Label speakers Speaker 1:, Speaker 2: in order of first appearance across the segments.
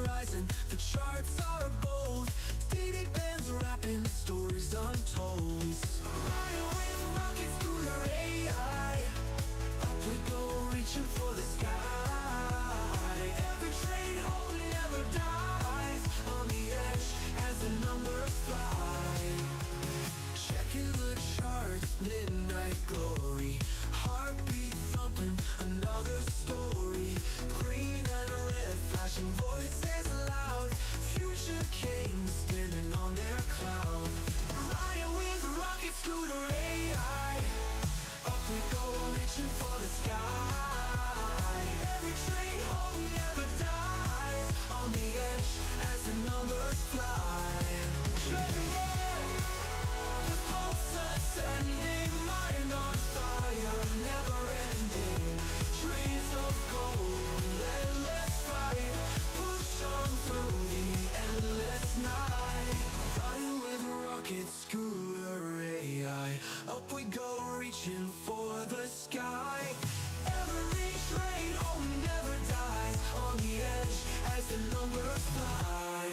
Speaker 1: horizon, the charts are bold. Daily bands rapping stories untold. Flying with rockets through the AI. Up we go, reaching for the sky. Every trade hold never dies. On the edge as the numbers fly. Checking the charts, midnight glory. Heartbeat thumping, another story. Green and red, flashing voices loud. Future kings spinning on their cloud. Flying with rockets through the AI. Up we go, reaching for the sky. Every trade hold never dies. On the edge as the numbers fly. The pulse ascending, mind on fire, never ending. Trees of gold, endless fight. Push on through the endless night. Flying with rockets, scooter AI. Up we go, reaching for the sky. Every trade, oh, never dies. On the edge as the numbers fly.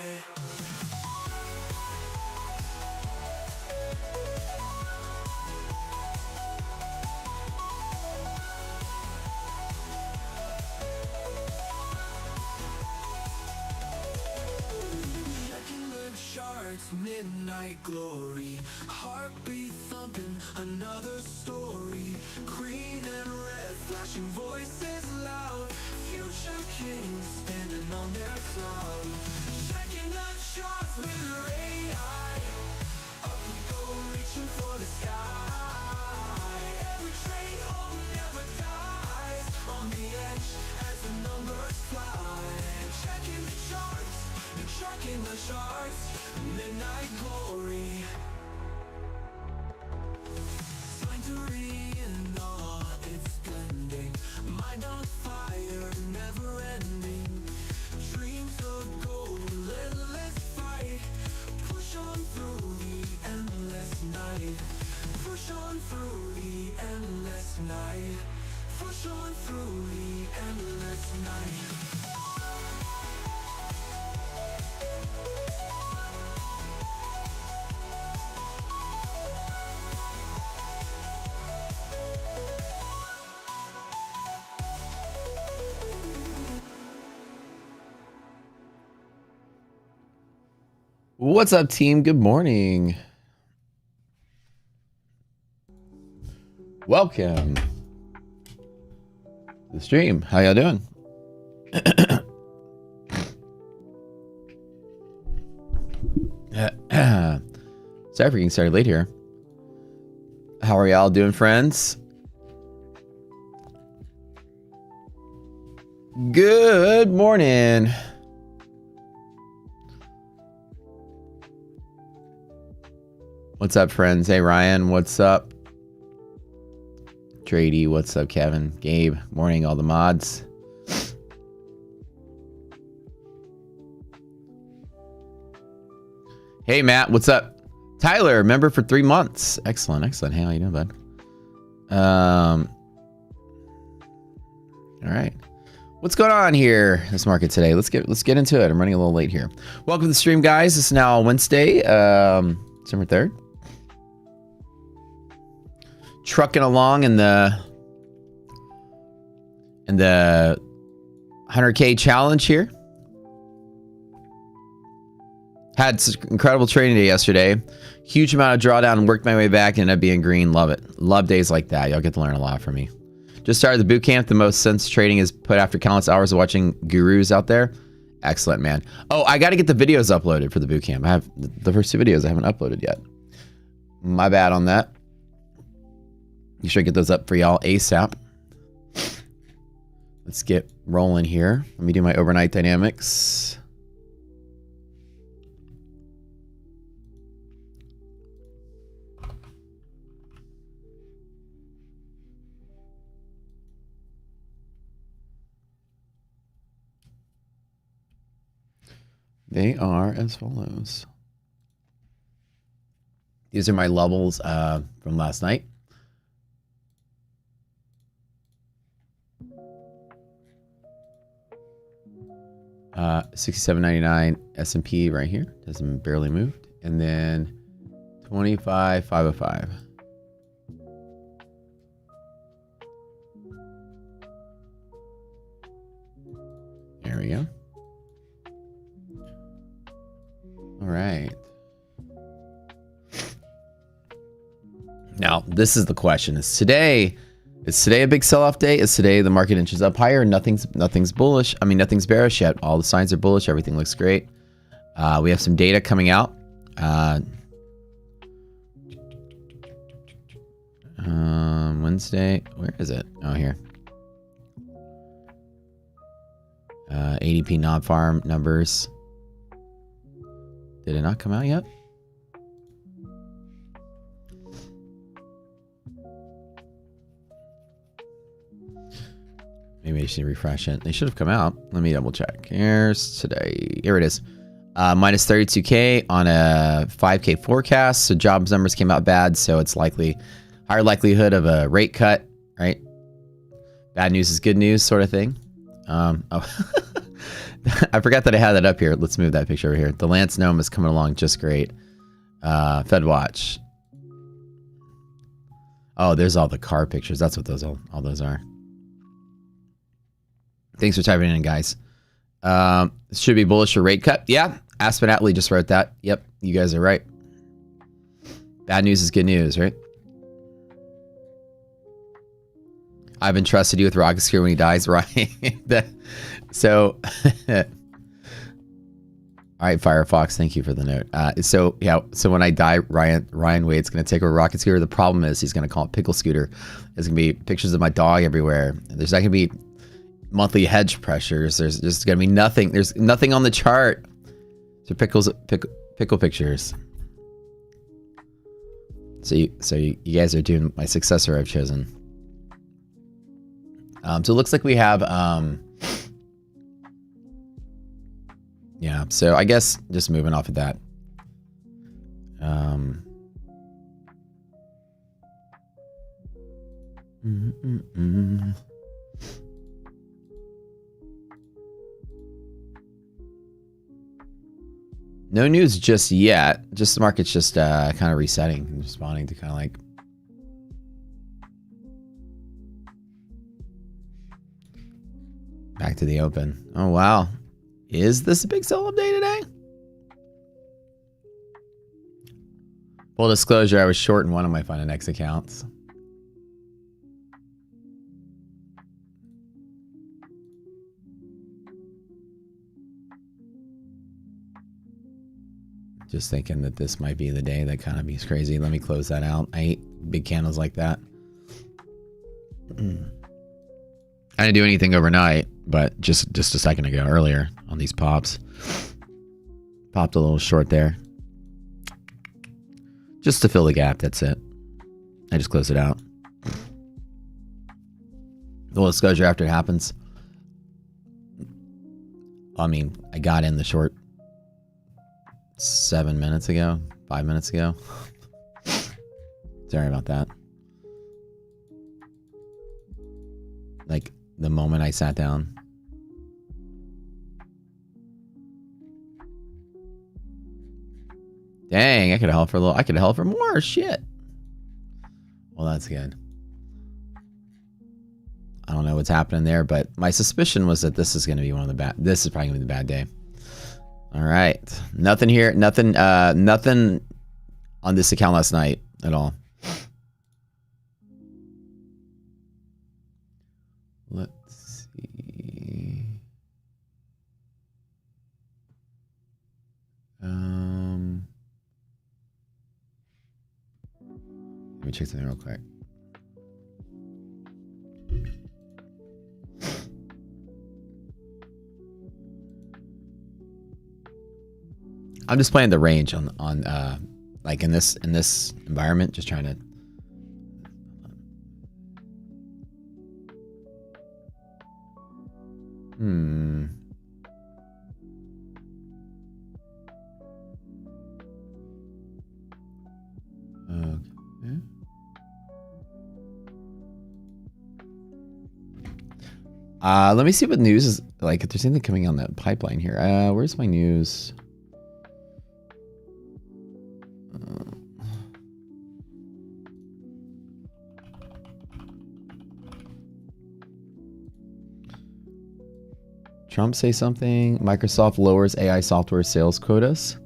Speaker 1: Checking the charts, midnight glory. Heartbeat thumping, another story. Green and red, flashing voices loud. Future kings standing on their cloud. Checking the charts with their AI. Up we go, reaching for the sky. Every trade hold never dies. On the edge as the numbers fly. Checking the charts, checking the charts. Midnight glory. Sanctuary in all its blending. Mind on fire, never ending. Dreams of gold, endless fight. Push on through the endless night. Push on through the endless night. Push on through the endless night.
Speaker 2: What's up, team? Good morning. Welcome to the stream. How y'all doing? Sorry for getting started late here. How are y'all doing, friends? Good morning. What's up, friends? Hey, Ryan. What's up? Trady. What's up, Kevin? Gabe. Morning, all the mods. Hey, Matt. What's up? Tyler, member for 3 months. Excellent, excellent. Hey, how you doing, bud? All right. What's going on here this market today? Let's get into it. I'm running a little late here. Welcome to the stream, guys. It's now Wednesday, December 3rd. Trucking along in the 100K challenge here. Had incredible trading day yesterday. Huge amount of drawdown and worked my way back and ended up being green. Love it. Love days like that. Y'all get to learn a lot from me. Just started the boot camp. The most sense trading is put after countless hours of watching gurus out there. Excellent, man. Oh, I got to get the videos uploaded for the boot camp. I have the first 2 videos I haven't uploaded yet. My bad on that. You should get those up for y'all ASAP. Let's get rolling here. Let me do my overnight dynamics. They are as follows. These are my levels from last night. 67.99 S&P right here. Doesn't barely moved. And then 25,505. There we go. All right. Now, this is the question. Is today a big sell-off day? Is today the market inches up higher? Nothing's bullish. I mean, nothing's bearish yet. All the signs are bullish. Everything looks great. We have some data coming out. Wednesday. Where is it? Oh, here. ADP non-farm numbers. Did it not come out yet? Maybe I should refresh it. They should have come out. Let me double check. Here's today. Here it is. Minus 32K on a 5K forecast. So jobs numbers came out bad. So it's higher likelihood of a rate cut, right? Bad news is good news sort of thing. Oh. I forgot that I had that up here. Let's move that picture over here. The Lance Gnome is coming along just great. Fed Watch. Oh, there's all the car pictures. That's what all those are. Thanks for typing in, guys. Should be bullish for rate cut. Yeah, Aspen Atlee just wrote that. Yep, you guys are right. Bad news is good news, right? I've entrusted you with Rocket Screw when he dies, right? So, all right, Firefox, thank you for the note. So when I die, Ryan Wade's going to take over Rocket Scooter. The problem is he's going to call it Pickle Scooter. There's going to be pictures of my dog everywhere. There's not going to be monthly hedge pressures. There's just going to be nothing. There's nothing on the chart. So pickle pictures. So you guys are doing my successor I've chosen. So it looks like we have, yeah, so I guess just moving off of that. No news just yet. Just the market's just kind of resetting and responding to kind of like back to the open. Oh, wow. Is this a big sell-up day today? Full disclosure, I was short in one of my Finex accounts. Just thinking that this might be the day that kind of be crazy. Let me close that out. I hate big candles like that. I didn't do anything overnight, but just a second ago, earlier on these pops. Popped a little short there. Just to fill the gap, that's it. I just closed it out. Full disclosure after it happens. I mean, I got in the short 7 minutes ago, 5 minutes ago. Sorry about that. Like the moment I sat down. Dang, I could have held for a little. I could have held for more. Shit. Well, that's good. I don't know what's happening there, but my suspicion was that this is going to be one of the bad. This is probably going to be the bad day. All right, nothing here. Nothing. Nothing on this account last night at all. Let's see. Let me check something real quick. I'm just playing the range on like in this environment, just trying to. Okay. Let me see what news is like. If there's anything coming on that pipeline here. Where's my news? Trump say something. Microsoft lowers AI software sales quotas.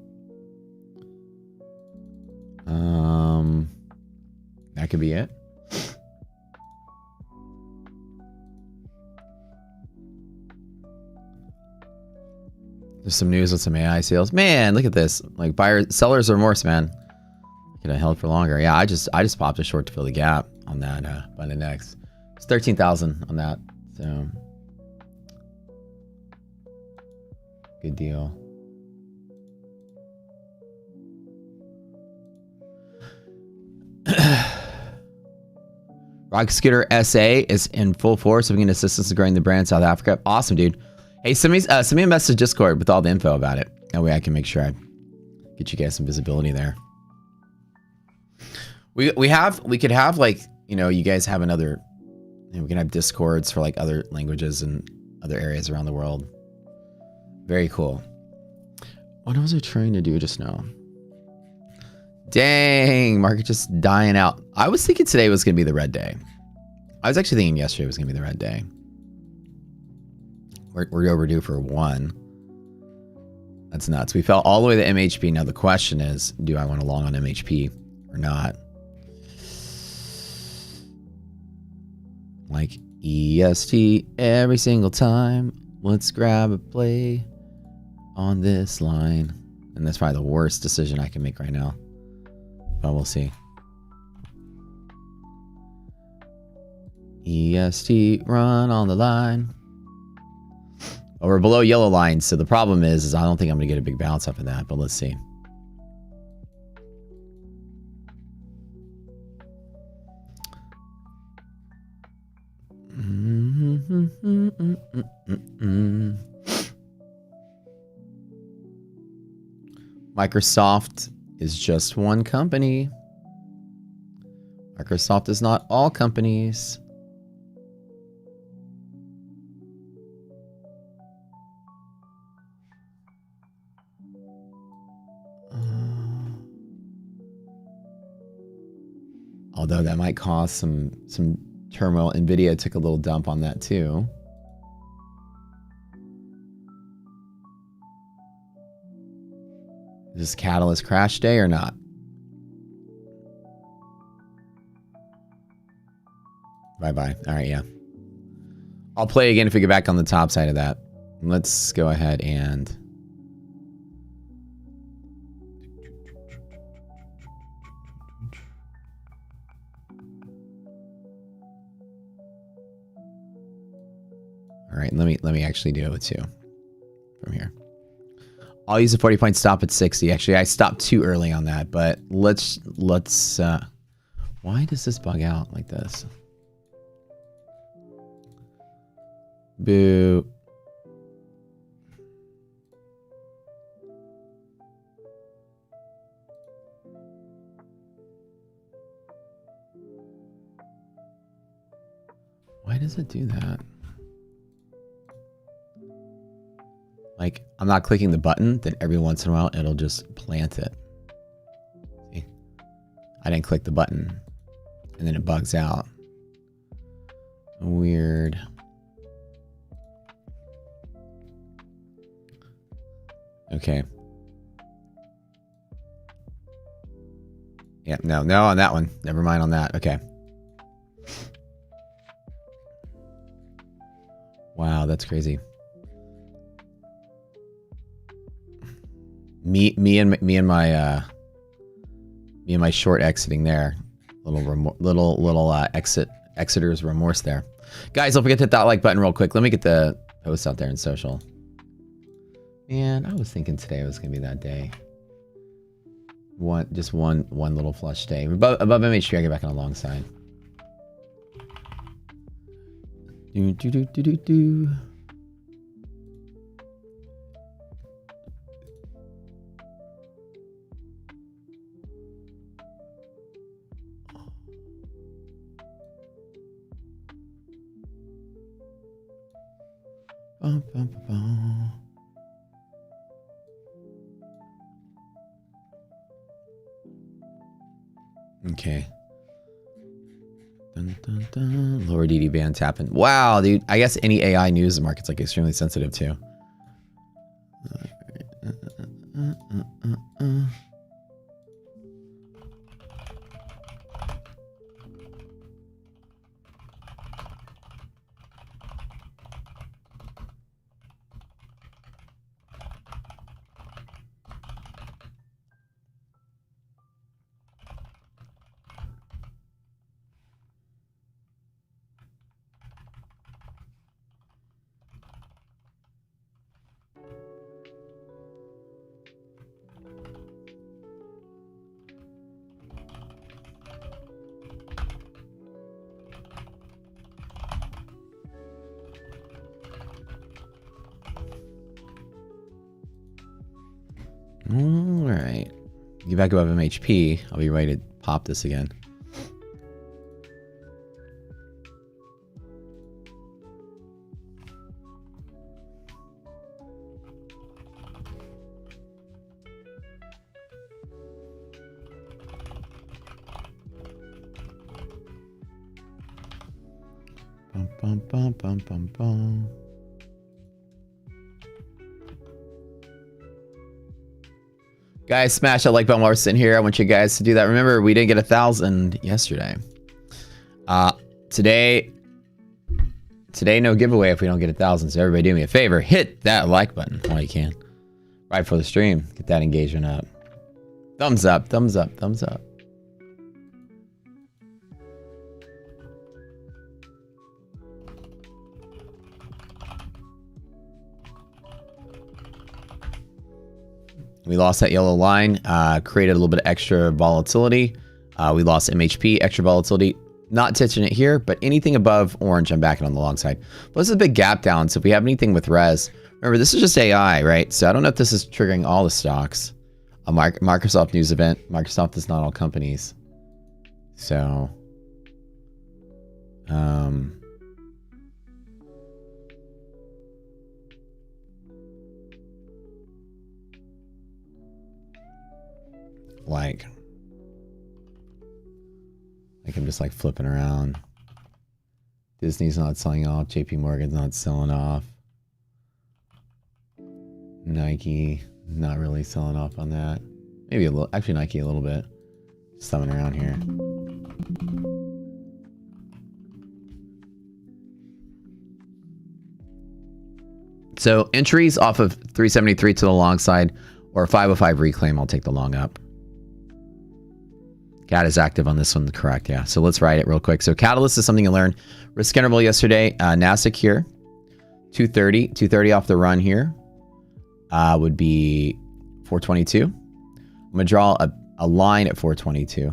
Speaker 2: That could be it. There's some news with some AI sales. Man, look at this. Like seller's remorse, man. Could have held for longer. Yeah, I just popped a short to fill the gap on that button next. It's 13,000 on that. So good deal. Rock Scooter SA is in full force. Looking assistance in growing the brand in South Africa. Awesome, dude. Hey, send me a message Discord with all the info about it. That way I can make sure I get you guys some visibility there. We could have like, you know, you guys have another, you know, we can have Discords for like other languages and other areas around the world. Very cool. What was I trying to do just now? Dang, market just dying out. I was thinking today was going to be the red day. I was actually thinking yesterday was going to be the red day. We're overdue for one. That's nuts. We fell all the way to MHP. Now the question is, do I want to long on MHP or not? Like EST every single time. Let's grab a play on this line. And that's probably the worst decision I can make right now. But we'll see. EST run on the line. Well, we're below yellow line, so the problem is I don't think I'm going to get a big bounce off of that, but let's see. Microsoft is just one company. Microsoft is not all companies. Although that might cause some turmoil. Nvidia took a little dump on that too. Is this Catalyst crash day or not? Bye-bye. All right, yeah. I'll play again if we get back on the top side of that. Let's go ahead and... All right, let me actually do it too from here. I'll use a 40-point stop at 60. Actually, I stopped too early on that, but let's why does this bug out like this? Boo. Why does it do that? Like, I'm not clicking the button, then every once in a while, it'll just plant it. See? I didn't click the button, and then it bugs out. Weird. Okay. Yeah, no on that one. Never mind on that. Okay. Wow, that's crazy. Me and my short exiting there. Little exiter's remorse there. Guys, don't forget to hit that like button real quick. Let me get the post out there in social. Man, I was thinking today was gonna be that day. Just one little flush day. Above MHP, I get back on the long side. Do. Okay. Dun, dun, dun. Lower DD band tapping. Wow, dude. I guess any AI news the market's like extremely sensitive to. All right. Get back above MHP. I'll be ready to pop this again. Bum, bum, bum, bum, bum, bum. Guys, smash that like button while we're sitting here. I want you guys to do that. Remember, we didn't get 1,000 yesterday. Today, no giveaway if we don't get 1,000. So everybody do me a favor. Hit that like button while you can. Right for the stream. Get that engagement up. Thumbs up, thumbs up, thumbs up. We lost that yellow line, created a little bit of extra volatility. We lost MHP, extra volatility. Not touching it here, but anything above orange, I'm backing on the long side. But this is a big gap down, so if we have anything with res, remember, this is just AI, right? So I don't know if this is triggering all the stocks. A Microsoft news event. Microsoft is not all companies. So, like I'm just like flipping around. Disney's not selling off. JP Morgan's not selling off. Nike, not really selling off on that. Maybe a little, actually Nike a little bit. Just thumbing around here. So entries off of 373 to the long side or 505 reclaim, I'll take the long up. CAT is active on this one, correct, yeah. So let's write it real quick. So Catalyst is something you learned. Risk interval yesterday, NASDAQ here, 230 off the run here would be 422. I'm gonna draw a line at 422.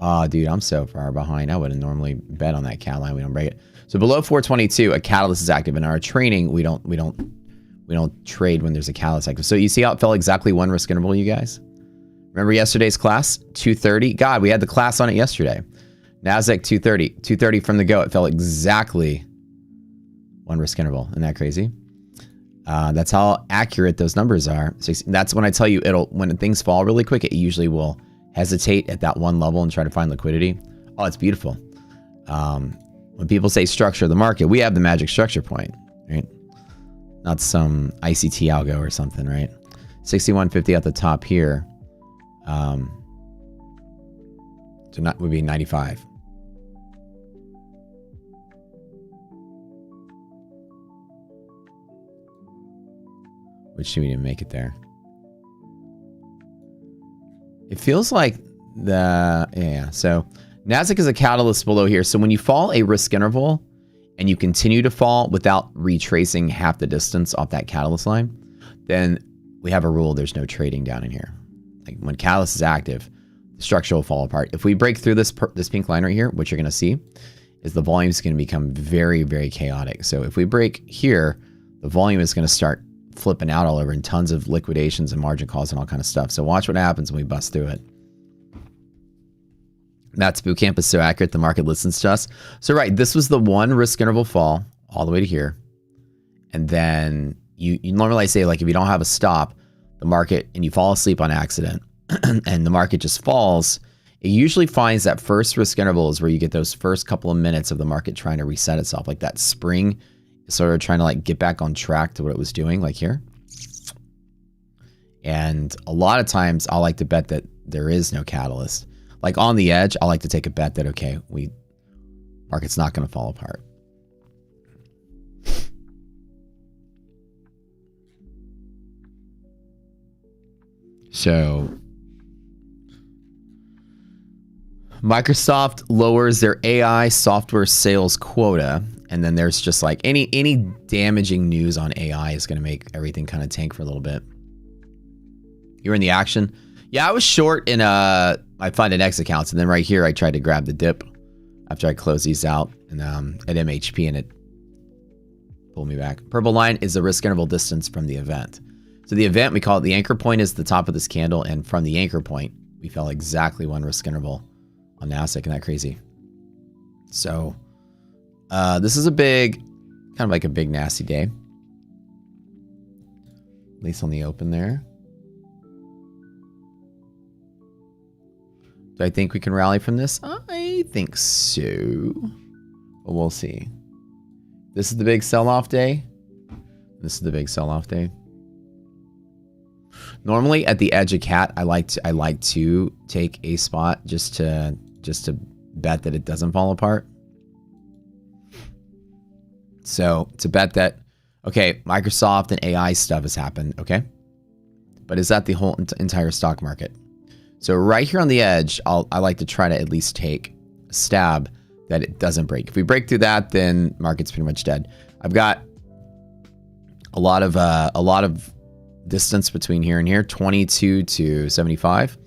Speaker 2: Oh, dude, I'm so far behind. I wouldn't normally bet on that cat line. We don't break it. So below 422, a catalyst is active. In our training, we don't trade when there's a catalyst active. So you see how it fell exactly one risk interval, you guys? Remember yesterday's class? 230. God, we had the class on it yesterday. NASDAQ 230. 230 from the go. It fell exactly one risk interval. Isn't that crazy? That's how accurate those numbers are. So that's when I tell you when things fall really quick, it usually will hesitate at that one level and try to find liquidity. Oh, it's beautiful. When people say structure the market, we have the magic structure point, right? Not some ICT algo or something, right? 6150 at the top here. So that would be 95. Which we didn't make it there. It feels like so NASDAQ is a catalyst below here. So when you fall a risk interval and you continue to fall without retracing half the distance off that catalyst line, then we have a rule. There's no trading down in here. Like when catalyst is active, the structure will fall apart. If we break through this pink line right here, what you're going to see is the volume is going to become very, very chaotic. So if we break here, the volume is going to start flipping out all over and tons of liquidations and margin calls and all kind of stuff. So watch what happens when we bust through it. Matt's boot camp is so accurate. The market listens to us. So right, this was the one risk interval fall all the way to here. And then you normally say, like, if you don't have a stop, the market, and you fall asleep on accident and the market just falls, it usually finds that first risk interval is where you get those first couple of minutes of the market trying to reset itself. Like that spring is sort of trying to like get back on track to what it was doing, like here. And a lot of times I like to bet that there is no catalyst. Like on the edge, I like to take a bet that, okay, market's not going to fall apart. So Microsoft lowers their AI software sales quota, and then there's just like any damaging news on AI is going to make everything kind of tank for a little bit. You're in the action. Yeah, I was short in my fund and X accounts, and then right here I tried to grab the dip after I closed these out and at MHP, and it pulled me back. Purple line is the risk interval distance from the event. So the event, we call it the anchor point, is the top of this candle, and from the anchor point, we fell exactly one risk interval on NASDAQ. Isn't that crazy? So this is a big, kind of like a big nasty day. At least on the open there. Do I think we can rally from this? I think so. But we'll see. This is the big sell-off day. This is the big sell-off day. Normally at the edge of cat, I like to take a spot just to bet that it doesn't fall apart. So to bet that, okay, Microsoft and AI stuff has happened, okay? But is that the whole entire stock market? So right here on the edge, I like to try to at least take a stab that it doesn't break. If we break through that, then market's pretty much dead. I've got a lot of distance between here and here, 22 to 75.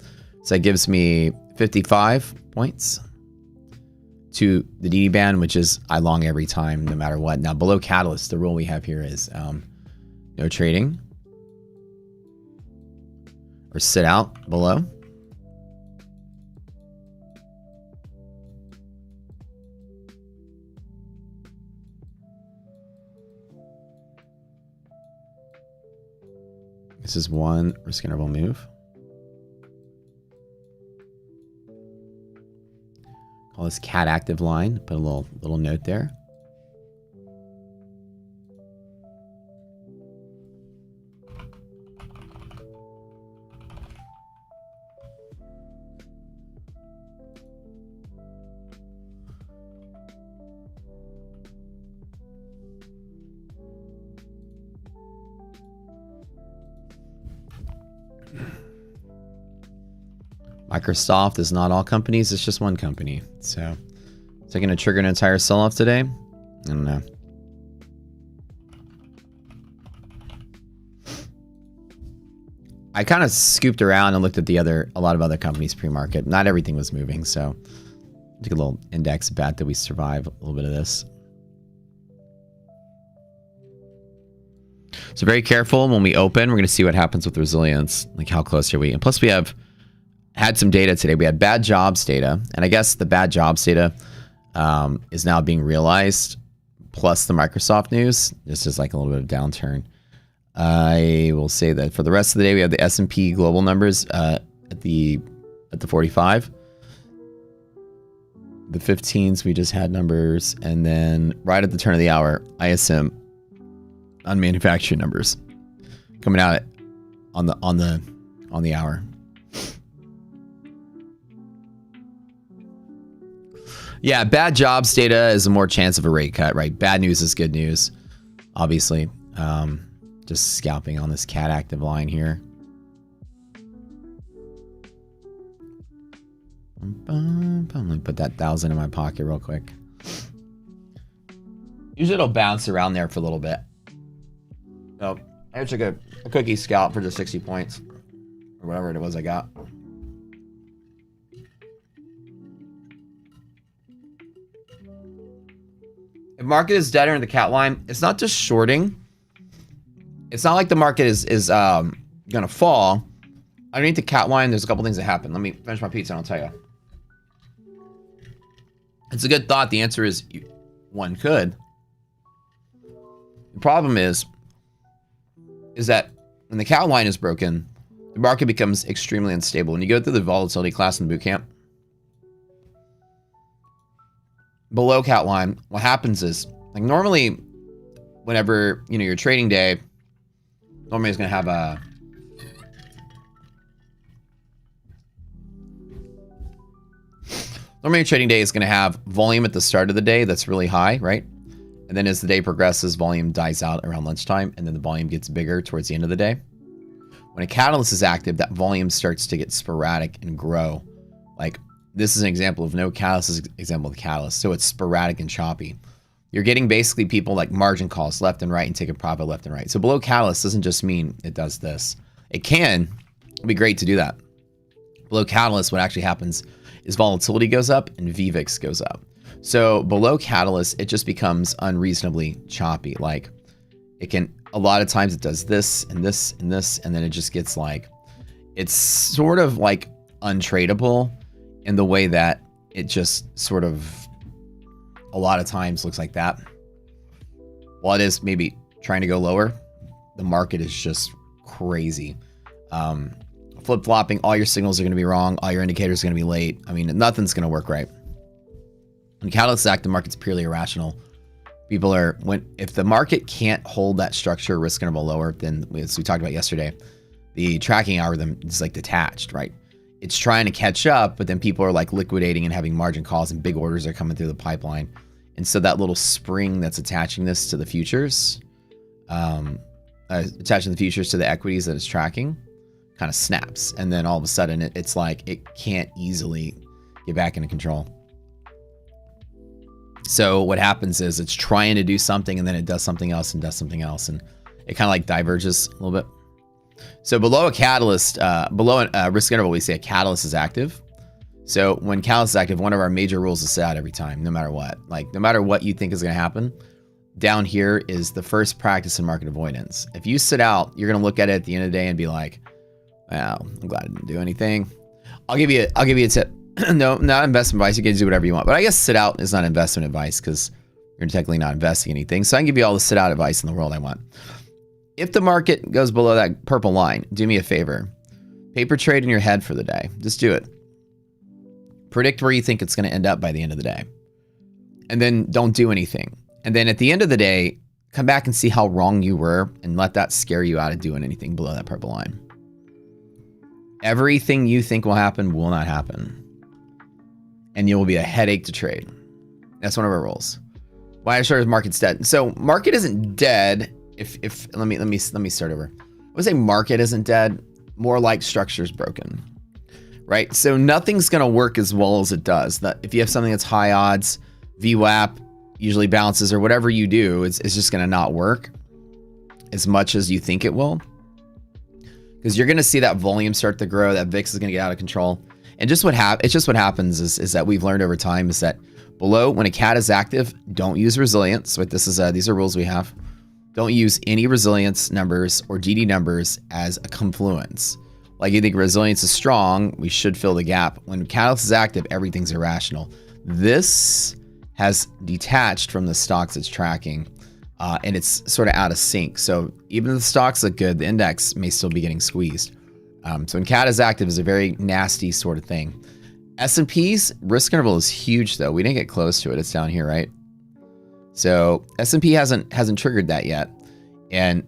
Speaker 2: So that gives me 55 points to the DD band, which is I long every time, no matter what. Now below catalyst, the rule we have here is no trading or sit out below. This is one risk interval move. Call this cat active line. Put a little note there. Microsoft is not all companies, it's just one company. So, is it going to trigger an entire sell-off today? I don't know. I kind of scooped around and looked at a lot of other companies pre-market. Not everything was moving, so took a little index bet that we survive a little bit of this. So very careful when we open. We're going to see what happens with resilience. Like how close are we? And plus we had some data today. We had bad jobs data, and I guess the bad jobs data is now being realized, plus the Microsoft news. This is like a little bit of downturn. I will say that for the rest of the day, we have the S&P global numbers at the 45. The 15s, we just had numbers, and then right at the turn of the hour, ISM on manufacturing numbers coming out on the hour. Yeah, bad jobs data is a more chance of a rate cut, right? Bad news is good news, obviously. Just scalping on this cat active line here. Let me put that 1,000 in my pocket real quick. Usually it'll bounce around there for a little bit. So I took a cookie scalp for just 60 points or whatever it was I got. If market is dead under the cat line, it's not just shorting. It's not like the market is gonna fall. Underneath the cat line, there's a couple things that happen. Let me finish my pizza and I'll tell you. It's a good thought. The answer is one could. The problem is that when the cow line is broken, the market becomes extremely unstable. When you go through the volatility class in the boot camp, below cat line, what happens is, like, normally whenever, you know, your trading day, normally is going to have a normally your trading day is going to have volume at the start of the day that's really high, right? And then as the day progresses, volume dies out around lunchtime, and then the volume gets bigger towards the end of the day. When a catalyst is active, that volume starts to get sporadic and grow. Like, this is an example of no catalyst, is an example of the catalyst. So it's sporadic and choppy. You're getting basically people like margin calls left and right and taking profit left and right. So below catalyst doesn't just mean it does this. It can. It'd be great to do that. Below catalyst, what actually happens is volatility goes up and VVIX goes up. So below catalyst, it just becomes unreasonably choppy. Like, it can, a lot of times it does this and this and this, and then it just gets like, it's sort of like untradeable in the way that it just sort of a lot of times looks like that. While it is maybe trying to go lower, the market is just crazy. Flip-flopping, all your signals are going to be wrong. All your indicators are going to be late. I mean, nothing's going to work right. When catalysts act, the market's purely irrational. People are, if the market can't hold that structure risk interval lower, then, as we talked about yesterday, the tracking algorithm is like detached, right? It's trying to catch up, but then people are like liquidating and having margin calls, and big orders are coming through the pipeline. And so that little spring that's attaching this to the futures, attaching the futures to the equities that it's tracking, kind of snaps. And then all of a sudden it's like it can't easily get back into control. So what happens is it's trying to do something, and then it does something else and does something else, and it kind of like diverges a little bit. So below a catalyst, below a risk interval, we say a catalyst is active. So when catalyst is active, one of our major rules is sit out every time, no matter what. Like, no matter what you think is going to happen, down here is the first practice in market avoidance. If you sit out, you're going to look at it at the end of the day and be like, "Well, I'm glad I didn't do anything." I'll give you a tip. No, not investment advice. You can do whatever you want. But I guess sit out is not investment advice because you're technically not investing anything. So I can give you all the sit out advice in the world I want. If the market goes below that purple line, do me a favor. Paper trade in your head for the day. Just do it. Predict where you think it's going to end up by the end of the day. And then don't do anything. And then at the end of the day, come back and see how wrong you were, and let that scare you out of doing anything below that purple line. Everything you think will happen will not happen. And you will be a headache to trade. That's one of our rules. Why I started market's dead. So market isn't dead. If let me start over. I would say market isn't dead. More like structure's broken, right? So nothing's gonna work as well as it does. That if you have something that's high odds, VWAP usually bounces, or whatever you do, it's just gonna not work as much as you think it will. Because you're gonna see that volume start to grow. That VIX is gonna get out of control. And just what happens is that we've learned over time is that below, when a cat is active, don't use resilience. Right? These are rules we have. Don't use any resilience numbers or GD numbers as a confluence. Like, you think resilience is strong, we should fill the gap. When catalyst is active, everything's irrational. This has detached from the stocks it's tracking, and it's sort of out of sync. So even if the stocks look good, the index may still be getting squeezed. So when cat is active is a very nasty sort of thing. S&P's risk interval is huge though. We didn't get close to it. It's down here, right? So S&P hasn't triggered that yet. And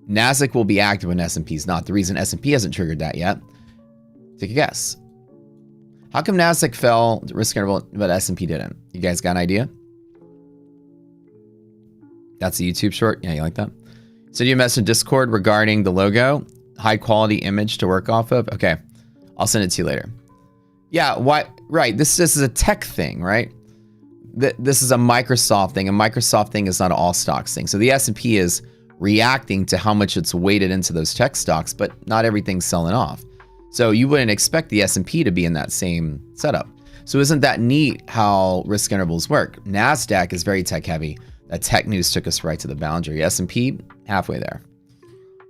Speaker 2: NASDAQ will be active when S&P's not. The reason S&P hasn't triggered that yet, take a guess. How come NASDAQ fell risk interval, but S&P didn't? You guys got an idea? That's a YouTube short. Yeah, you like that? So you messaged in Discord regarding the logo. High quality image to work off of. Okay, I'll send it to you later. Yeah, why? Right, this is a tech thing, right? This is a Microsoft thing. A Microsoft thing is not an all stocks thing. So the S&P is reacting to how much it's weighted into those tech stocks, but not everything's selling off. So you wouldn't expect the S&P to be in that same setup. So isn't that neat how risk intervals work? NASDAQ is very tech heavy. That tech news took us right to the boundary. S&P, halfway there.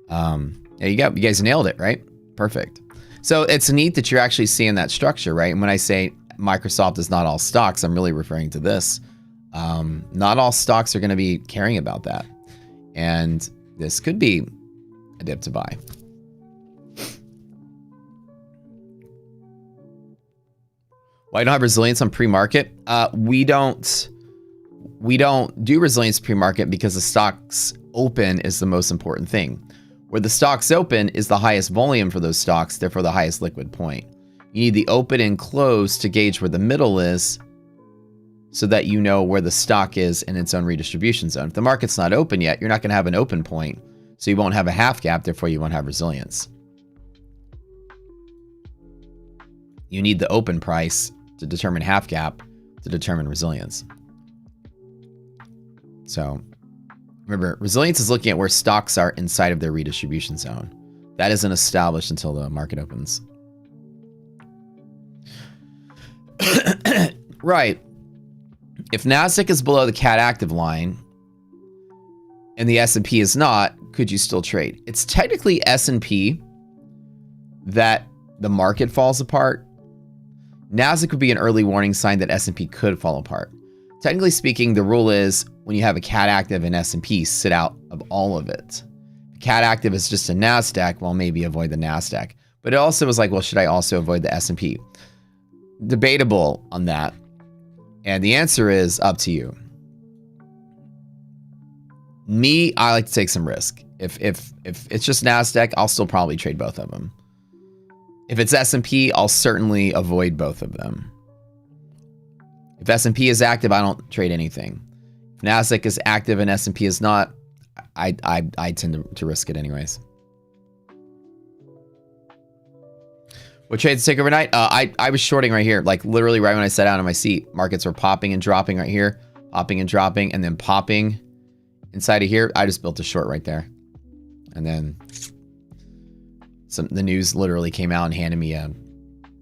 Speaker 2: There you go. You guys nailed it, right? Perfect. So it's neat that you're actually seeing that structure, right? And when I say Microsoft is not all stocks, I'm really referring to this. Not all stocks are going to be caring about that. And this could be a dip to buy. Why don't have resilience on pre-market? We don't do resilience pre-market because the stocks open is the most important thing. Where the stocks open is the highest volume for those stocks, therefore the highest liquid point. You need the open and close to gauge where the middle is so that you know where the stock is in its own redistribution zone. If the market's not open yet, you're not going to have an open point, so you won't have a half gap, therefore you won't have resilience. You need the open price to determine half gap to determine resilience. So remember, resilience is looking at where stocks are inside of their redistribution zone. That isn't established until the market opens. Right. If NASDAQ is below the CAD active line and the S&P is not, could you still trade? It's technically S&P that the market falls apart. NASDAQ would be an early warning sign that S&P could fall apart. Technically speaking, the rule is when you have a CAD active in S&P, sit out of all of it. If CAD active is just a NASDAQ, well, maybe avoid the NASDAQ. But it also was like, well, should I also avoid the S&P? Debatable on that. And the answer is up to you. Me, I like to take some risk. If it's just NASDAQ, I'll still probably trade both of them. If it's S&P, I'll certainly avoid both of them. If S&P is active, I don't trade anything. If NASDAQ is active and S&P is not, I tend to risk it anyways. What trades take overnight? I was shorting right here, like literally right when I sat down in my seat. Markets were popping and dropping right here, popping and dropping, and then popping inside of here. I just built a short right there. And then the news literally came out and handed me a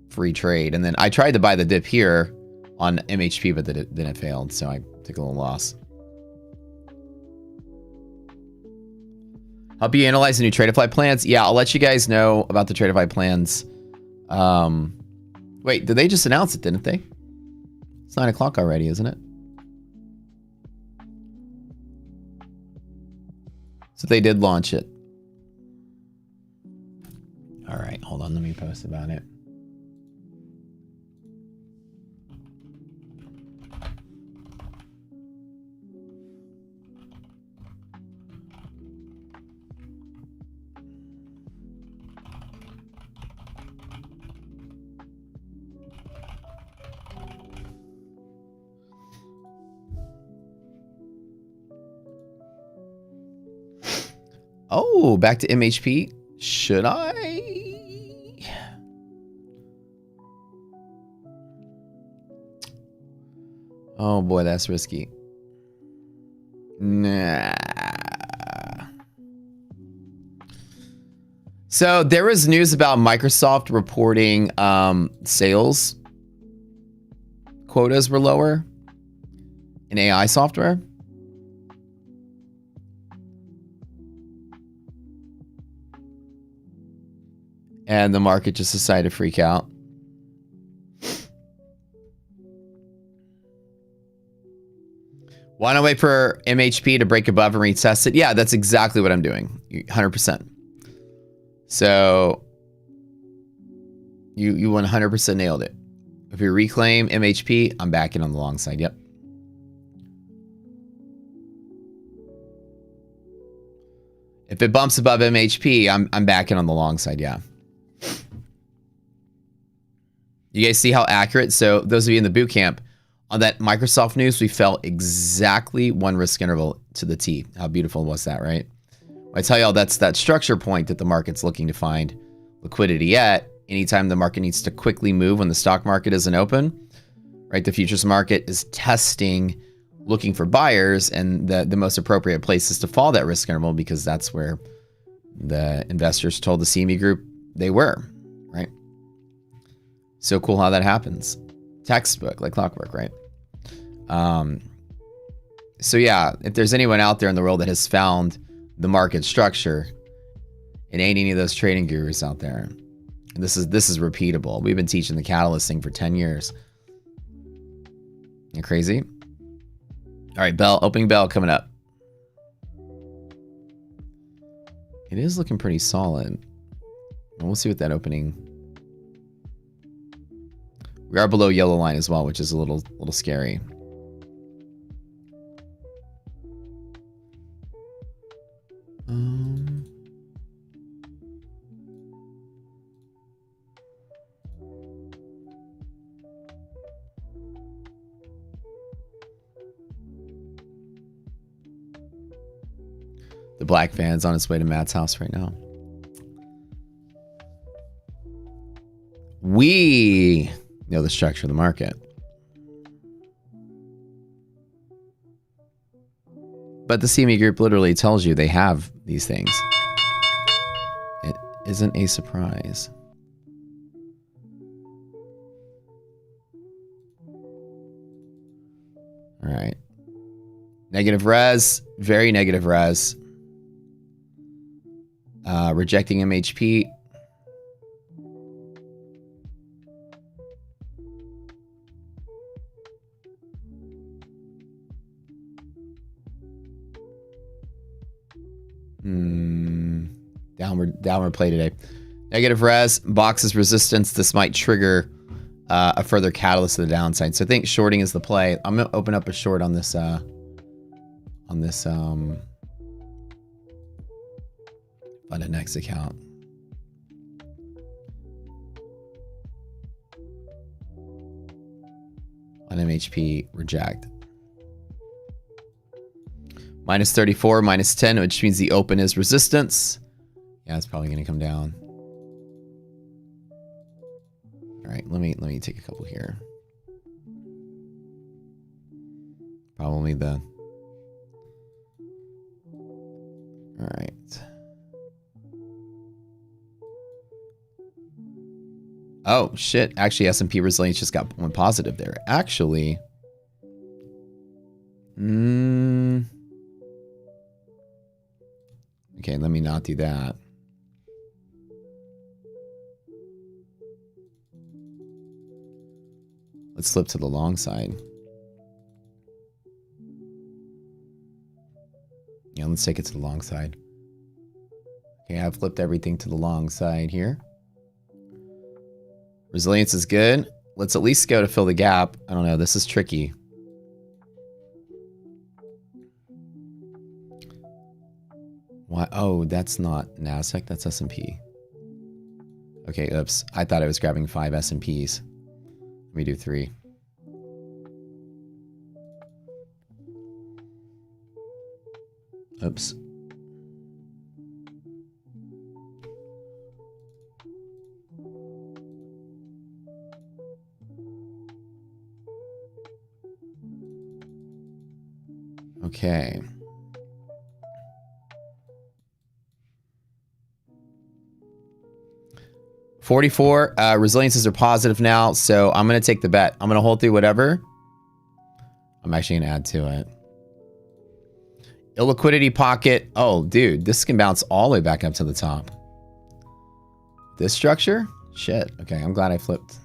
Speaker 2: free trade. And then I tried to buy the dip here on MHP, but then it failed. So I took a little loss. Help you analyze the new Tradeify plans? Yeah, I'll let you guys know about the Tradeify plans. Wait, did they just announce it, didn't they? It's 9 o'clock already, isn't it? So they did launch it. All right, hold on, let me post about it. Oh, back to MHP. Should I? Oh boy, that's risky. Nah. So there was news about Microsoft reporting sales quotas were lower in AI software. And the market just decided to freak out. Why not wait for MHP to break above and retest it? Yeah, that's exactly what I'm doing. 100%. So you 100% nailed it. If you reclaim MHP, I'm backing on the long side. Yep. If it bumps above MHP, I'm backing on the long side. Yeah. You guys see how accurate? So those of you in the boot camp, on that Microsoft news, we fell exactly one risk interval to the T. How beautiful was that, right? I tell y'all that's that structure point that the market's looking to find liquidity at. Anytime the market needs to quickly move when the stock market isn't open, right? The futures market is testing, looking for buyers, and the most appropriate place is to fall that risk interval because that's where the investors told the CME group they were, right? So cool how that happens. Textbook, like clockwork, right? So yeah, if there's anyone out there in the world that has found the market structure, it ain't any of those trading gurus out there. And this is repeatable. We've been teaching the catalyst thing for 10 years. You're crazy. All right, bell, opening bell coming up. It is looking pretty solid. We'll see what that opening. We are below yellow line as well, which is a little scary. The black van's on its way to Matt's house right now. We know the structure of the market. But the CME group literally tells you they have these things. It isn't a surprise. All right. Negative res, very negative res. Rejecting MHP. Downward play today. Negative res, boxes resistance. This might trigger a further catalyst to the downside. So I think shorting is the play. I'm gonna open up a short on this on the next account. On MHP, reject. Minus 34, minus 10, which means the open is resistance. Yeah, it's probably gonna come down. All right, let me take a couple here. Probably the. All right. Oh shit! Actually, S&P resilience just got one positive there. Actually, okay, let me not do that. Let's flip to the long side. Yeah, let's take it to the long side. Okay, I've flipped everything to the long side here. Resilience is good. Let's at least go to fill the gap. I don't know. This is tricky. Why? Oh, that's not NASDAQ. That's S&P. Okay, oops. I thought I was grabbing 5 S&Ps. Let me do 3. Oops. Okay. $44. Resiliences are positive now, so I'm going to take the bet. I'm going to hold through whatever. I'm actually going to add to it. Illiquidity pocket. Oh, dude, this can bounce all the way back up to the top. This structure? Shit. Okay, I'm glad I flipped.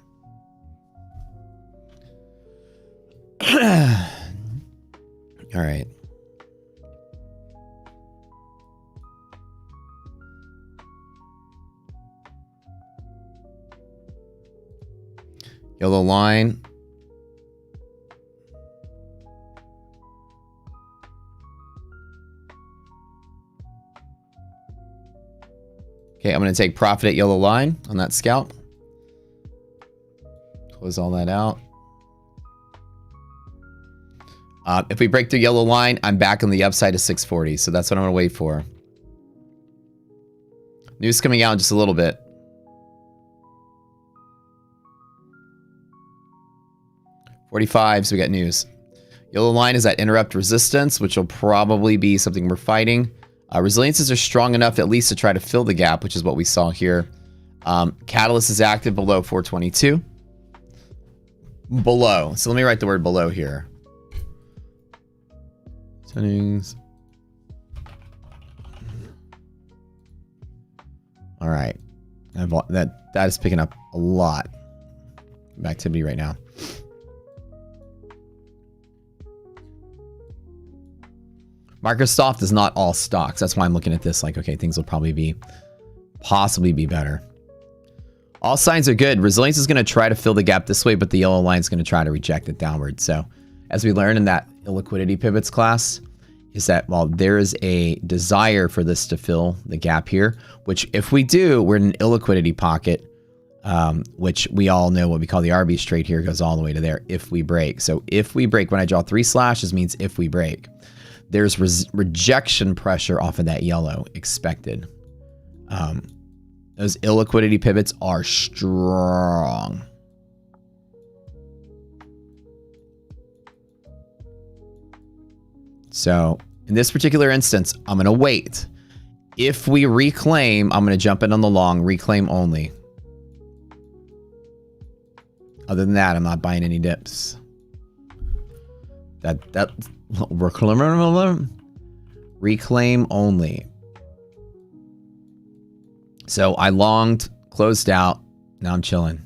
Speaker 2: All right. Yellow line. Okay, I'm going to take profit at yellow line on that scalp. Close all that out. If we break through yellow line, I'm back on the upside to 640. So that's what I'm going to wait for. News coming out in just a little bit. $45, so we got news. Yellow line is at interrupt resistance, which will probably be something we're fighting. Resiliences are strong enough at least to try to fill the gap, which is what we saw here. Catalyst is active below 422. Below. So let me write the word below here. Settings. All right. That is picking up a lot of activity right now. Microsoft is not all stocks. That's why I'm looking at this like, okay, things will probably possibly be better. All signs are good. Resilience is going to try to fill the gap this way, but the yellow line is going to try to reject it downward. So as we learned in that illiquidity pivots class, is that while there is a desire for this to fill the gap here, which if we do, we're in an illiquidity pocket, which we all know what we call the RB straight here goes all the way to there if we break. So if we break, when I draw 3 slashes means if we break, there's rejection pressure off of that yellow expected. Those illiquidity pivots are strong. So in this particular instance, I'm going to wait. If we reclaim, I'm going to jump in on the long, reclaim only. Other than that, I'm not buying any dips. Reclaim only. So I longed, closed out. Now I'm chilling.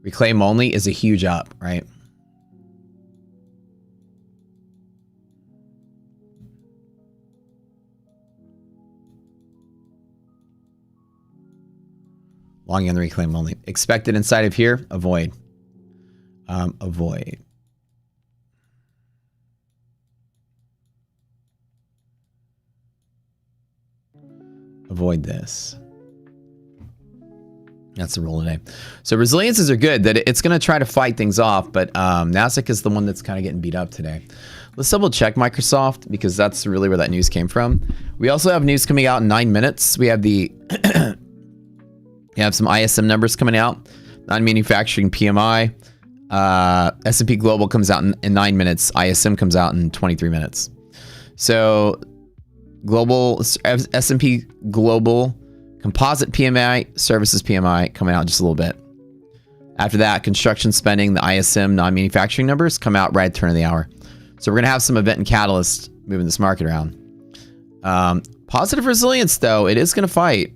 Speaker 2: Reclaim only is a huge up, right? Longing on the reclaim only. Expected inside of here, avoid. Avoid. Avoid this. That's the rule today. So resiliences are good. That it's going to try to fight things off, but Nasdaq is the one that's kind of getting beat up today. Let's double check Microsoft because that's really where that news came from. We also have news coming out in 9 minutes. We have the you have some ISM numbers coming out. Non-manufacturing PMI. S&P Global comes out in 9 minutes. ISM comes out in 23 minutes. So global S&P Global Composite PMI, Services PMI coming out in just a little bit. After that, construction spending, the ISM non-manufacturing numbers come out right at turn of the hour. So we're going to have some event and catalyst moving this market around. Positive resilience, though, it is going to fight.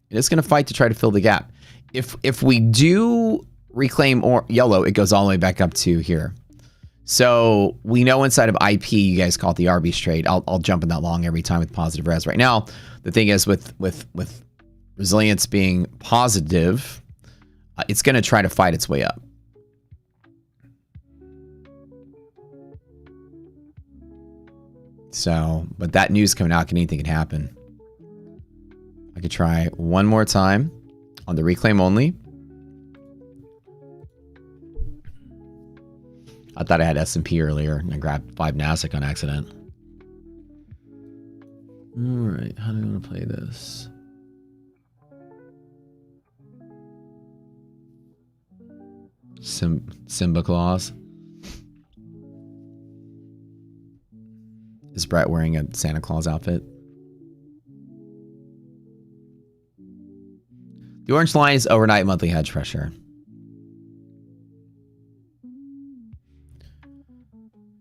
Speaker 2: It is going to fight to try to fill the gap. If we do reclaim or yellow, it goes all the way back up to here. So we know inside of IP, you guys call it the RB straight. I'll jump in that long every time with positive res. Right now, the thing is with resilience being positive, it's going to try to fight its way up. So, but that news coming out, anything can happen. I could try one more time on the reclaim only. I thought I had S&P earlier and I grabbed 5 Nasdaq on accident. All right, how do I want to play this? Simba Claus. Is Brett wearing a Santa Claus outfit? The orange line is overnight monthly hedge pressure.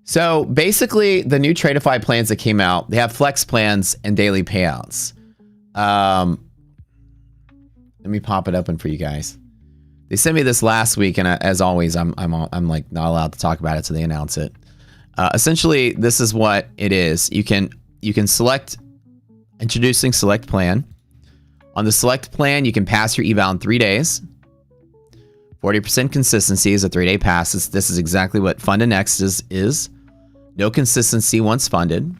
Speaker 2: So basically, the new Tradeify plans that came out, they have flex plans and daily payouts. Let me pop it open for you guys. They sent me this last week, and as always, I'm like not allowed to talk about it, so they announce it. Essentially, this is what it is. You can select introducing select plan. On the select plan, you can pass your eval in 3 days. 40% consistency is a 3-day pass. This is exactly what Fund and Next is. No consistency once funded.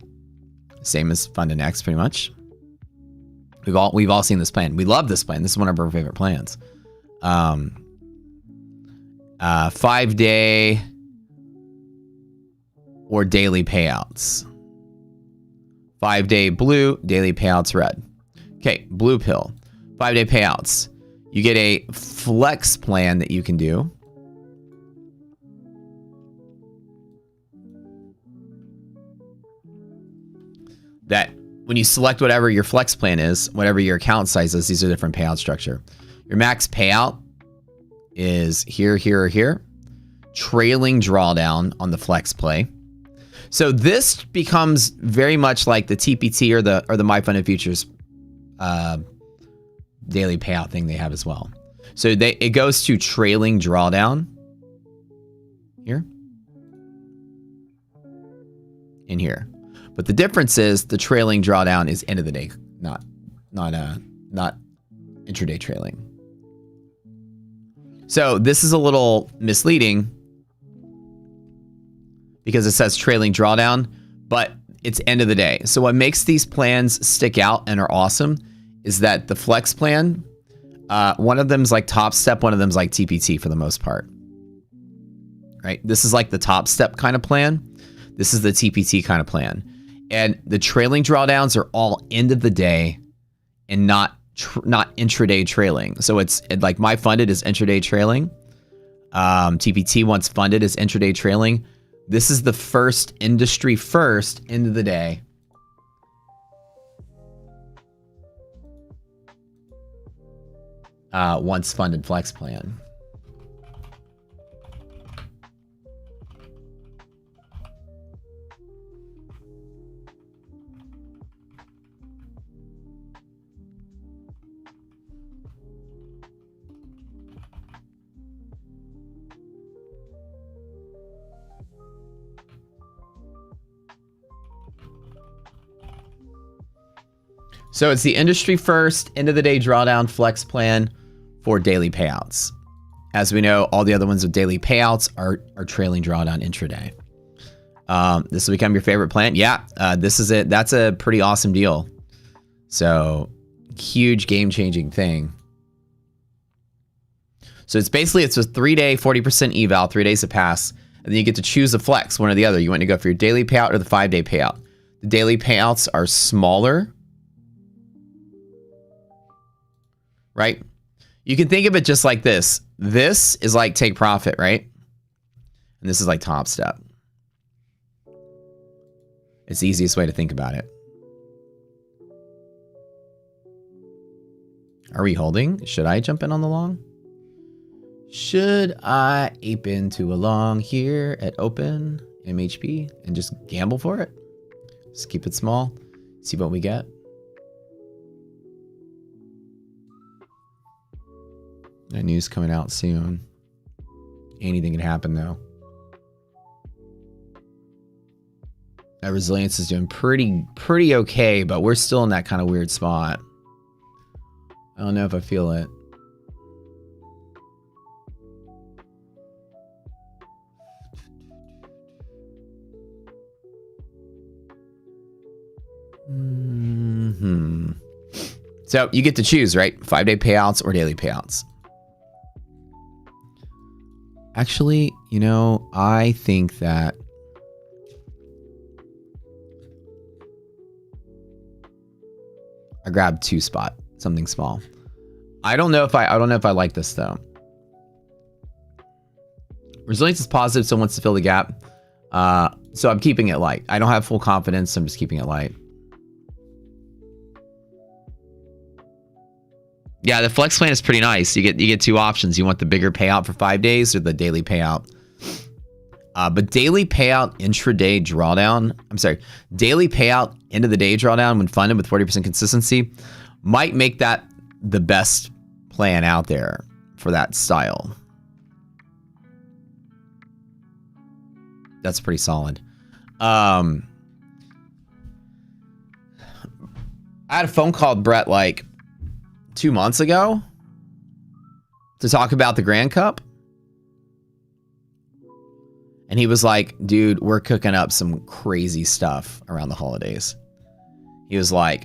Speaker 2: Same as Fund and Next, pretty much. We've all seen this plan. We love this plan. This is one of our favorite plans. 5-day or daily payouts. 5-day blue, daily payouts red. Okay, blue pill. 5-day payouts. You get a flex plan that you can do. That when you select whatever your flex plan is, whatever your account size is, these are different payout structure. Your max payout is here, here, or here. Trailing drawdown on the flex play. So this becomes very much like the TPT or the My Funded Futures daily payout thing they have as well. So it goes to trailing drawdown here in here. But the difference is the trailing drawdown is end of the day, not intraday trailing. So this is a little misleading because it says trailing drawdown, but it's end of the day. So what makes these plans stick out and are awesome is that the flex plan, one of them is like top step, one of them is like TPT for the most part. Right? This is like the top step kind of plan. This is the TPT kind of plan. And the trailing drawdowns are all end of the day and not intraday trailing. So it's like my funded is intraday trailing. TPT once funded is intraday trailing. This is the first industry first end of the day. Once funded flex plan. So it's the industry first, end of the day drawdown flex plan for daily payouts. As we know, all the other ones with daily payouts are trailing drawdown intraday. This will become your favorite plan. Yeah, this is it. That's a pretty awesome deal. So huge game-changing thing. So it's a 3-day 40% eval, 3 days to pass, and then you get to choose a flex, one or the other. You want to go for your daily payout or the 5-day payout. The daily payouts are smaller. Right? You can think of it just like this. This is like take profit, right? And this is like top step. It's the easiest way to think about it. Are we holding? Should I jump in on the long? Should I ape into a long here at open MHP and just gamble for it? Just keep it small. See what we get. That news coming out soon. Anything can happen though. That resilience is doing pretty okay, but we're still in that kind of weird spot. I don't know if I feel it. So you get to choose, right? 5-day payouts or daily payouts. Actually, you know, I think that I grabbed 2 spot, something small. I don't know if I like this though. Resilience is positive, so wants to fill the gap. So I'm keeping it light. I don't have full confidence, so I'm just keeping it light. Yeah, the flex plan is pretty nice. You get 2 options. You want the bigger payout for 5 days or the daily payout. But daily payout intraday drawdown, daily payout end of the day drawdown when funded with 40% consistency might make that the best plan out there for that style. That's pretty solid. I had a phone call with Brett like 2 months ago to talk about the Grand Cup. And he was like, dude, we're cooking up some crazy stuff around the holidays. He was like,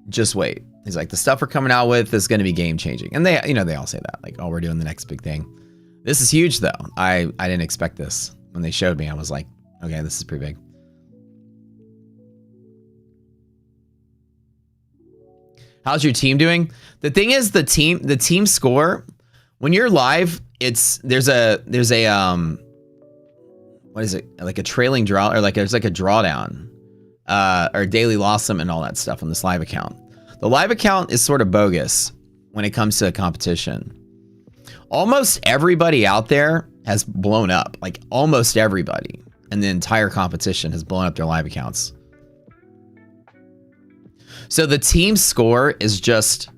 Speaker 2: just wait. He's like, the stuff we're coming out with is going to be game changing. And they, you know, they all say that, like, oh, we're doing the next big thing. This is huge though. I didn't expect this. When they showed me, I was like, okay, this is pretty big. How's your team doing? The thing is, the team score, when you're live, there's a what is it? Like a trailing draw, or like there's like a drawdown, or daily loss sum and all that stuff on this live account. The live account is sort of bogus when it comes to a competition. Almost everybody out there has blown up, like almost everybody, and the entire competition has blown up their live accounts. So the team score is just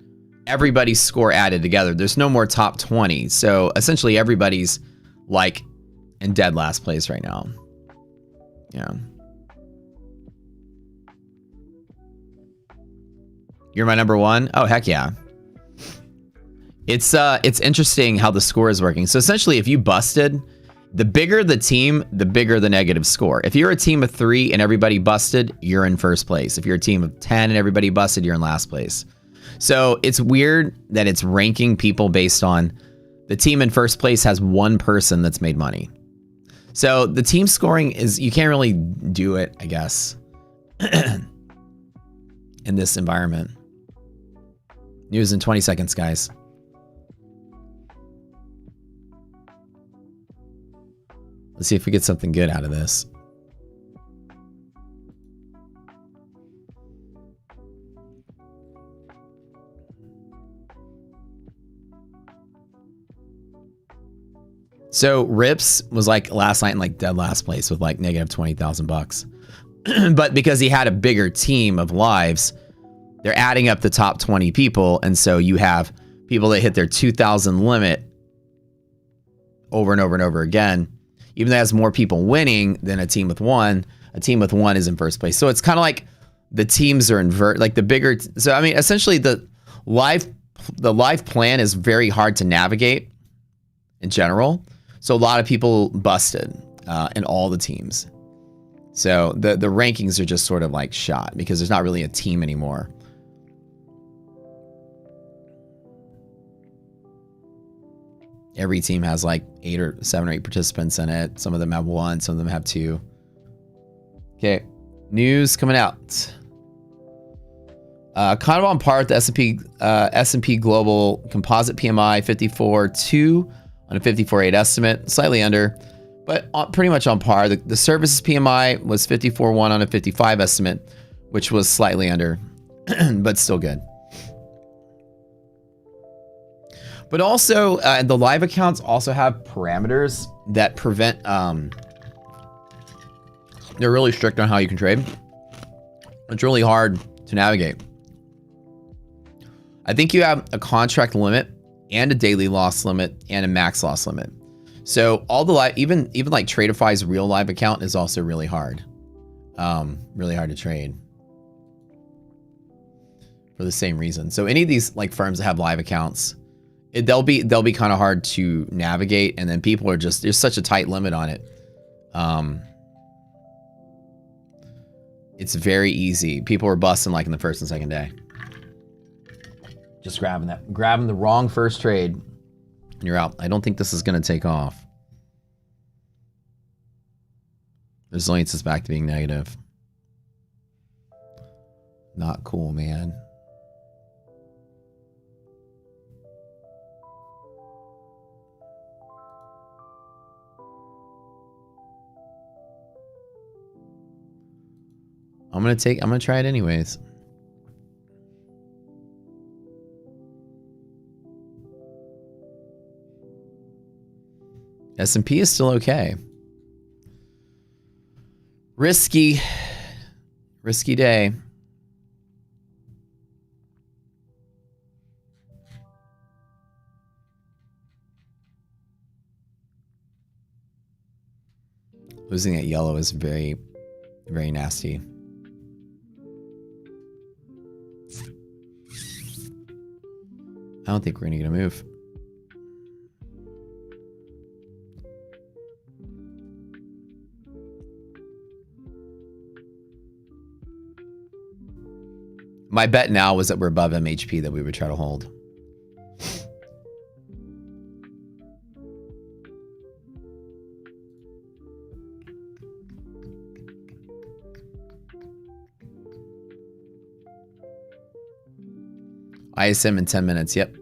Speaker 2: everybody's score added together. There's no more top 20. So essentially everybody's like in dead last place right now. Yeah. You're my number one? Oh, heck yeah. It's interesting how the score is working. So essentially, if you busted, the bigger the team, the bigger the negative score. If you're a team of 3 and everybody busted, you're in first place. If you're a team of 10 and everybody busted, you're in last place. So it's weird that it's ranking people based on the team in first place has one person that's made money. So the team scoring is, you can't really do it, I guess, in this environment. News in 20 seconds, guys. Let's see if we get something good out of this. So Rips was like last night in like dead last place with like negative 20,000 bucks. But because he had a bigger team of lives, they're adding up the top 20 people. And so you have people that hit their 2,000 limit over and over and over again. Even though it has more people winning than a team with one is in first place. So it's kind of like the teams are like the bigger. So, I mean, essentially the live plan is very hard to navigate in general. So a lot of people busted in all the teams. So the rankings are just sort of like shot because there's not really a team anymore. Every team has like 7 or 8 participants in it. Some of them have 1, some of them have 2. Okay, news coming out. Kind of on par with the S&P Global Composite PMI 54.2 on a 54.8 estimate, slightly under, but pretty much on par. The services PMI was 54.1 on a 55 estimate, which was slightly under, but still good. But also, the live accounts also have parameters that prevent, they're really strict on how you can trade. It's really hard to navigate. I think you have a contract limit and a daily loss limit and a max loss limit. So all the live, even like Tradeify's real live account is also really hard. Really hard to trade. For the same reason. So any of these like firms that have live accounts, they'll be kind of hard to navigate, and then people are just, there's such a tight limit on it. It's very easy. People are busting like in the first and second day. Just grabbing the wrong first trade, and you're out. I don't think this is going to take off. Resilience is back to being negative. Not cool, man. I'm gonna try it anyways. S&P is still okay. Risky day. Losing at yellow is very, very nasty. I don't think we're gonna get a move. My bet now was that we're above MHP, that we would try to hold. ISM in 10 minutes, yep.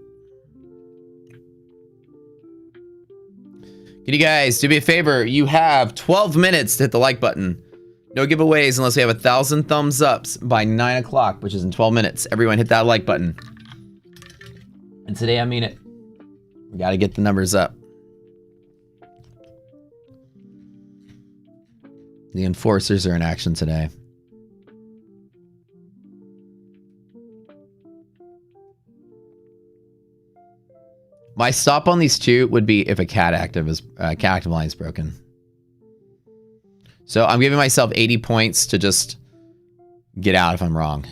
Speaker 2: Can you guys do me a favor? You have 12 minutes to hit the like button. No giveaways unless we have 1,000 thumbs ups by 9 o'clock, which is in 12 minutes. Everyone hit that like button. And today I mean it. We got to get the numbers up. The enforcers are in action today. My stop on these two would be if a cat active line is broken. So I'm giving myself 80 points to just get out if I'm wrong.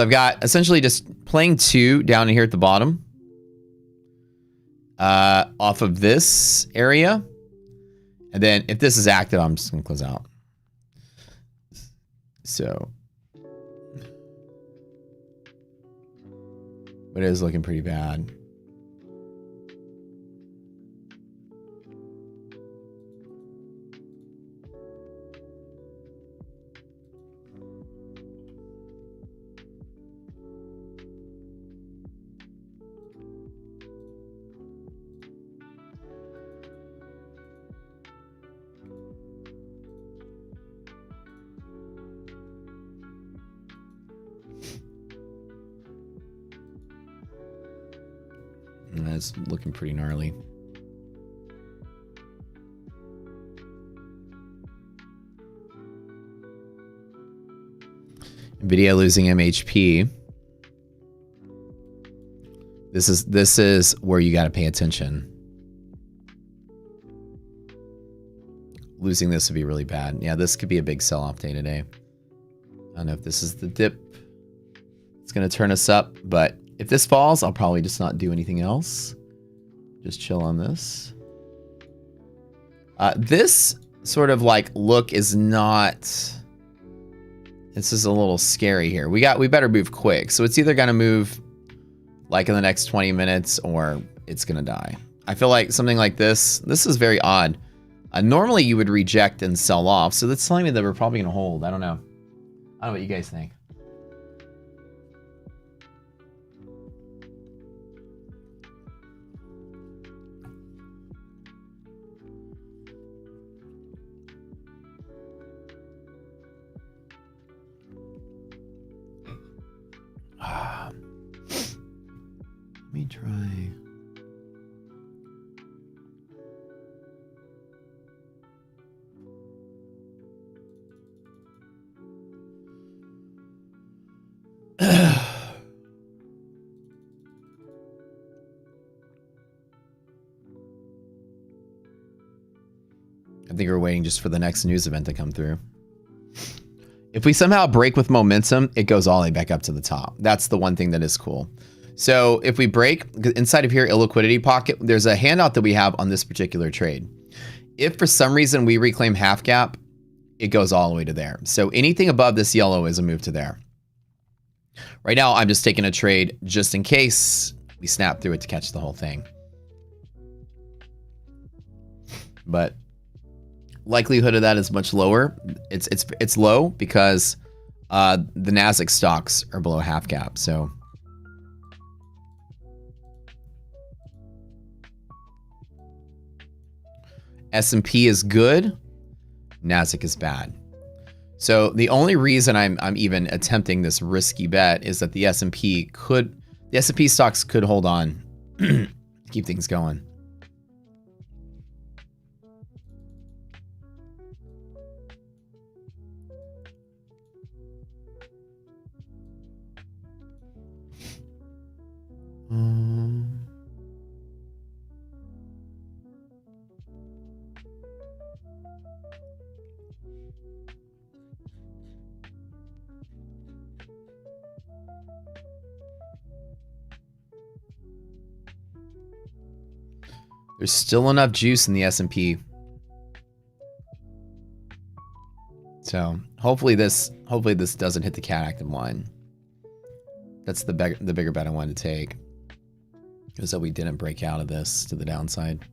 Speaker 2: So I've got essentially just playing 2 down here at the bottom. Off of this area. And then if this is active, I'm just going to close out. So. But it is looking pretty bad. That's looking pretty gnarly. Nvidia losing MHP. This is where you got to pay attention. Losing this would be really bad. Yeah, this could be a big sell-off day today. I don't know if this is the dip. It's going to turn us up, but if this falls, I'll probably just not do anything else. Just chill on this. This sort of like look is not... This is a little scary here. We better move quick. So it's either going to move like in the next 20 minutes or it's going to die. I feel like something like this is very odd. Normally you would reject and sell off. So that's telling me that we're probably going to hold. I don't know. I don't know what you guys think. Let me try. I think we're waiting just for the next news event to come through. If we somehow break with momentum, it goes all the way back up to the top. That's the one thing that is cool. So if we break inside of here, illiquidity pocket, there's a handout that we have on this particular trade. If for some reason we reclaim half gap, it goes all the way to there. So anything above this yellow is a move to there. Right now, I'm just taking a trade just in case we snap through it to catch the whole thing. But likelihood of that is much lower. It's low because the Nasdaq stocks are below half gap. So S&P is good, Nasdaq is bad. So the only reason I'm even attempting this risky bet is that the S&P stocks could hold on, keep things going. There's still enough juice in the S&P. So hopefully this doesn't hit the cat active line. That's the bigger bet I wanted to take. Is that we didn't break out of this to the downside.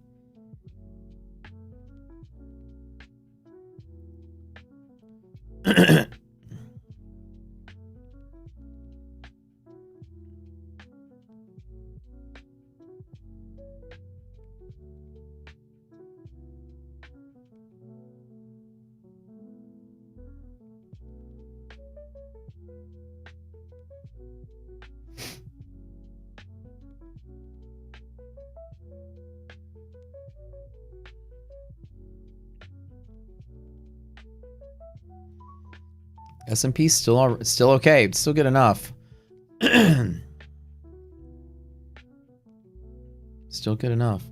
Speaker 2: S&P still okay. It's still good enough. Still good enough.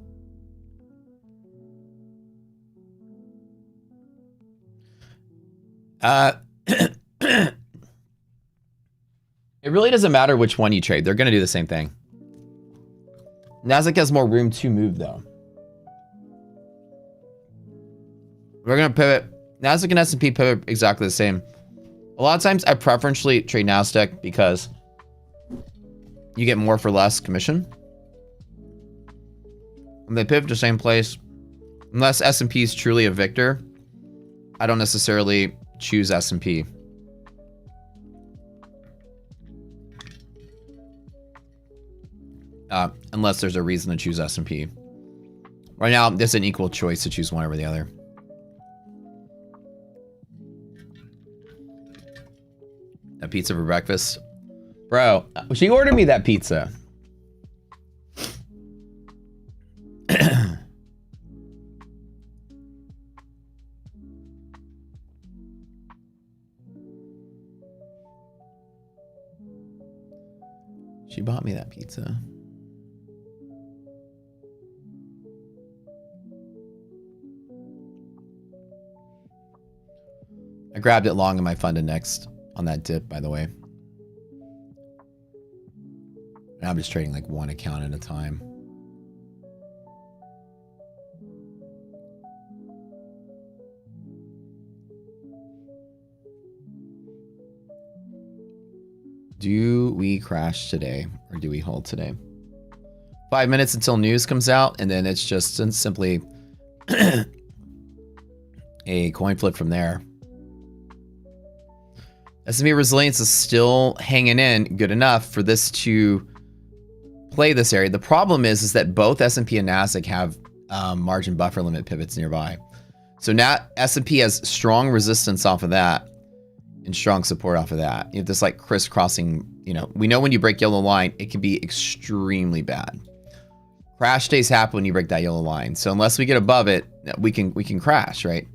Speaker 2: It really doesn't matter which one you trade. They're going to do the same thing. Nasdaq has more room to move, though. We're going to pivot. Nasdaq and S&P pivot exactly the same. A lot of times, I preferentially trade Nasdaq because you get more for less commission. And they pivot to the same place. Unless S&P is truly a victor, I don't necessarily choose S&P. Unless there's a reason to choose S&P. Right now, there's an equal choice to choose one over the other. A pizza for breakfast. Bro, she ordered me that pizza. She bought me that pizza. I grabbed it long in my funded next on that dip, by the way. And I'm just trading like one account at a time. Do we crash today or do we hold today? 5 minutes until news comes out, and then it's just simply a coin flip from there. S&P resilience is still hanging in good enough for this to play this area. The problem is that both S&P and Nasdaq have margin buffer limit pivots nearby. So now S&P has strong resistance off of that and strong support off of that. You have this like crisscrossing, you know, we know when you break yellow line, it can be extremely bad. Crash days happen when you break that yellow line. So unless we get above it, we can crash, right?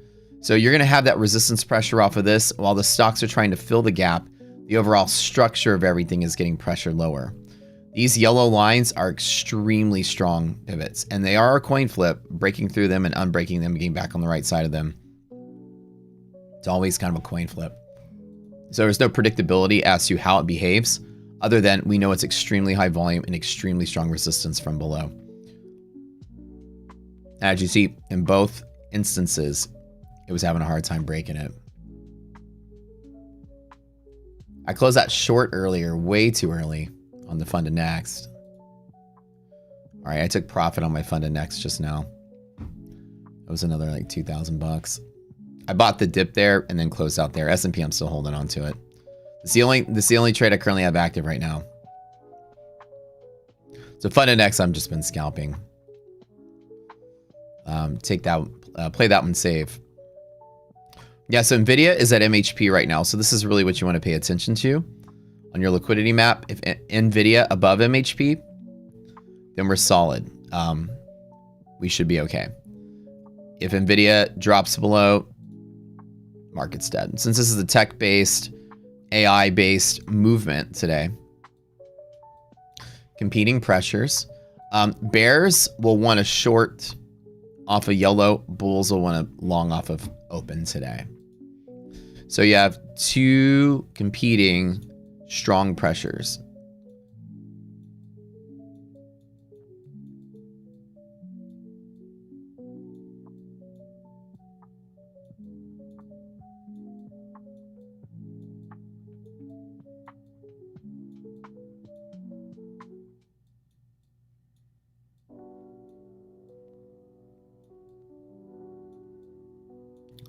Speaker 2: So you're going to have that resistance pressure off of this while the stocks are trying to fill the gap. The overall structure of everything is getting pressured lower. These yellow lines are extremely strong pivots, and they are a coin flip, breaking through them and unbreaking them, getting back on the right side of them. It's always kind of a coin flip. So there's no predictability as to how it behaves, other than we know it's extremely high volume and extremely strong resistance from below. As you see, in both instances, it was having a hard time breaking it. I closed that short earlier, way too early on the funded next. All right, I took profit on my funded next just now. It was another like 2,000 bucks. I bought the dip there and then closed out there. S&P, I'm still holding on to it. It's the only trade I currently have active right now. So funded next, I've just been scalping. Take that, play that one safe. Yeah, so NVIDIA is at MHP right now. So this is really what you want to pay attention to on your liquidity map. If NVIDIA above MHP, then we're solid. We should be okay. If NVIDIA drops below, market's dead. Since this is a tech-based, AI-based movement today, competing pressures. Bears will want to short off of yellow. Bulls will want to long off of open today. So you have two competing strong pressures.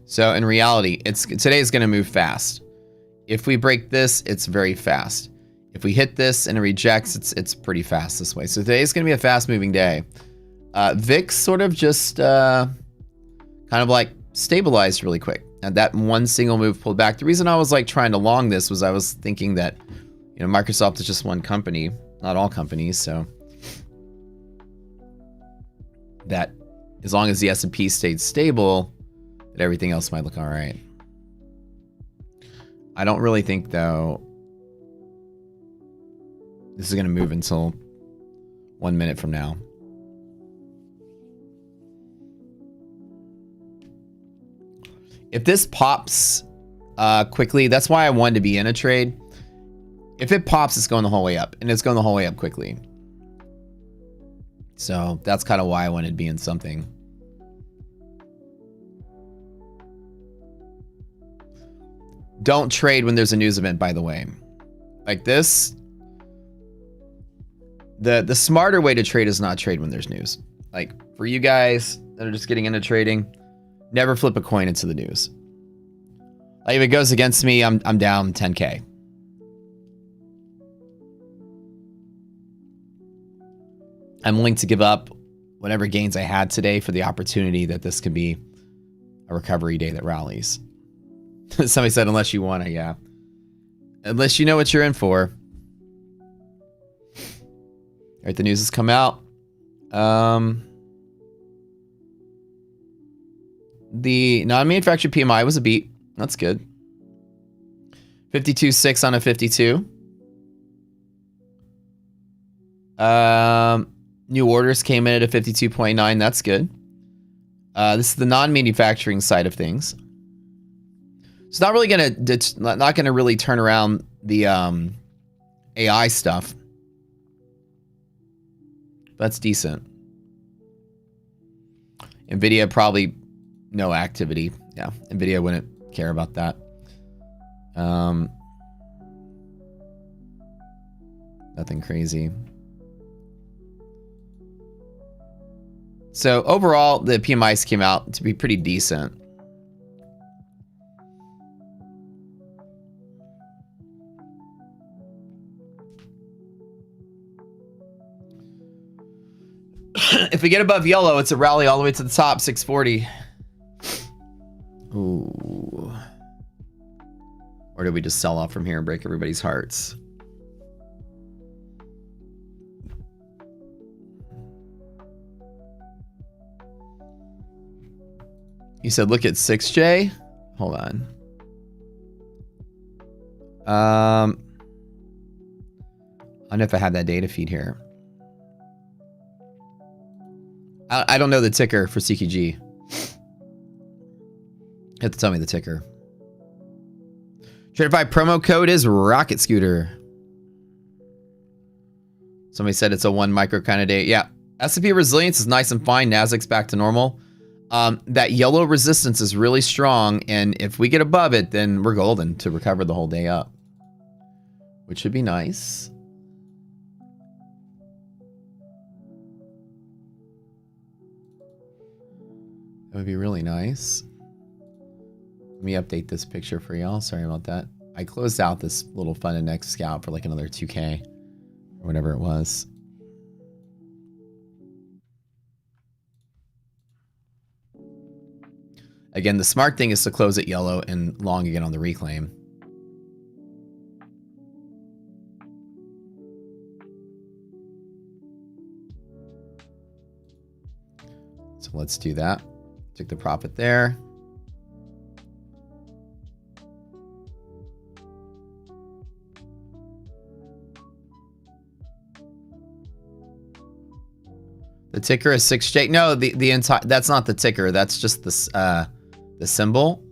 Speaker 2: So in reality, today is going to move fast. If we break this, it's very fast. If we hit this and it rejects, it's pretty fast this way. So today is going to be a fast moving day. VIX sort of just kind of like stabilized really quick. And that one single move pulled back. The reason I was like trying to long this was I was thinking that, you know, Microsoft is just one company, not all companies. So that as long as the S&P stayed stable, that everything else might look all right. I don't really think, though, this is going to move until 1 minute from now. If this pops quickly, that's why I wanted to be in a trade. If it pops, it's going the whole way up, and it's going the whole way up quickly. So that's kind of why I wanted to be in something. Don't trade when there's a news event, by the way. Like this, the smarter way to trade is not trade when there's news. Like for you guys that are just getting into trading, never flip a coin into the news. Like if it goes against me, I'm down 10K. I'm willing to give up whatever gains I had today for the opportunity that this could be a recovery day that rallies. Somebody said, unless you want to, yeah. Unless you know what you're in for. All right, the news has come out. The non-manufactured PMI was a beat. That's good. 52.6 on a 52. New orders came in at a 52.9. That's good. This is the non-manufacturing side of things. It's not really gonna really turn around the AI stuff. That's decent. Nvidia probably no activity. Yeah, Nvidia wouldn't care about that. Nothing crazy. So overall, the PMIs came out to be pretty decent. If we get above yellow, it's a rally all the way to the top, 640. Ooh. Or did we just sell off from here and break everybody's hearts? You said look at 6J? Hold on. I don't know if I have that data feed here. I don't know the ticker for CQG. You have to tell me the ticker. Traderify promo code is Rocket Scooter. Somebody said it's a 1 micro kind of day. Yeah. S&P resilience is nice and fine. Nasdaq's back to normal. That yellow resistance is really strong. And if we get above it, then we're golden to recover the whole day up. Which should be nice. That would be really nice. Let me update this picture for y'all. Sorry about that. I closed out this little fun index scout for like another 2K or whatever it was. Again, the smart thing is to close it yellow and long again on the reclaim. So let's do that. Took the profit there. The ticker is 6J. No, the entire, that's not the ticker. That's just the symbol.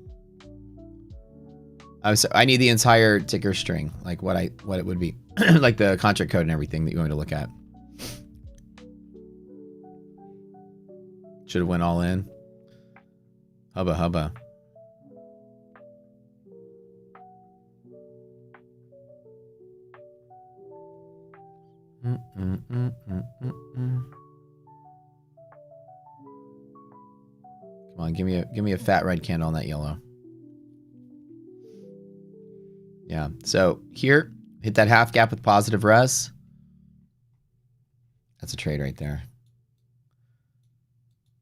Speaker 2: I need the entire ticker string, like what it would be, like the contract code and everything that you're going to look at. Should have went all in. Hubba hubba. Come on, give me a fat red candle on that yellow. Yeah. So here, hit that half gap with positive res. That's a trade right there.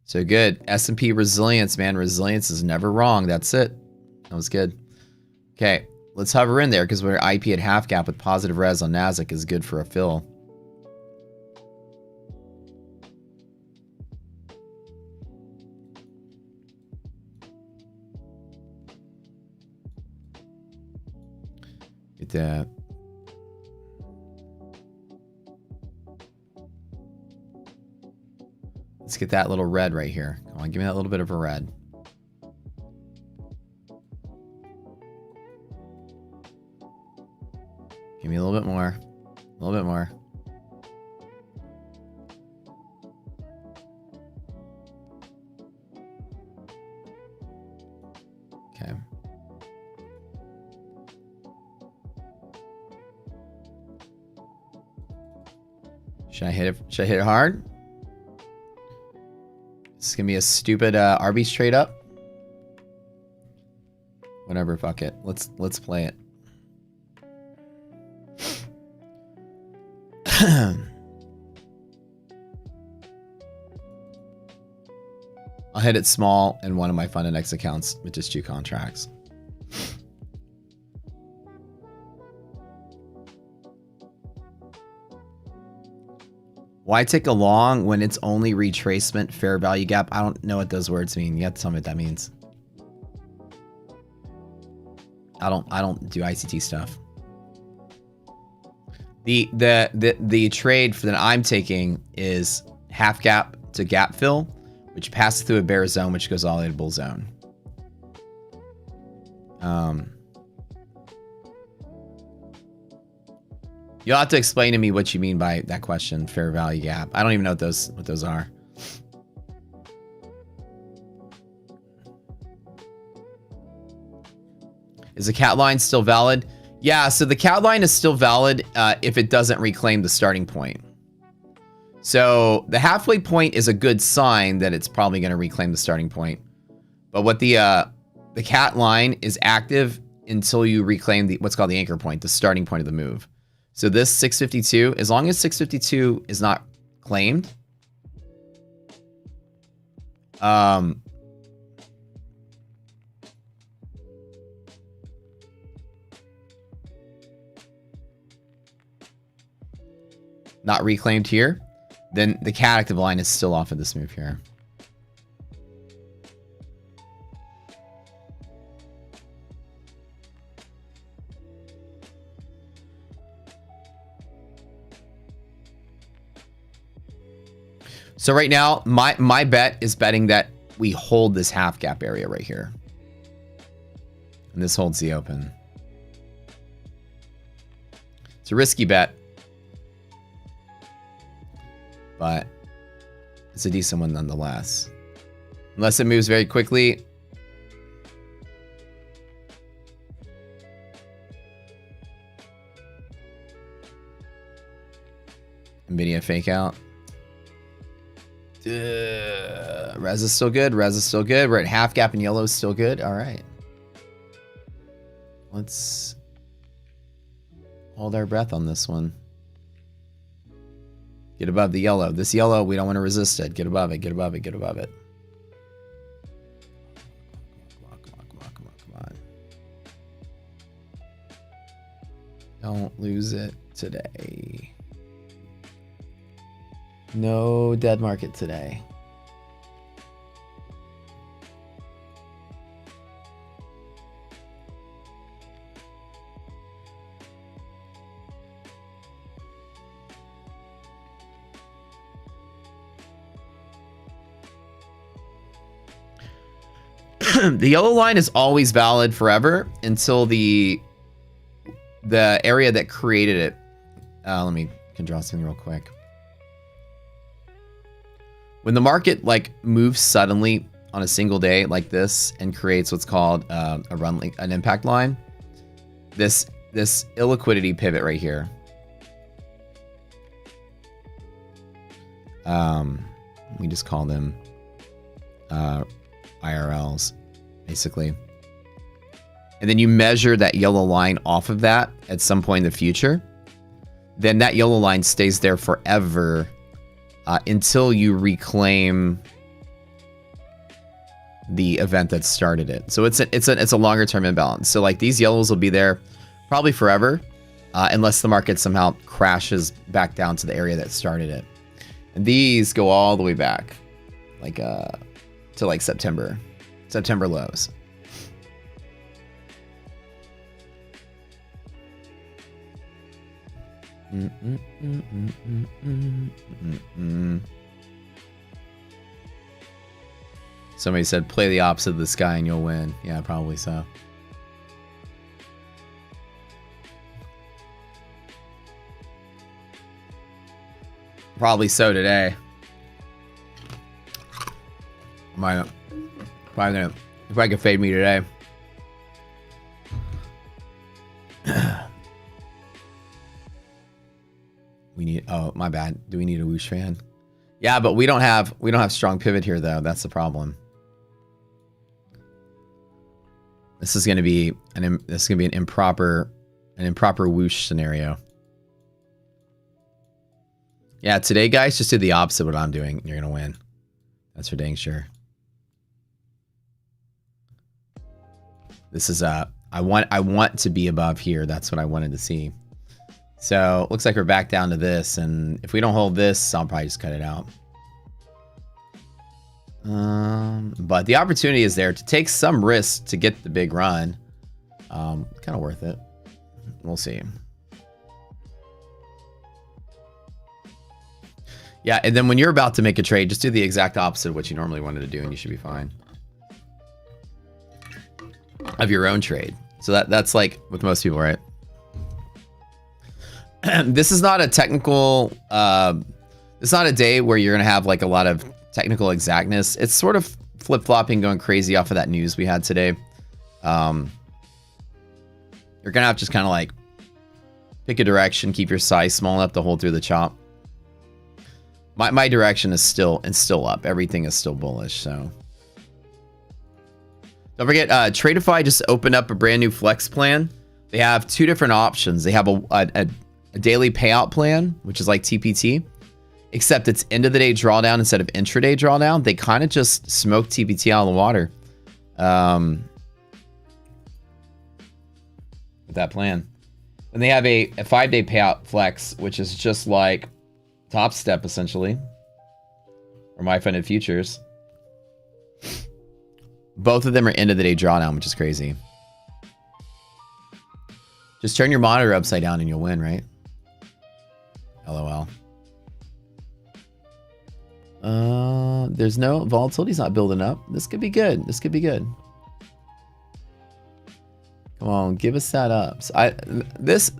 Speaker 2: So good. S&P resilience, man. Resilience is never wrong. That's it. That was good. Okay. Let's hover in there because we're IP at half gap with positive res on Nasdaq is good for a fill. Get that. Let's get that little red right here. Come on, give me that little bit of a red. Give Give me a little bit more. A little bit more. Okay. Should I hit it? Should I hit it hard? This is gonna be a stupid Arby's trade up. Whatever, fuck it. Let's play it. I'll hit it small in one of my Fund Index accounts with just 2 contracts. Why take a long when it's only retracement fair value gap? I don't know what those words mean. You have to tell me what that means. I don't do ICT stuff. The trade that I'm taking is half gap to gap fill, which passes through a bear zone, which goes all the way to bull zone. You'll have to explain to me what you mean by that question, fair value gap. I don't even know what those are. Is the cat line still valid? Yeah, so the cat line is still valid if it doesn't reclaim the starting point. So the halfway point is a good sign that it's probably going to reclaim the starting point. But what the cat line is active until you reclaim what's called the anchor point, the starting point of the move. So this 652, as long as 652 is not claimed, not reclaimed here, then the cat active line is still off of this move here. So right now, my bet is betting that we hold this half gap area right here. And this holds the open. It's a risky bet, but it's a decent one nonetheless. Unless it moves very quickly. NVIDIA fake out. Res is still good. Res is still good. We're at half gap and yellow is still good. All right. Let's hold our breath on this one. Get above the yellow. This yellow, we don't want to resist it. Get above it. Get above it. Get above it. Come on. Don't lose it today. No dead market today. The yellow line is always valid forever until the area that created it. Let me draw something real quick. When the market like moves suddenly on a single day like this and creates what's called an impact line, this illiquidity pivot right here. We just call them IRLs, basically. And then you measure that yellow line off of that at some point in the future. Then that yellow line stays there forever until you reclaim the event that started it. So it's a longer term imbalance. So like these yellows will be there probably forever, unless the market somehow crashes back down to the area that started it. And these go all the way back, like to like September lows. Somebody said play the opposite of the sky and you'll win. Yeah, probably so. Probably so today. Might probably gonna if I could fade me today. We need oh my bad. Do we need a whoosh fan? Yeah, but we don't have strong pivot here though. That's the problem. This is gonna be an improper whoosh scenario. Yeah, today guys, just do the opposite of what I'm doing. You're gonna win. That's for dang sure. This is I want to be above here. That's what I wanted to see. So looks like we're back down to this, and if we don't hold this, I'll probably just cut it out. But the opportunity is there to take some risk to get the big run. Kind of worth it. We'll see. Yeah, and then when you're about to make a trade, just do the exact opposite of what you normally wanted to do, and you should be fine. Of your own trade. So that's like with most people, right? This is not a technical, it's not a day where you're going to have like a lot of technical exactness. It's sort of flip-flopping, going crazy off of that news we had today. You're going to have to just kind of like pick a direction, keep your size small enough to hold through the chop. My direction is still up. Everything is still bullish, so. Don't forget, Tradeify just opened up a brand new flex plan. They have two different options. They have a daily payout plan, which is like TPT, except it's end of the day drawdown instead of intraday drawdown. They kind of just smoked TPT out of the water with that plan. And they have a 5-day payout flex, which is just like Top Step essentially, or My Funded Futures. Both of them are end of the day drawdown, which is crazy. Just turn your monitor upside down and you'll win, right? LOL. There's no volatility's not building up. This could be good. This could be good. Come on, give us that up. So this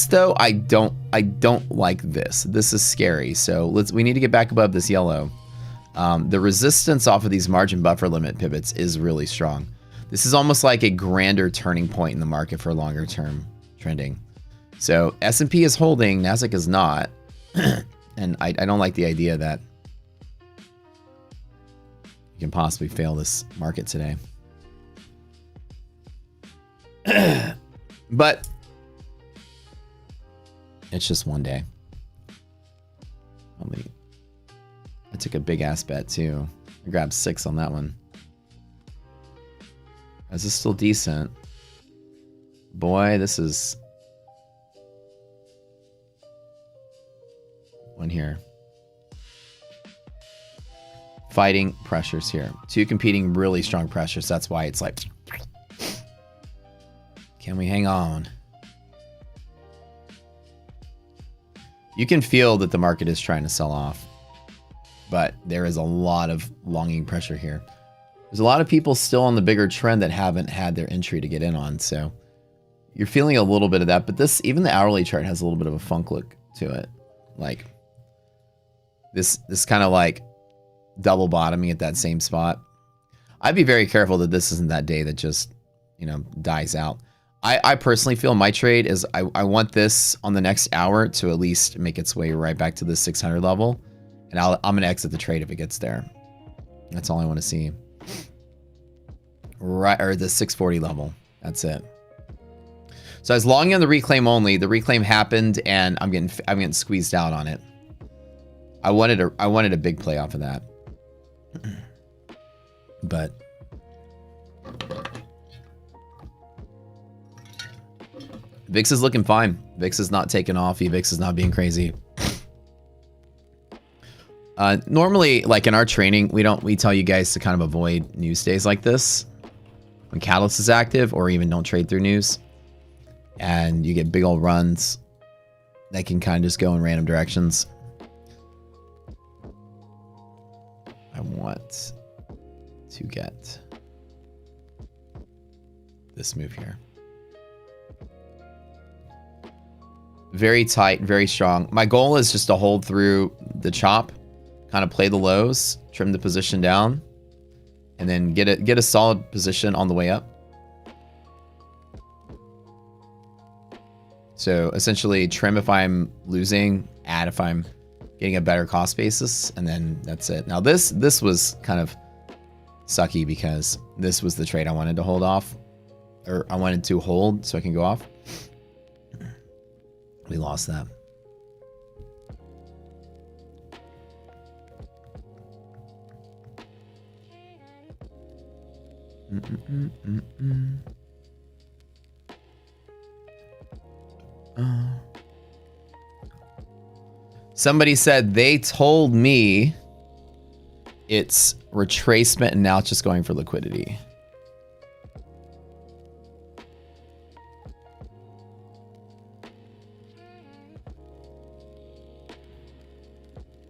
Speaker 2: though, I don't like this. This is scary. So we need to get back above this yellow. The resistance off of these margin buffer limit pivots is really strong. This is almost like a grander turning point in the market for longer term trending. So S&P is holding, Nasdaq is not. And I don't like the idea that you can possibly fail this market today. But it's just one day. I took a big ass bet too. I grabbed 6 on that one. Is this still decent? Boy, this is one here. Fighting pressures here. 2 competing really strong pressures. That's why it's like, can we hang on? You can feel that the market is trying to sell off, but there is a lot of longing pressure here. There's a lot of people still on the bigger trend that haven't had their entry to get in on. So you're feeling a little bit of that, but this, even the hourly chart has a little bit of a funk look to it. Like this kind of like double bottoming at that same spot. I'd be very careful that this isn't that day that just, you know, dies out. I personally feel my trade is I want this on the next hour to at least make its way right back to the 600 level. And I'm going to exit the trade if it gets there. That's all I want to see. Right, or the 640 level. That's it. So I was longing on the reclaim only. The reclaim happened, and I'm getting squeezed out on it. I wanted a big play off of that, but VIX is looking fine. VIX is not taking off. VIX is not being crazy. Normally, like in our training, we tell you guys to kind of avoid news days like this when Catalyst is active, or even don't trade through news, and you get big old runs that can kind of just go in random directions. I want to get this move here. very tight, very strong. My goal is just to hold through the chop, kind of play the lows, trim the position down, and then get a solid position on the way up. So essentially trim if I'm losing, add if I'm getting a better cost basis, and then that's it. Now this was kind of sucky because this was the trade I wanted to hold off, or I wanted to hold so I can go off. We lost that. Somebody said they told me it's retracement and now it's just going for liquidity.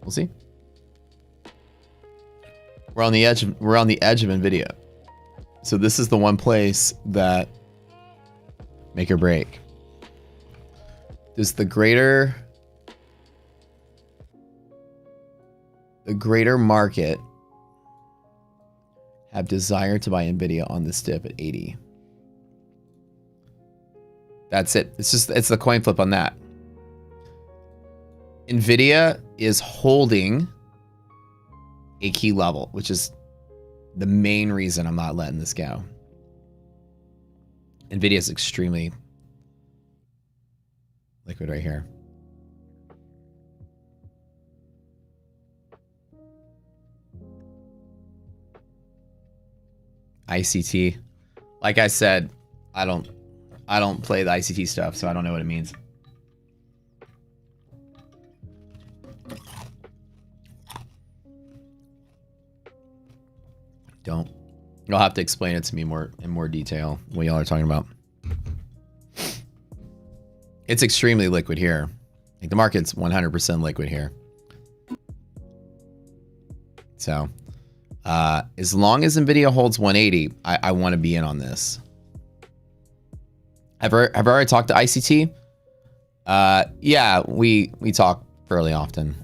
Speaker 2: We'll see. We're on the edge of Nvidia. So this is the one place that make or break. Does the greater market have desire to buy Nvidia on this dip at 80? That's it. It's the coin flip on that. Nvidia is holding a key level, which is the main reason I'm not letting this go. Nvidia is extremely liquid right here. ICT. Like I said, I don't play the ICT stuff, so I don't know what it means. Don't. You'll have to explain it to me in more detail what y'all are talking about. It's extremely liquid here. Like the market's 100% liquid here. So, as long as Nvidia holds 180, I want to be in on this. Have I already talked to ICT? Yeah, we talk fairly often.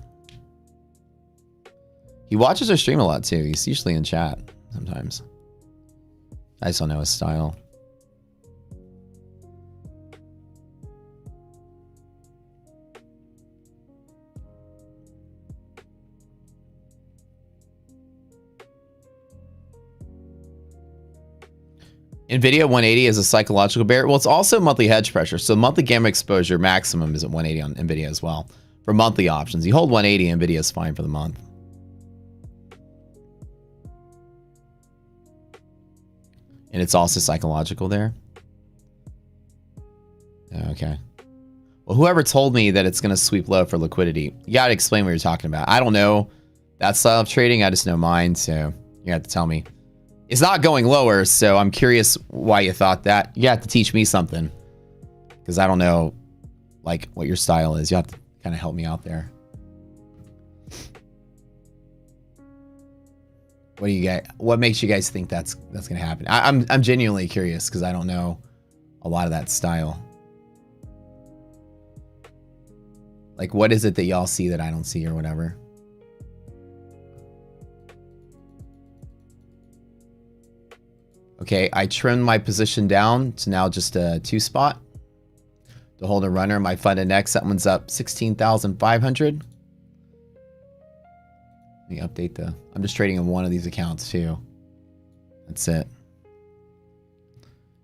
Speaker 2: He watches our stream a lot too. He's usually in chat sometimes. I just don't know his style. Nvidia 180 is a psychological bear. Well, it's also monthly hedge pressure. So monthly gamma exposure maximum is at 180 on Nvidia as well. For monthly options, you hold 180, Nvidia is fine for the month. And it's also psychological there. Okay. Well, whoever told me that it's going to sweep low for liquidity, you got to explain what you're talking about. I don't know that style of trading. I just know mine. So you have to tell me. It's not going lower. So I'm curious why you thought that. You have to teach me something. Because I don't know like what your style is. You have to kind of help me out there. What do you get? What makes you guys think that's gonna happen? I'm genuinely curious because I don't know a lot of that style. Like, what is it that y'all see that I don't see or whatever? Okay, I trimmed my position down to now just a 2 spot to hold a runner. My funded next, that one's up 16,500. Let me update the... I'm just trading in one of these accounts too. That's it.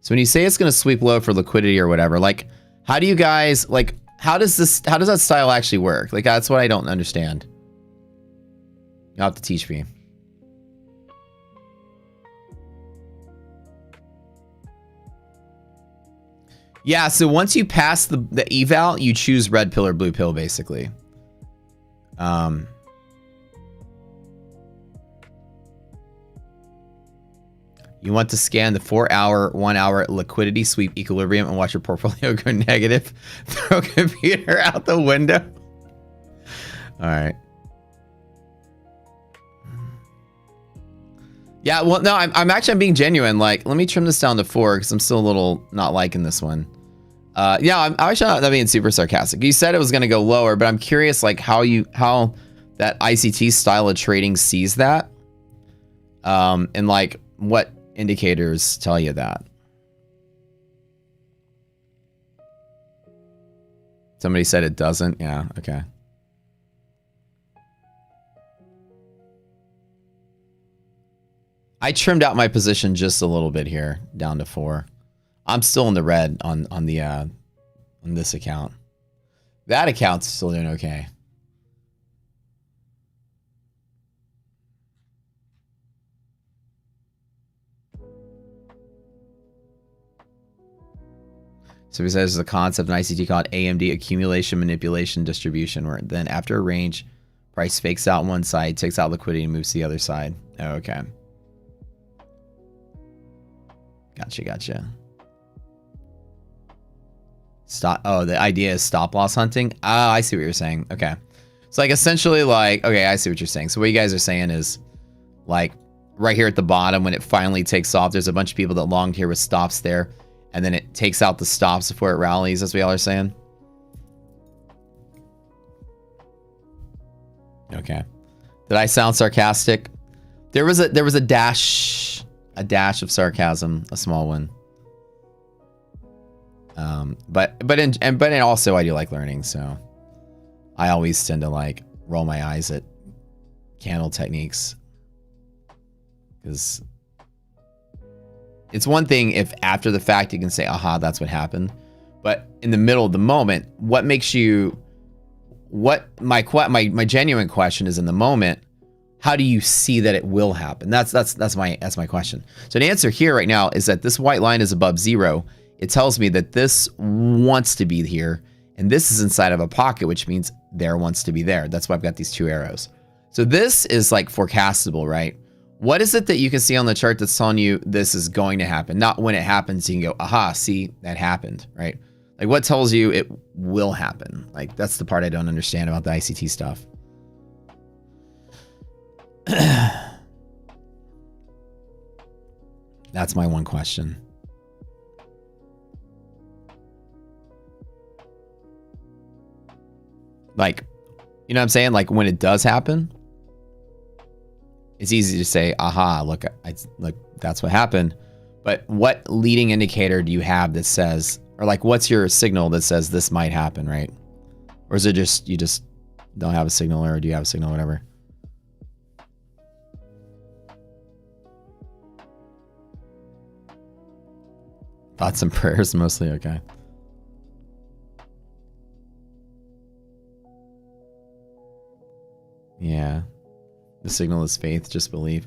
Speaker 2: So when you say it's going to sweep low for liquidity or whatever, like, how do you guys, like, how does that style actually work? Like, that's what I don't understand. You'll have to teach me. Yeah, so once you pass the eval, you choose red pill or blue pill, basically. You want to scan the 4-hour, 1-hour liquidity sweep equilibrium and watch your portfolio go negative. Throw a computer out the window. All right. Yeah, well, no, I'm being genuine. Like, let me trim this down to 4 because I'm still a little not liking this one. Yeah, I'm actually not being super sarcastic. You said it was going to go lower, but I'm curious, like how that ICT style of trading sees that, and like what indicators tell you that. Somebody said it doesn't. Yeah. Okay. I trimmed out my position just a little bit here, down to 4. I'm still in the red on this account. That account's still doing okay. So he says there's a concept in ICT called AMD, accumulation, manipulation, distribution, where then after a range, price fakes out on one side, takes out liquidity, and moves to the other side. Oh, okay. Gotcha. Stop. Oh, the idea is stop loss hunting. Ah, I see what you're saying. Okay. It's like essentially like, okay, I see what you're saying. So what you guys are saying is like right here at the bottom, when it finally takes off, there's a bunch of people that longed here with stops there, and then it takes out the stops before it rallies. That's what y'all are saying. Okay. Did I sound sarcastic? There was a dash of sarcasm, a small one. But also I do like learning, so I always tend to like roll my eyes at candle techniques, because it's one thing if after the fact you can say, aha, that's what happened, but in the middle of the moment, what makes you, what my genuine question is, in the moment, how do you see that it will happen? That's my question. So the answer here right now is that this white line is above 0. It tells me that this wants to be here, and this is inside of a pocket, which means there wants to be there. That's why I've got these 2 arrows. So this is like forecastable, right? What is it that you can see on the chart that's telling you this is going to happen? Not when it happens, you can go, aha, see, that happened, right? Like what tells you it will happen? Like that's the part I don't understand about the ICT stuff. That's my one question. Like, you know what I'm saying? Like when it does happen, it's easy to say, aha, look, that's what happened. But what leading indicator do you have that says, or like, what's your signal that says this might happen, right? Or is it just, you just don't have a signal, or do you have a signal, whatever? Thoughts and prayers mostly, okay. Yeah. The signal is faith, just believe.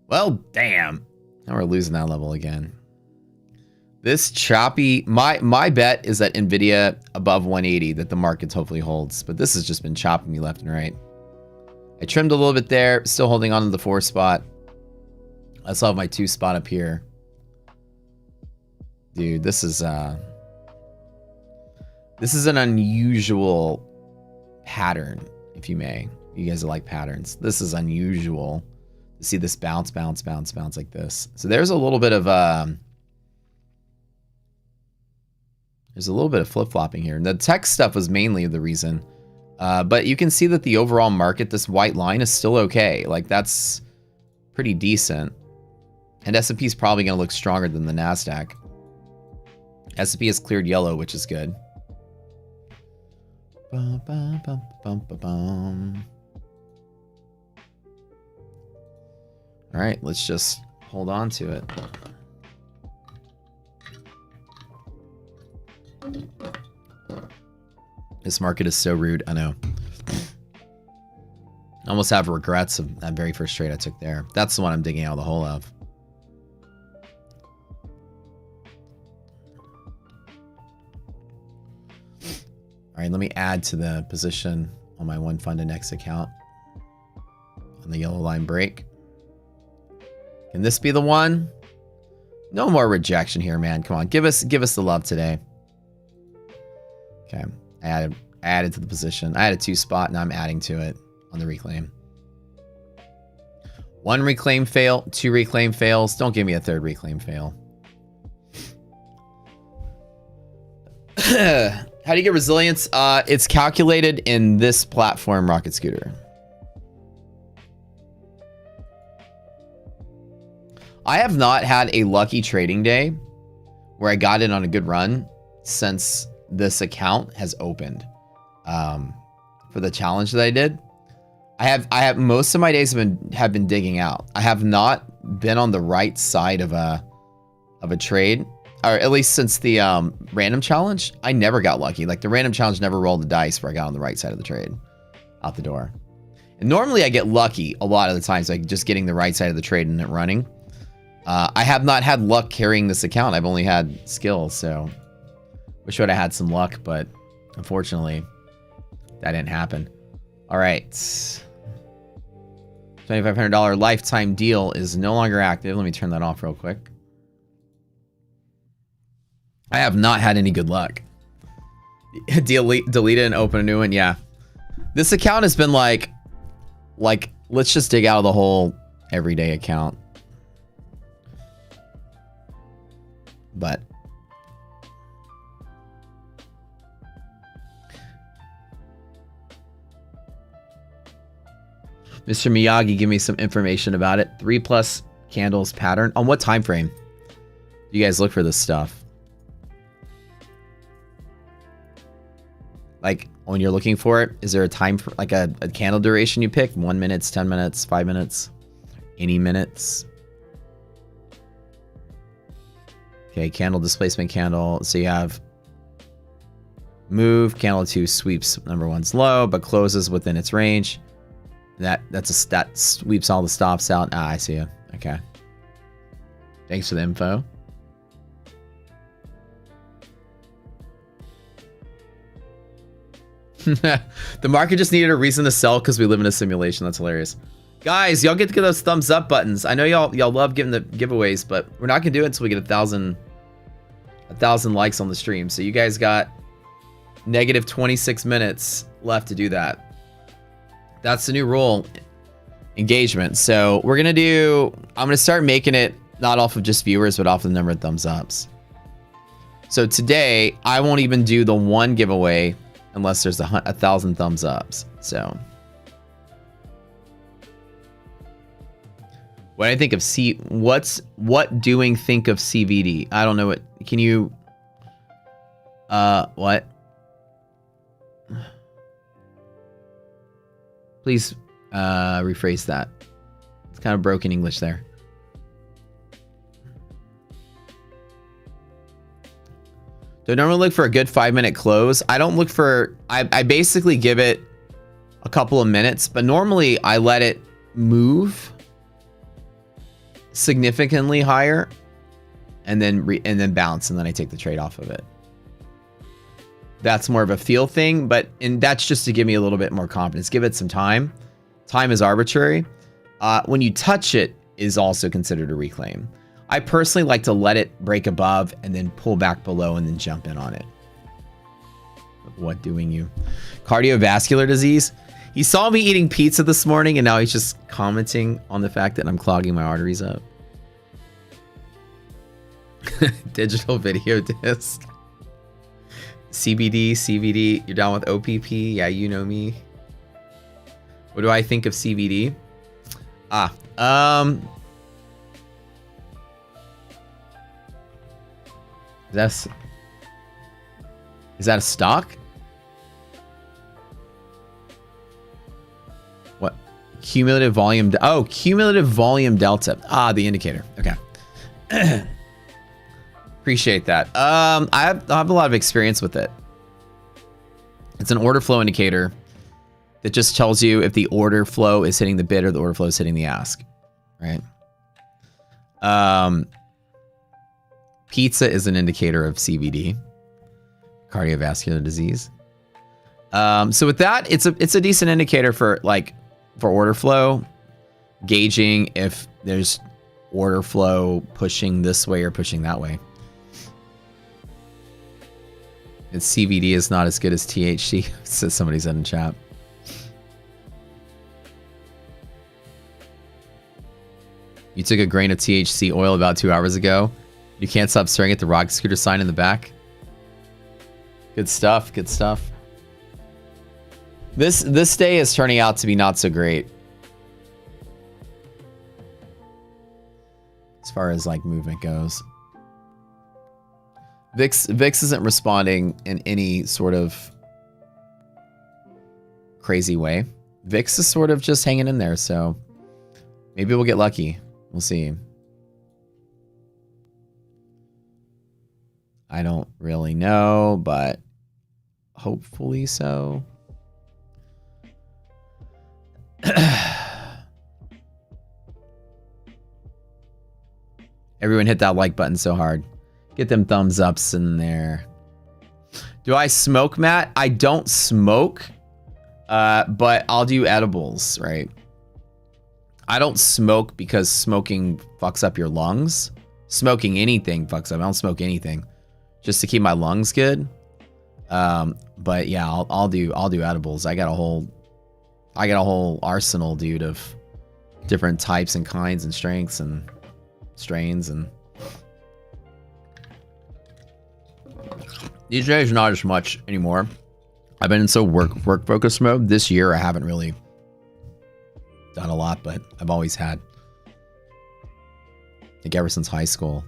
Speaker 2: Well, damn. Now we're losing that level again. This choppy, my bet is that Nvidia above 180, that the market hopefully holds. But this has just been chopping me left and right. I trimmed a little bit there, still holding on to the 4 spot. I still have my 2 spot up here. Dude, this is an unusual pattern, if you may. You guys like patterns. This is unusual to see this bounce like this. So there's a little bit of flip-flopping here. The tech stuff was mainly the reason. But you can see that the overall market, this white line, is still okay. Like that's pretty decent. And S&P is probably going to look stronger than the NASDAQ. S&P has cleared yellow, which is good. All right, let's just hold on to it. This market is so rude, I know. I almost have regrets of that very first trade I took there. That's the one I'm digging out of the hole of. All right, let me add to the position on my one fund index account on the yellow line break. Can this be the one? No more rejection here, man. Come on, give us the love today. Okay, I added to the position. I had a 2 spot, now I'm adding to it on the reclaim. 1 reclaim fail, 2 reclaim fails. Don't give me a 3rd reclaim fail. How do you get resilience? It's calculated in this platform, Rocket Scooter. I have not had a lucky trading day where I got in on a good run since this account has opened. For the challenge that I did, I have most of my days have been digging out. I have not been on the right side of a trade, or at least since the random challenge. I never got lucky. Like the random challenge never rolled the dice where I got on the right side of the trade out the door. And normally I get lucky a lot of the times, like just getting the right side of the trade and it running. I have not had luck carrying this account. I've only had skill, so wish I would have had some luck, but unfortunately that didn't happen. All right. $2,500 lifetime deal is no longer active. Let me turn that off real quick. I have not had any good luck. Delete it and open a new one. Yeah. This account has been like, let's just dig out of the whole everyday account. But Mr. Miyagi, give me some information about it. 3+ candles pattern. On what time frame do you guys look for this stuff? Like when you're looking for it, is there a time for like a candle duration you pick? 1 minute, 10 minutes, 5 minutes, any minutes? Okay, candle displacement candle. So you have move, candle 2 sweeps, number 1's low, but closes within its range. That sweeps all the stops out. Ah, I see you. Okay. Thanks for the info. The market just needed a reason to sell because we live in a simulation. That's hilarious. Guys, y'all get to get those thumbs up buttons. I know y'all love giving the giveaways, but we're not gonna do it until we get 1,000 likes on the stream. So you guys got negative 26 minutes left to do that. That's the new rule. Engagement. So we're gonna do, I'm gonna start making it not off of just viewers, but off the number of thumbs ups. So today I won't even do the one giveaway unless there's 1,000 thumbs ups. So what do I think of what doing think of CVD? I don't know what, can you, what? Please rephrase that. It's kind of broken English there. Do I normally look for a good 5-minute close? I don't look for, I basically give it a couple of minutes, but normally I let it move significantly higher and then bounce, and then I take the trade off of it. That's more of a feel thing, and that's just to give me a little bit more confidence. Give it some time. Time is arbitrary. When you touch it is also considered a reclaim. I personally like to let it break above and then pull back below and then jump in on it. What doing you? Cardiovascular disease. He saw me eating pizza this morning and now he's just commenting on the fact that I'm clogging my arteries up. Digital video disc. CBD, you're down with OPP? Yeah, you know me. What do I think of CBD? Is that a stock? What? Cumulative volume. Oh, cumulative volume delta. Ah, the indicator. Okay. Appreciate that. I have a lot of experience with it. It's an order flow indicator that just tells you if the order flow is hitting the bid or the order flow is hitting the ask, right? Pizza is an indicator of CVD, cardiovascular disease. So with that, it's a decent indicator for order flow, gauging if there's order flow pushing this way or pushing that way. And CVD is not as good as THC, says somebody said in chat. You took a grain of THC oil about 2 hours ago. You can't stop staring at the rocket scooter sign in the back. Good stuff. Good stuff. This day is turning out to be not so great. As far as like movement goes. VIX isn't responding in any sort of crazy way. VIX is sort of just hanging in there, so maybe we'll get lucky. We'll see. I don't really know, but hopefully so. Everyone hit that like button so hard. Get them thumbs ups in there. Do I smoke, Matt? I don't smoke, but I'll do edibles, right? I don't smoke because smoking fucks up your lungs. Smoking anything fucks up. I don't smoke anything, just to keep my lungs good. But yeah, I'll do edibles. I got a whole arsenal, dude, of different types and kinds and strengths and strains. And these days, not as much anymore. I've been in so work focused mode. This year, I haven't really done a lot, but I've always had. Like ever since high school,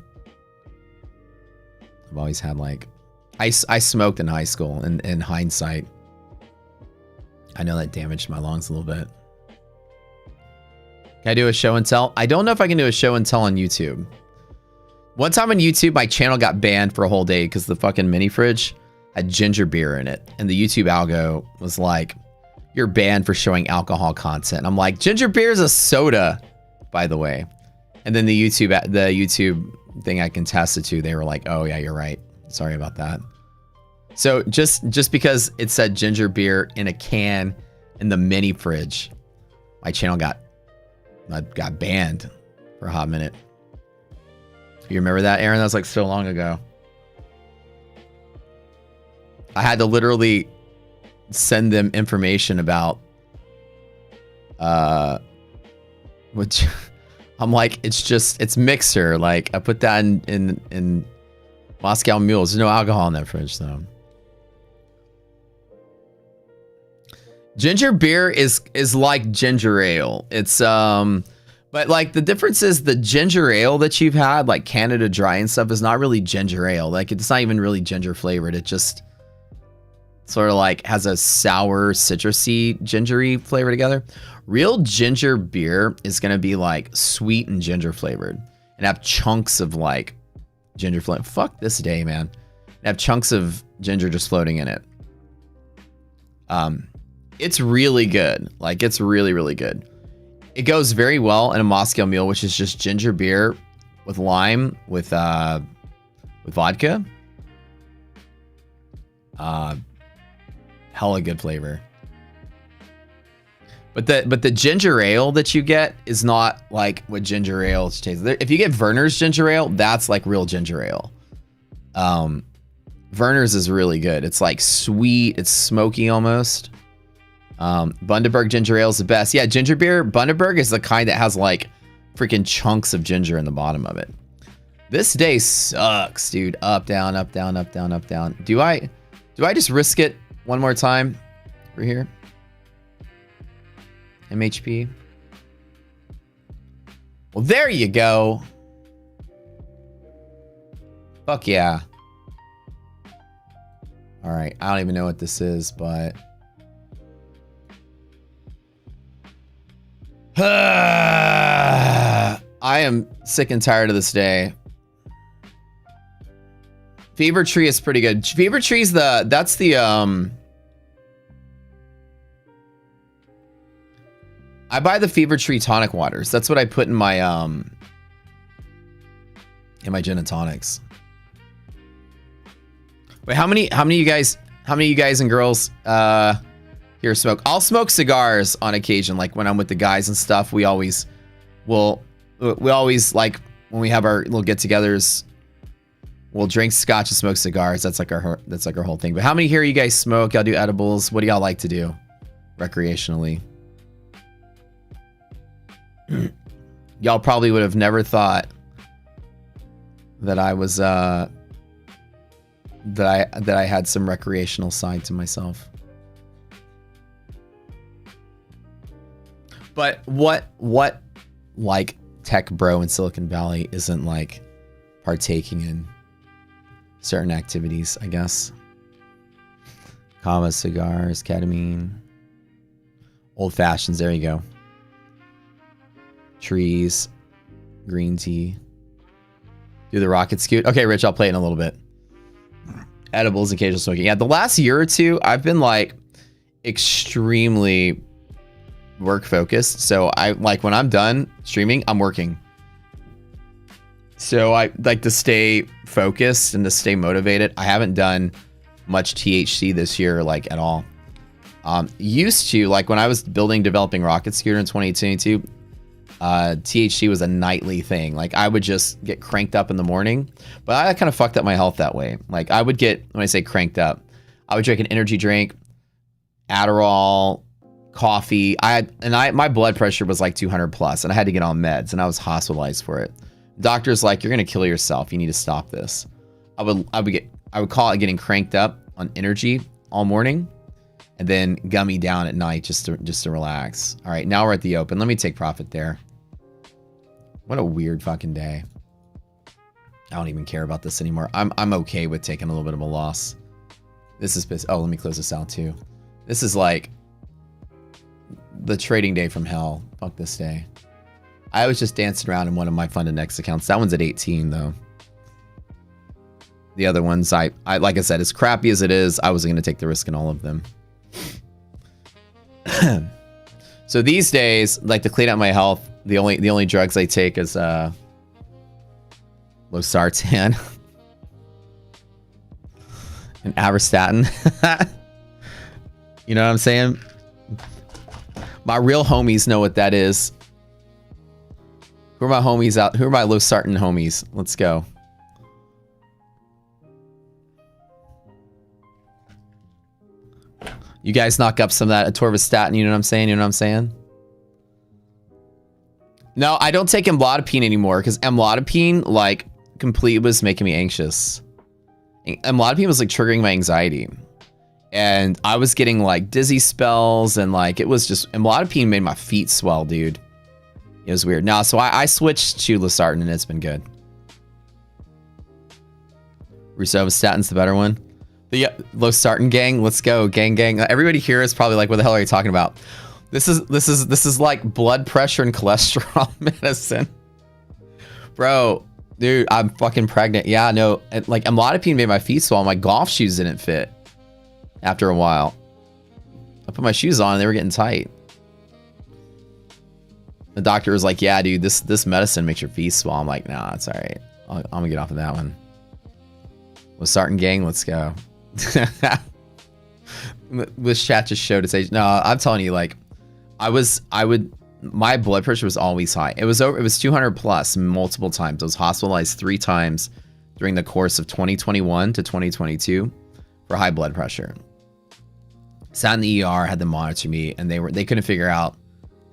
Speaker 2: I've always had like, I smoked in high school, and in hindsight, I know that damaged my lungs a little bit. Can I do a show and tell? I don't know if I can do a show and tell on YouTube. One time on YouTube, my channel got banned for a whole day because the fucking mini fridge had ginger beer in it. And the YouTube algo was like, you're banned for showing alcohol content. And I'm like, ginger beer is a soda, by the way. And then the YouTube thing I contested to, they were like, oh yeah, you're right. Sorry about that. So just because it said ginger beer in a can in the mini fridge, my channel got banned for a hot minute. You remember that, Aaron? That was like so long ago. I had to literally send them information about which I'm like, it's mixer. Like I put that in Moscow Mules. There's no alcohol in that fridge though. Ginger beer is like ginger ale. It's but like the difference is the ginger ale that you've had, like Canada Dry and stuff, is not really ginger ale. Like it's not even really ginger flavored. It just sort of like has a sour, citrusy, gingery flavor together. Real ginger beer is gonna be like sweet and ginger flavored and have chunks of like ginger flavor. Fuck this day, man. And have chunks of ginger just floating in it. It's really good. Like it's really, really good. It goes very well in a Moscow Mule, which is just ginger beer with lime with vodka. Hella good flavor. But the ginger ale that you get is not like what ginger ale tastes. If you get Werner's ginger ale, that's like real ginger ale. Werner's is really good. It's like sweet. It's smoky almost. Bundaberg ginger ale is the best. Yeah, ginger beer. Bundaberg is the kind that has like freaking chunks of ginger in the bottom of it. This day sucks, dude. Up, down, up, down, up, down, up, down. Do I just risk it one more time over here? MHP. Well, there you go. Fuck yeah. All right. I don't even know what this is, but I am sick and tired of this day. Fever Tree is pretty good. Fever Tree's that's the I buy the Fever Tree tonic waters. That's what I put in my gin and tonics. Wait, how many of you guys and girls here smoke? I'll smoke cigars on occasion, like when I'm with the guys and stuff. We always like when we have our little get-togethers, we'll drink scotch and smoke cigars. That's like our whole thing. But how many here you guys smoke? Y'all do edibles? What do y'all like to do recreationally? Y'all probably would have never thought that I was that I had some recreational side to myself. But what like tech bro in Silicon Valley isn't like partaking in certain activities, I guess. Kava, cigars, ketamine, old fashions. There you go. Trees, green tea. Do the rocket scoot. Okay, Rich, I'll play it in a little bit. Edibles, occasional smoking. Yeah, the last year or two, I've been like extremely work focused. So I like when I'm done streaming, I'm working. So I like to stay focused and to stay motivated. I haven't done much THC this year, like at all. Used to, like when I was developing Rocket Scooter in 2022, THC was a nightly thing. Like I would just get cranked up in the morning, but I kind of fucked up my health that way. Like I would get, when I say cranked up, I would drink an energy drink, Adderall, coffee. My blood pressure was like 200 plus and I had to get on meds and I was hospitalized for it. Doctor's like, you're going to kill yourself. You need to stop this. I would call it getting cranked up on energy all morning and then gummy down at night just to relax. All right, now we're at the open. Let me take profit there. What a weird fucking day. I don't even care about this anymore. I'm okay with taking a little bit of a loss. This is, oh, let me close this out too. This is like the trading day from hell. Fuck this day. I was just dancing around in one of my funded next accounts. That one's at 18 though. The other ones, I like I said, as crappy as it is, I wasn't going to take the risk in all of them. So these days, like to clean up my health, the only drugs I take is losartan and avorstatin. You know what I'm saying? My real homies know what that is. Who are my homies out? Who are my losartan homies? Let's go. You guys knock up some of that atorvastatin, you know what I'm saying? You know what I'm saying? No, I don't take amlodipine anymore because amlodipine, like, completely was making me anxious. Amlodipine was, like, triggering my anxiety. And I was getting, like, dizzy spells and, like, it was just... Amlodipine made my feet swell, dude. It was weird. No, so I switched to losartan and it's been good. Rosuvastatin's the better one. But yeah, losartan gang, let's go, gang. Everybody here is probably like, what the hell are you talking about? This is like blood pressure and cholesterol medicine, bro. Dude, I'm fucking pregnant. Yeah, no, like amlodipine made my feet swell. My golf shoes didn't fit after a while. I put my shoes on and they were getting tight. The doctor was like, yeah, dude, this medicine makes your feet swell. I'm like, nah, it's all right. I'm gonna get off of that one. Losartan gang, let's go. This chat just showed its age. No, I'm telling you, like, my blood pressure was always high. It was 200 plus multiple times. I was hospitalized 3 times during the course of 2021 to 2022 for high blood pressure. Sat in the ER, had them monitor me, and they couldn't figure out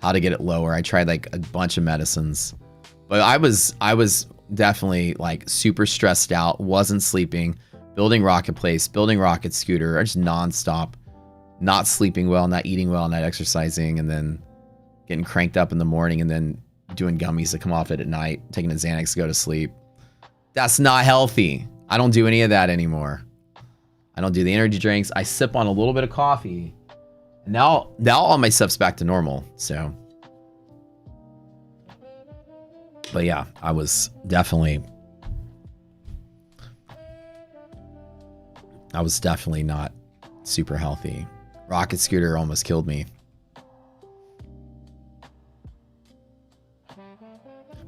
Speaker 2: how to get it lower. I tried like a bunch of medicines, but I was definitely like super stressed out, wasn't sleeping, building Rocket Place, building Rocket Scooter, I just nonstop, not sleeping well, not eating well, not exercising, and then getting cranked up in the morning and then doing gummies to come off it at night, taking a Xanax to go to sleep. That's not healthy. I don't do any of that anymore. I don't do the energy drinks. I sip on a little bit of coffee. Now all my stuff's back to normal, so. But yeah, I was definitely not super healthy. Rocket Scooter almost killed me.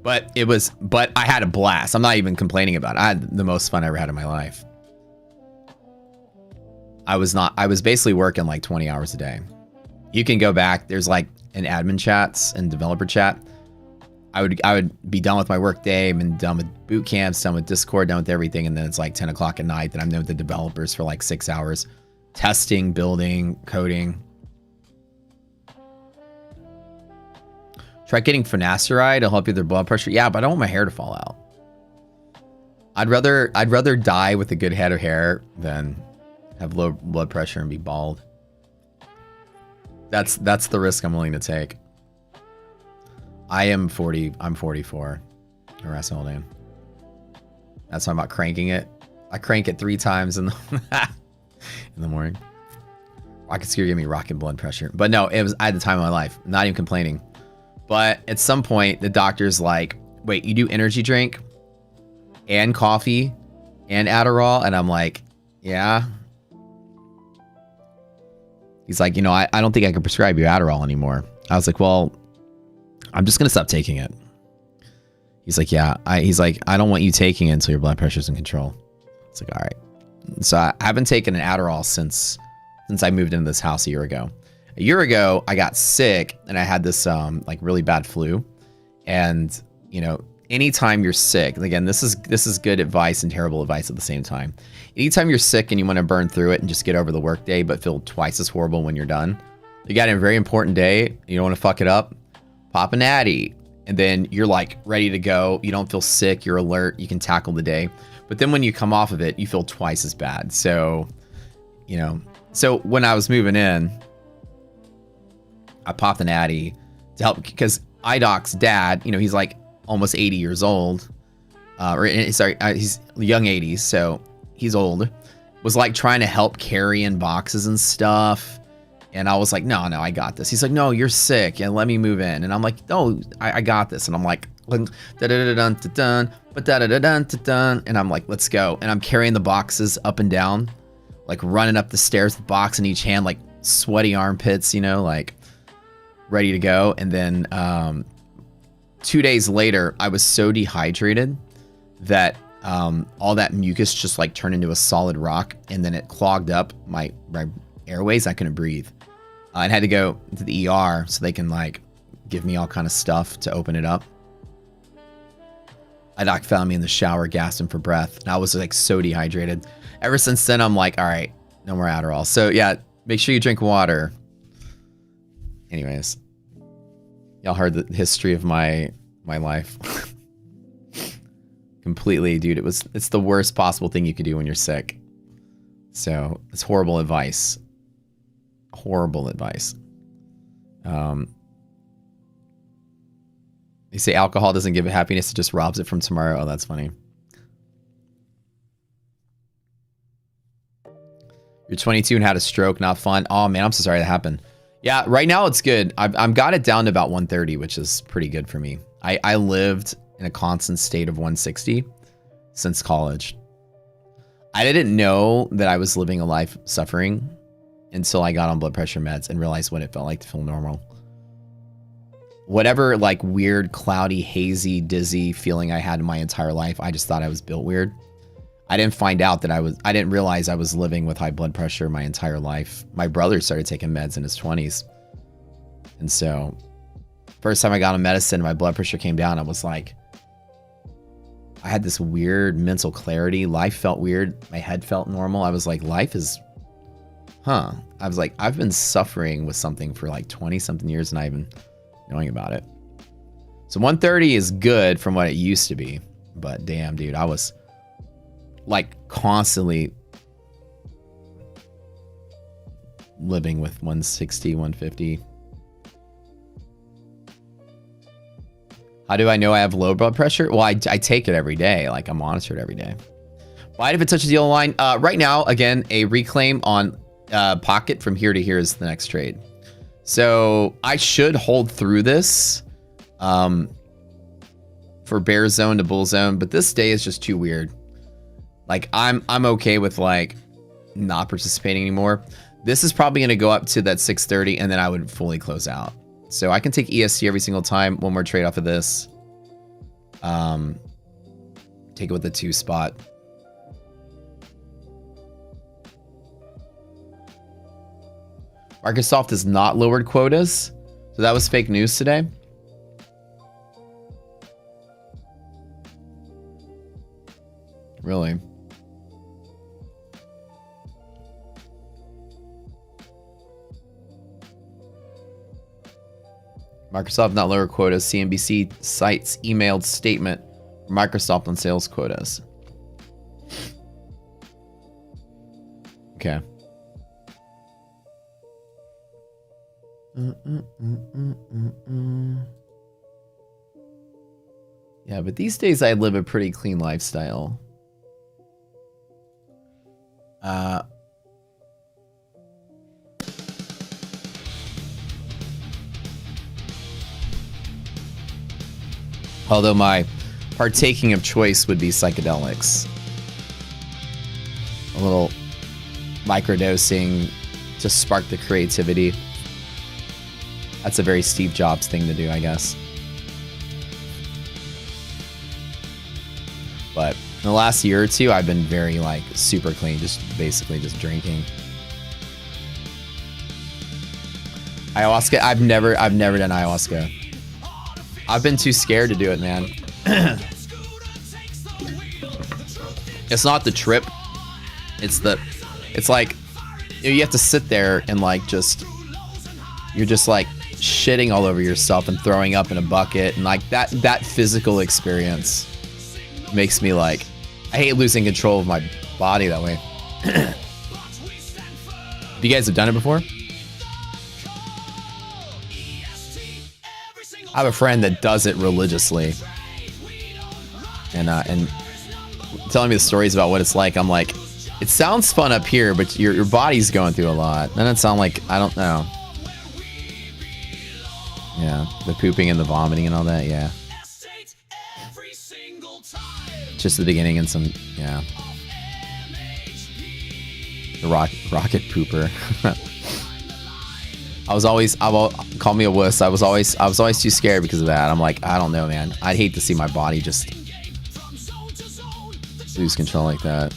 Speaker 2: But I had a blast. I'm not even complaining about it. I had the most fun I ever had in my life. I was basically working like 20 hours a day. You can go back. There's like an admin chats and developer chat. I would be done with my work day. I've been done with boot camps, done with Discord, done with everything. And then it's like 10 o'clock at night that I'm there with the developers for like 6 hours. Testing, building, coding. Try getting finasteride. It'll help you with their blood pressure. Yeah, but I don't want my hair to fall out. I'd rather die with a good head of hair than have low blood pressure and be bald. That's the risk I'm willing to take. I'm 44. Harass all day. That's why I'm not cranking it. I crank it 3 times in the morning. Rocket skier gave me rocket blood pressure. But no, I had the time of my life. Not even complaining. But at some point, the doctor's like, wait, you do energy drink and coffee and Adderall? And I'm like, yeah. He's like, you know, I don't think I can prescribe you Adderall anymore. I was like, well, I'm just going to stop taking it. He's like, yeah. He's like, I don't want you taking it until your blood pressure's in control. It's like, all right. So I haven't taken an Adderall since I moved into this house a year ago. A year ago, I got sick and I had this like really bad flu. And, you know, anytime you're sick, again, this is good advice and terrible advice at the same time. Anytime you're sick and you want to burn through it and just get over the workday, but feel twice as horrible when you're done, you got a very important day, you don't want to fuck it up, pop a natty, and then you're like ready to go. You don't feel sick, you're alert, you can tackle the day. But then when you come off of it, you feel twice as bad. So, you know, so when I was moving in, I popped an natty to help, because iDoc's dad, you know, he's like almost 80 years old, he's young 80s, so he's old, was like trying to help carry in boxes and stuff. And I was like, no, I got this. He's like, no, you're sick, and let me move in. And I'm like, no, I got this. And I'm like, da-da-da-dun-da-dun, ba-da-da-da-dun-da-dun. And I'm like, let's go. And I'm carrying the boxes up and down, like running up the stairs, the box in each hand, like sweaty armpits, you know, like ready to go. And then 2 days later, I was so dehydrated that all that mucus just like turned into a solid rock, and then it clogged up my airways. I couldn't breathe. I had to go to the ER so they can like give me all kind of stuff to open it up. A doc found me in the shower gasping for breath, and I was like so dehydrated. Ever since then, I'm like, all right, no more Adderall. So yeah, make sure you drink water. Anyways, y'all heard the history of my life. Completely, dude. It's the worst possible thing you could do when you're sick. So it's horrible advice. Horrible advice. They say alcohol doesn't give it happiness, it just robs it from tomorrow. Oh, that's funny. You're 22 and had a stroke, not fun. Oh man, I'm so sorry that happened. Yeah, right now it's good. I've got it down to about 130, which is pretty good for me. I lived in a constant state of 160 since college. I didn't know that I was living a life suffering until I got on blood pressure meds and realized what it felt like to feel normal. Whatever like weird, cloudy, hazy, dizzy feeling I had in my entire life, I just thought I was built weird. I didn't find out that I didn't realize I was living with high blood pressure my entire life. My brother started taking meds in his 20s. And so first time I got on medicine, my blood pressure came down. I was like, I had this weird mental clarity. Life felt weird. My head felt normal. I was like, life is, I was like, I've been suffering with something for like 20 something years, not even knowing about it. So 130 is good from what it used to be, but damn, dude, I was like constantly living with 160, 150. How do I know I have low blood pressure? Well, I take it every day. Like I'm monitored every day. Why if it touches the yellow line? Right now, again, a reclaim on pocket from here to here is the next trade. So I should hold through this for bear zone to bull zone, but this day is just too weird. Like I'm okay with like not participating anymore. This is probably going to go up to that 630 and then I would fully close out. So I can take EST every single time. One more trade off of this. Take it with the 2 spot. Microsoft has not lowered quotas. So that was fake news today. Really? Microsoft not lower quotas. CNBC cites emailed statement from Microsoft on sales quotas. Okay. Yeah, but these days I live a pretty clean lifestyle. Although my partaking of choice would be psychedelics. A little microdosing to spark the creativity. That's a very Steve Jobs thing to do, I guess. But in the last year or two, I've been very like super clean, just basically just drinking. Ayahuasca, I've never done ayahuasca. I've been too scared to do it, man. It's not the trip. It's like you have to sit there and like you're just like shitting all over yourself and throwing up in a bucket, and like that physical experience makes me like, I hate losing control of my body that way. You guys have done it before? I have a friend that does it religiously, and telling me the stories about what it's like. I'm like, it sounds fun up here, but your body's going through a lot. Doesn't it sound like, I don't know. Yeah, the pooping and the vomiting and all that. Yeah, just the beginning and some, yeah. The rocket pooper. Call me a wuss. I was always too scared because of that. I'm like, I don't know, man. I'd hate to see my body just lose control like that.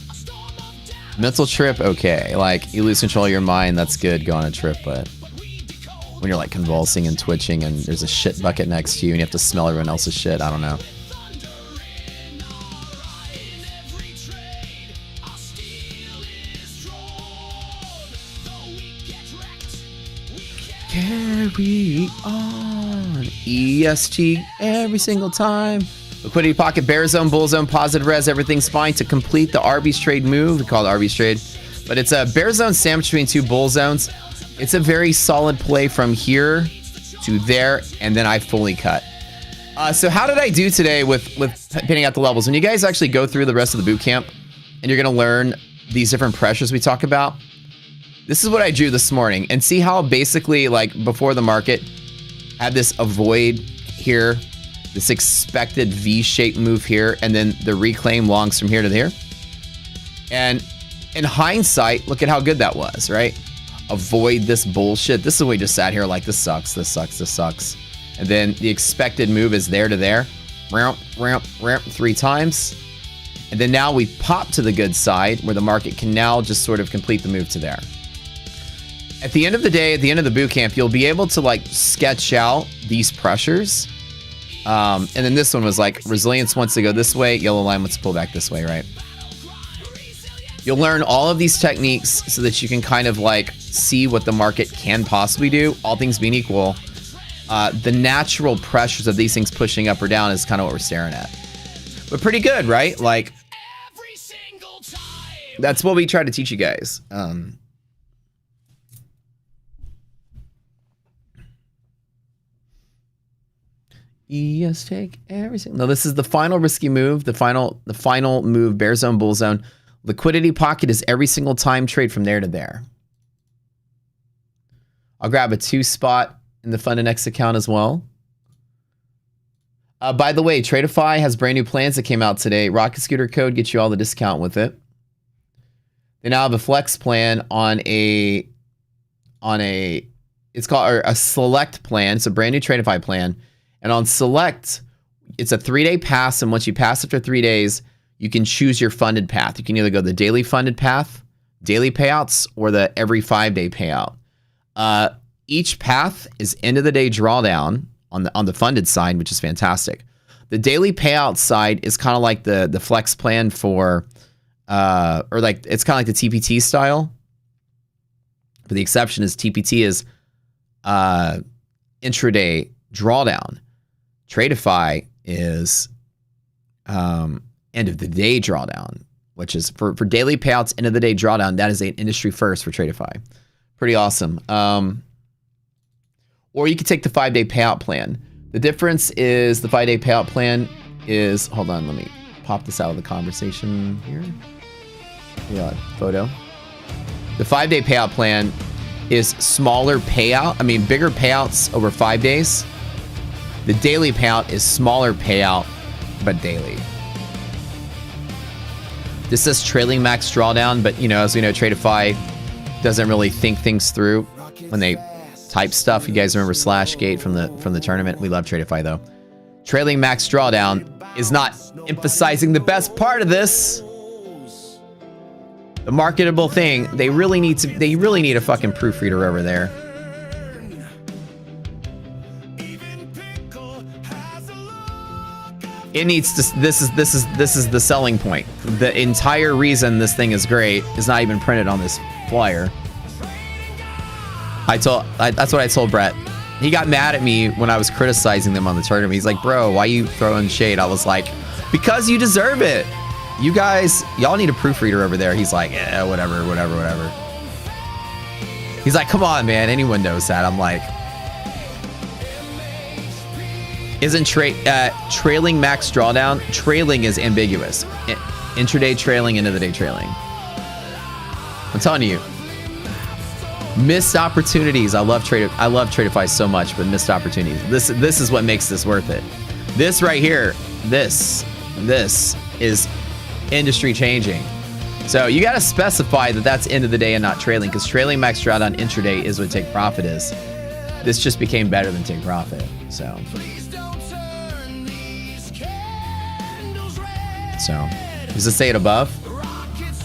Speaker 2: Mental trip, okay. Like, you lose control of your mind, that's good, go on a trip, but when you're like convulsing and twitching and there's a shit bucket next to you and you have to smell everyone else's shit, I don't know. Carry on. EST every single time. Liquidity pocket, bear zone, bull zone, positive res, everything's fine to complete the Arby's trade move. We call it Arby's trade, but it's a bear zone sandwich between two bull zones. It's a very solid play from here to there, and then I fully cut. So how did I do today with pinning out the levels? When you guys actually go through the rest of the boot camp, and you're gonna learn these different pressures we talk about, this is what I drew this morning, and see how basically, like, before the market had this avoid here, this expected V-shaped move here, and then the reclaim longs from here to there. And in hindsight, look at how good that was, right? Avoid this bullshit. This is what we just sat here like, this sucks, this sucks, this sucks. And then the expected move is there to there. Ramp, ramp, ramp 3 times. And then now we pop to the good side where the market can now just sort of complete the move to there. At the end of the day, at the end of the boot camp, you'll be able to like sketch out these pressures. And then this one was like, resilience wants to go this way, yellow line wants to pull back this way, right? You'll learn all of these techniques so that you can kind of like see what the market can possibly do, all things being equal. The natural pressures of these things pushing up or down is kind of what we're staring at. But pretty good, right? Like, that's what we try to teach you guys. Yes, take everything. No, this is the final risky move. The final move, bear zone, bull zone. Liquidity pocket is every single time trade from there to there. I'll grab a 2 spot in the Fund and X account as well. By the way, Tradeify has brand new plans that came out today. Rocket Scooter code gets you all the discount with it. They now have a flex plan on a it's called a select plan. It's a brand new Tradeify plan. And on select, it's a 3-day pass, and once you pass after 3 days, you can choose your funded path. You can either go the daily funded path, daily payouts, or the every 5-day payout. Each path is end of the day drawdown on the funded side, which is fantastic. The daily payout side is kind of like the flex plan for, or like it's kind of like the TPT style. But the exception is TPT is intraday drawdown. Tradeify is end of the day drawdown. which is for daily payouts, end of the day drawdown. That is an industry first for Tradeify. Pretty awesome. Or you could take the 5-day payout plan. The difference is the 5-day payout plan is, hold on, let me pop this out of the conversation here. Yeah, photo. The 5-day payout plan is smaller payout. I mean, bigger payouts over 5 days. The daily payout is smaller payout, but daily. This says trailing max drawdown, but you know, as we know, Tradeify doesn't really think things through when they type stuff. You guys remember Slashgate from the tournament? We love Tradeify though. Trailing max drawdown is not emphasizing the best part of this. The marketable thing. They really need a fucking proofreader over there. It needs to. This is the selling point. The entire reason this thing is great is not even printed on this flyer. That's what I told Brett. He got mad at me when I was criticizing them on the tournament. He's like, bro, why you throwing shade? I was like, because you deserve it. You guys, y'all need a proofreader over there. He's like, yeah, whatever. He's like, come on, man. Anyone knows that. I'm like, isn't trailing max drawdown? Trailing is ambiguous. Intraday trailing, end of the day trailing. I'm telling you. Missed opportunities. I love Tradeify so much, but missed opportunities. This is what makes this worth it. This right here, this is industry changing. So you got to specify that that's end of the day and not trailing, because trailing max drawdown intraday is what take profit is. This just became better than take profit. So does it say it above?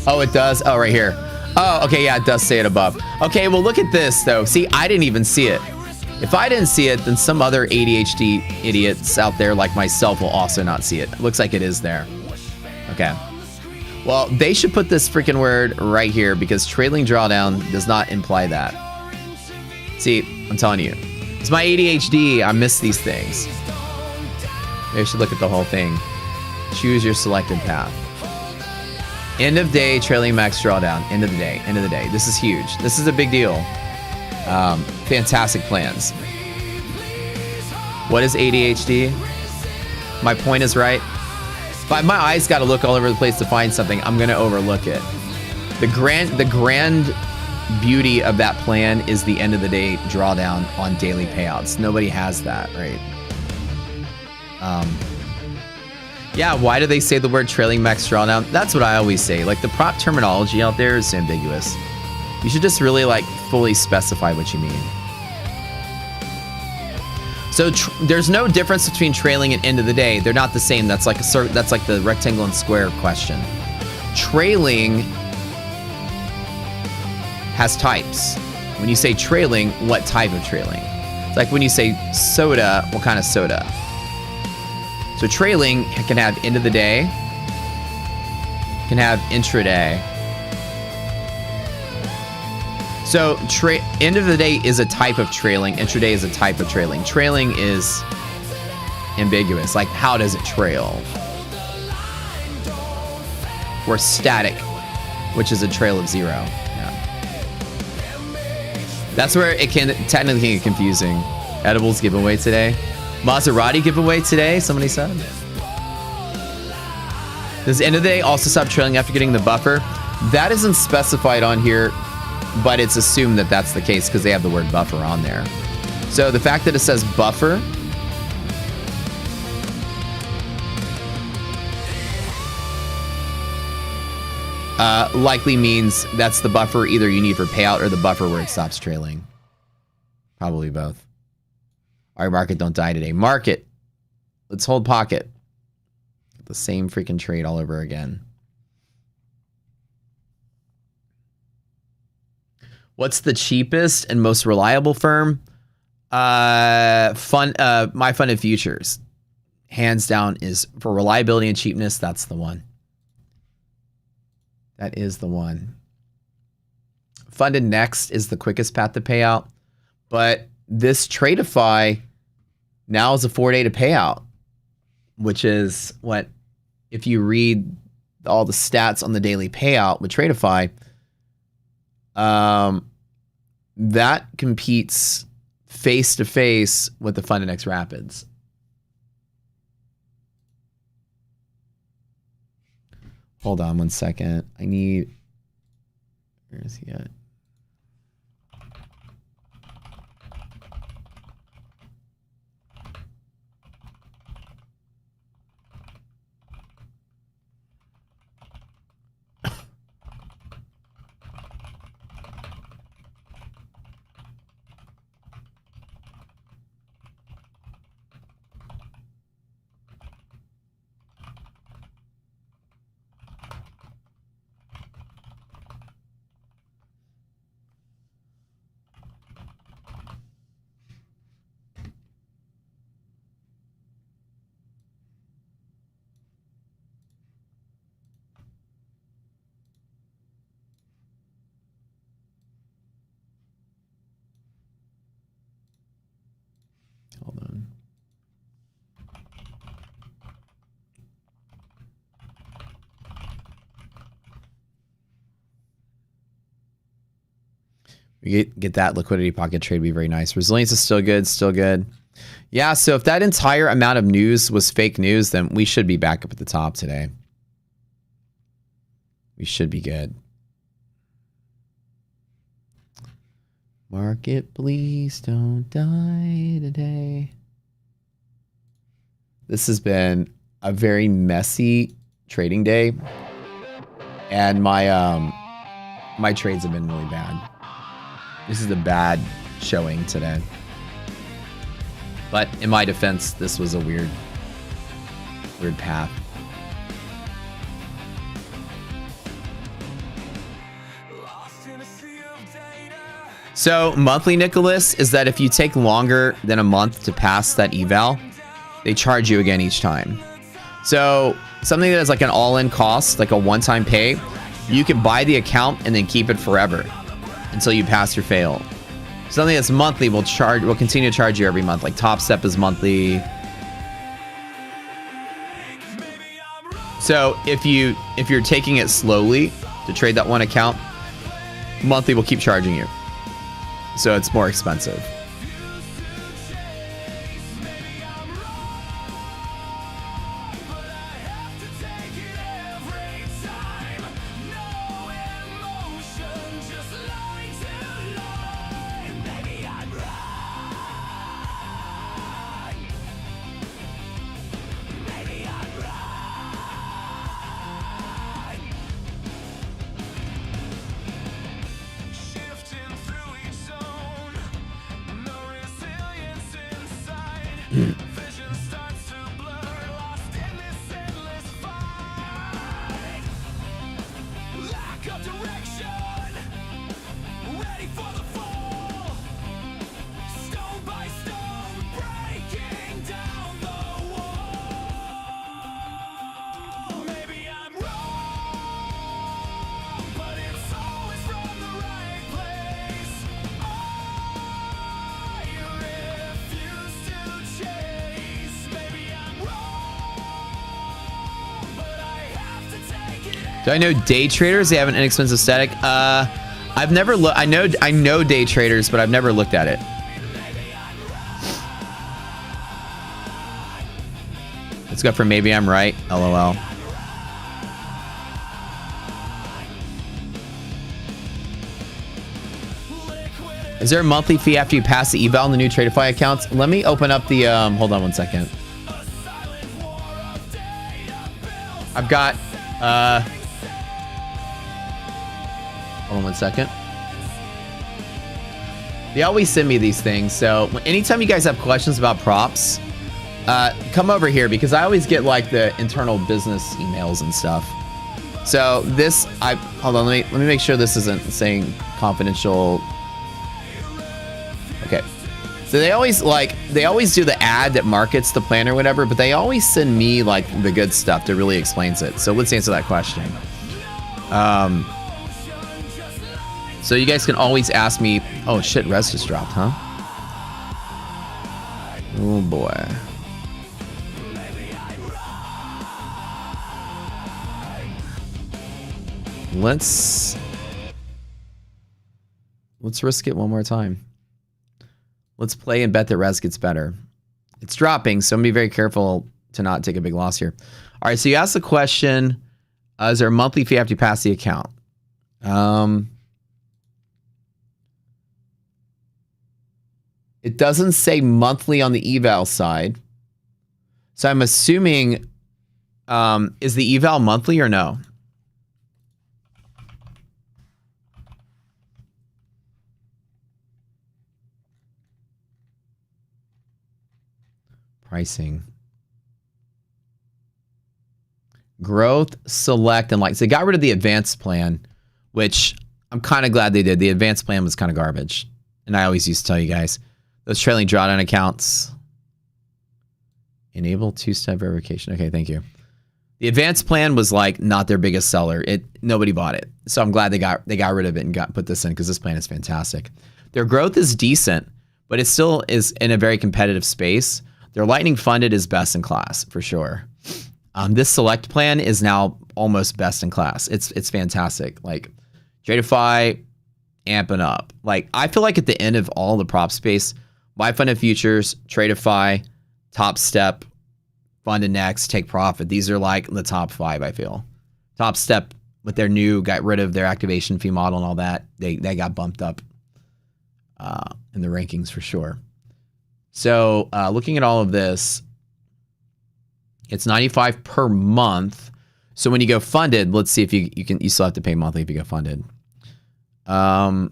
Speaker 2: Oh, it does. Oh, right here. Oh, okay, yeah, it does say it above. Okay, well, look at this, though. See, I didn't even see it. If I didn't see it, then some other ADHD idiots out there like myself will also not see it. It looks like it is there. Okay. Well, they should put this freaking word right here, because trailing drawdown does not imply that. See, I'm telling you. It's my ADHD. I miss these things. Maybe I should look at the whole thing. Choose your selected path. End of day, trailing max drawdown. End of the day. End of the day. This is huge. This is a big deal. Fantastic plans. What is ADHD? My point is right. But my eyes got to look all over the place to find something. I'm going to overlook it. The grand beauty of that plan is the end of the day drawdown on daily payouts. Nobody has that, right? Yeah, why do they say the word trailing max drawdown? That's what I always say. Like, the prop terminology out there is ambiguous. You should just really, like, fully specify what you mean. So there's no difference between trailing and end of the day. They're not the same. That's like that's like the rectangle and square question. Trailing has types. When you say trailing, what type of trailing? It's like when you say soda, what kind of soda? So trailing can have end of the day, can have intraday. So end of the day is a type of trailing. Intraday is a type of trailing. Trailing is ambiguous. Like, how does it trail? Or static, which is a trail of zero. Yeah. That's where it can technically get confusing. Edibles giveaway today. Maserati giveaway today, somebody said. Does end of the day also stop trailing after getting the buffer? That isn't specified on here, but it's assumed that that's the case because they have the word buffer on there. So the fact that it says buffer likely means that's the buffer either you need for payout or the buffer where it stops trailing. Probably both. All right, market, don't die today. Market, let's hold pocket. The same freaking trade all over again. What's the cheapest and most reliable firm? My Funded Futures. Hands down is for reliability and cheapness. That's the one. That is the one. Funded Next is the quickest path to payout. But this Tradeify now is a 4-day to payout, which is what, if you read all the stats on the daily payout with Tradeify, that competes face to face with the Fund Index Rapids. Hold on one second. I need, where is he at? Hold on. We get that liquidity pocket trade, be very nice. Resilience is still good, still good. Yeah, so if that entire amount of news was fake news, then we should be back up at the top today. We should be good. Market, please don't die today. This has been a very messy trading day, and my my trades have been really bad. This is a bad showing today. But in my defense, this was a weird path. So monthly Nicholas is that if you take longer than a month to pass that eval, they charge you again each time. So something that is like an all-in cost, like a one-time pay, you can buy the account and then keep it forever until you pass your fail. Something that's monthly will continue to charge you every month. Like Top Step is monthly. So if you're taking it slowly to trade that one account, monthly will keep charging you. So it's more expensive. Do I know day traders? They have an inexpensive static. I've never looked. I know day traders, but I've never looked at it. Let's go for maybe I'm right. LOL. Is there a monthly fee after you pass the eval in the new Tradeify accounts? Let me open up the. Hold on one second. I've got. Hold on one second. They always send me these things, so anytime you guys have questions about props, come over here because I always get like the internal business emails and stuff. So this, hold on, let me make sure this isn't saying confidential. Okay. So they always do the ad that markets the plan or whatever, but they always send me like the good stuff that really explains it. So let's answer that question. So you guys can always ask me. Oh shit, res just dropped, huh? Oh boy. Let's risk it one more time. Let's play and bet that res gets better. It's dropping, so I'm gonna be very careful to not take a big loss here. All right, so you asked the question, is there a monthly fee after you pass the account? It doesn't say monthly on the eval side. So I'm assuming, is the eval monthly or no? Pricing. Growth, select, and like. So they got rid of the advanced plan, which I'm kind of glad they did. The advanced plan was kind of garbage. And I always used to tell you guys, those trailing drawdown accounts. Enable two-step verification. Okay, thank you. The advanced plan was like not their biggest seller. Nobody bought it. So I'm glad they got rid of it and put this in because this plan is fantastic. Their growth is decent, but it still is in a very competitive space. Their lightning funded is best in class for sure. This select plan is now almost best in class. It's fantastic. Like Tradeify, amping up. Like I feel like at the end of all the prop space, buy funded futures, Tradeify, Top Step, Funded Next, Take Profit. These are like the top 5. I feel. Top Step with their new got rid of their activation fee model and all that. They got bumped up in the rankings for sure. So looking at all of this. It's $95 per month. So when you go funded, let's see if you still have to pay monthly if you go funded. So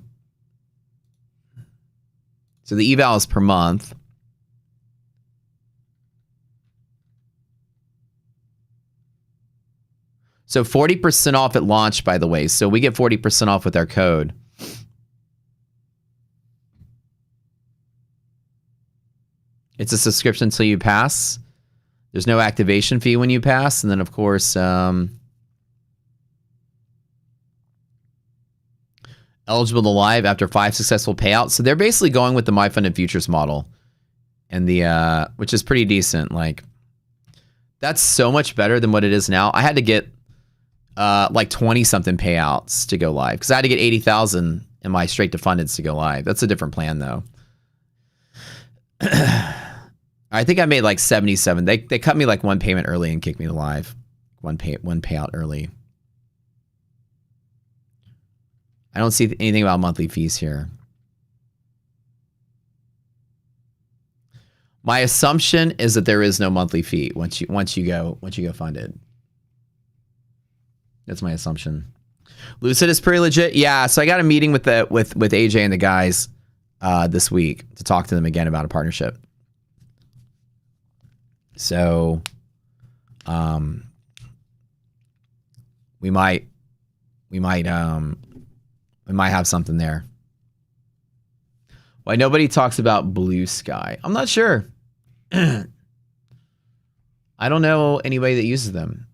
Speaker 2: the eval is per month. So 40% off at launch, by the way. So we get 40% off with our code. It's a subscription until you pass. There's no activation fee when you pass. And then, of course, eligible to live after 5 successful payouts. So they're basically going with the My Funded Futures model. And the which is pretty decent. Like, that's so much better than what it is now. I had to get like 20-something payouts to go live. Because I had to get 80,000 in my straight to fundeds to go live. That's a different plan, though. I think I made like 77. They cut me like one payment early and kicked me to live. One payout early. I don't see anything about monthly fees here. My assumption is that there is no monthly fee once you go funded. That's my assumption. Lucid is pretty legit. Yeah, so I got a meeting with AJ and the guys this week to talk to them again about a partnership. So, we might have something there. Why nobody talks about Blue Sky? I'm not sure. I don't know anybody that uses them.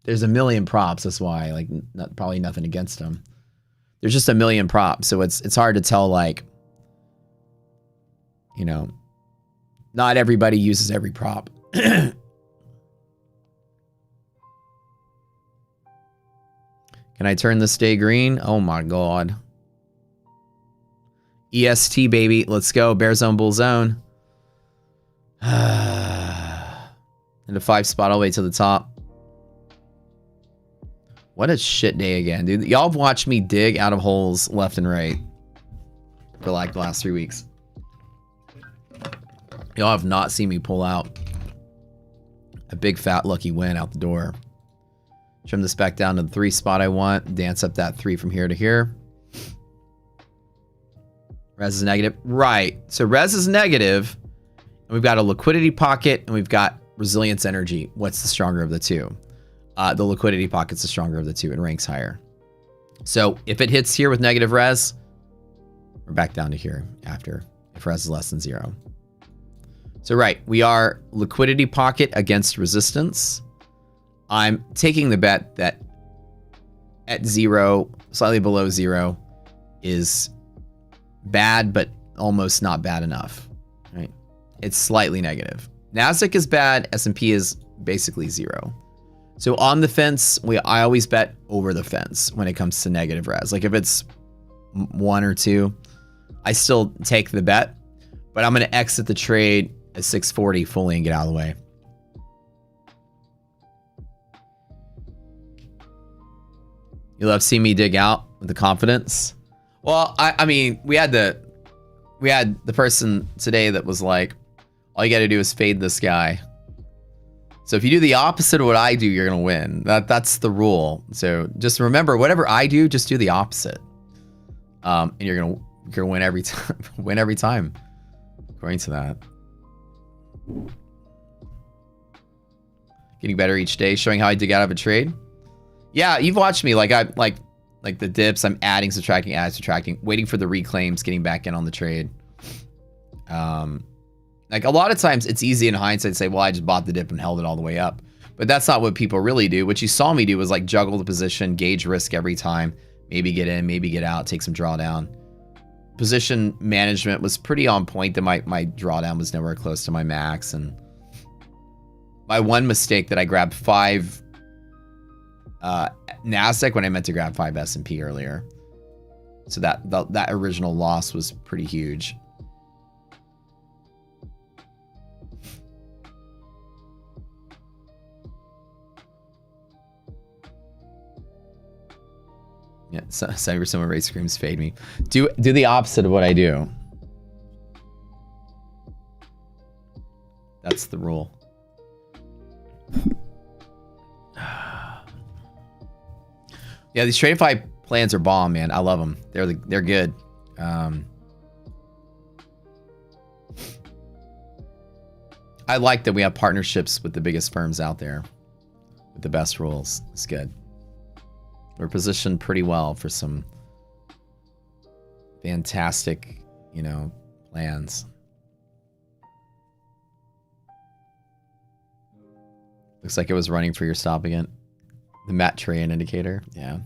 Speaker 2: There's a million props. That's why, like, probably nothing against them. There's just a million props, so it's hard to tell, like, you know, not everybody uses every prop. Can I turn this day green? Oh my God. EST, baby. Let's go. Bear zone, bull zone. And a 5 spot all the way to the top. What a shit day again, dude. Y'all have watched me dig out of holes left and right for like the last 3 weeks. Y'all have not seen me pull out a big fat lucky win out the door. Trim this back down to the 3 spot I want. Dance up that 3 from here to here. Res is negative. Right. So res is negative. And we've got a liquidity pocket and we've got resilience energy. What's the stronger of the two? The liquidity pocket's the stronger of the two and ranks higher. So if it hits here with negative res, we're back down to here after if res is less than 0. So right, we are liquidity pocket against resistance. I'm taking the bet that at 0, slightly below 0, is bad, but almost not bad enough. Right? It's slightly negative. Nasdaq is bad. S&P is basically 0. So on the fence, I always bet over the fence when it comes to negative res. Like if it's 1 or 2, I still take the bet, but I'm going to exit the trade at 640 fully and get out of the way. You love seeing me dig out with the confidence. Well, I mean, we had the person today that was like, all you got to do is fade this guy. So if you do the opposite of what I do, you're going to win. That's the rule. So just remember, whatever I do, just do the opposite. And you're going to win every time. Win every time. According to that. Getting better each day, showing how I dig out of a trade. Yeah, you've watched me. Like the dips, I'm adding, subtracting, waiting for the reclaims, getting back in on the trade. Like a lot of times it's easy in hindsight to say, well, I just bought the dip and held it all the way up. But that's not what people really do. What you saw me do was like juggle the position, gauge risk every time, maybe get in, maybe get out, take some drawdown. Position management was pretty on point. That my drawdown was nowhere close to my max. And my one mistake that I grabbed 5 NASDAQ when I meant to grab 5 S&P earlier. So that original loss was pretty huge. Yeah, 70% of race screams fade me. Do the opposite of what I do. That's the rule. Yeah, these Tradify plans are bomb, man. I love them. They're good. I like that we have partnerships with the biggest firms out there with the best rules. It's good. We're positioned pretty well for some fantastic, plans. Looks like it was running for your stop again. The Matt Train indicator. Yeah.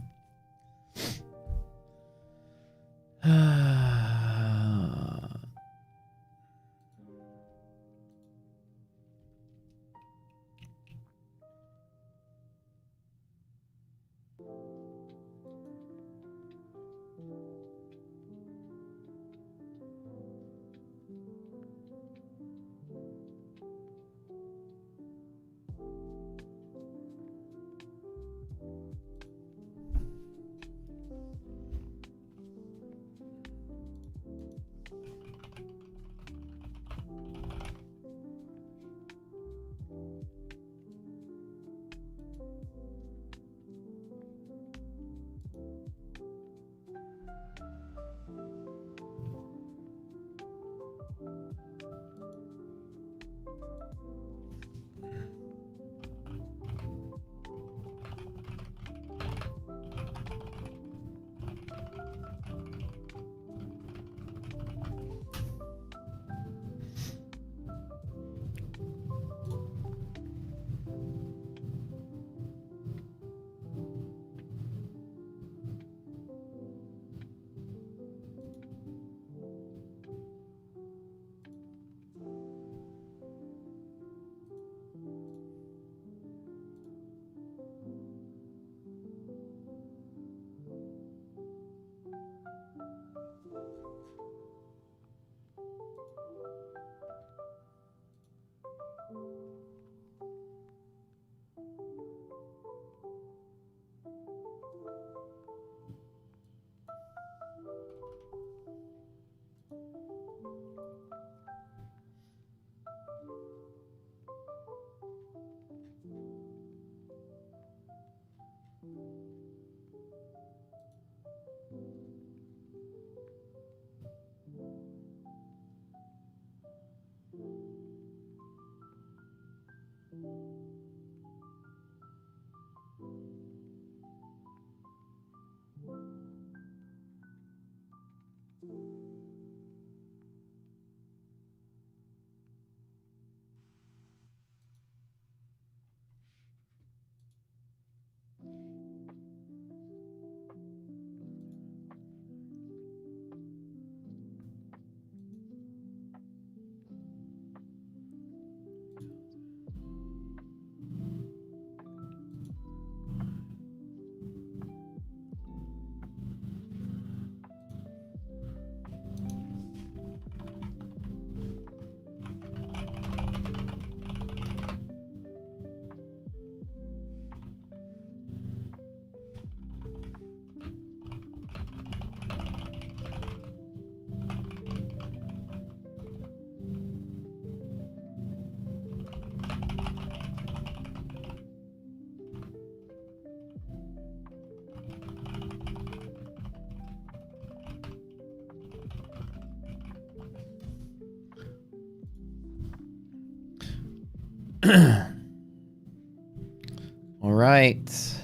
Speaker 2: All right.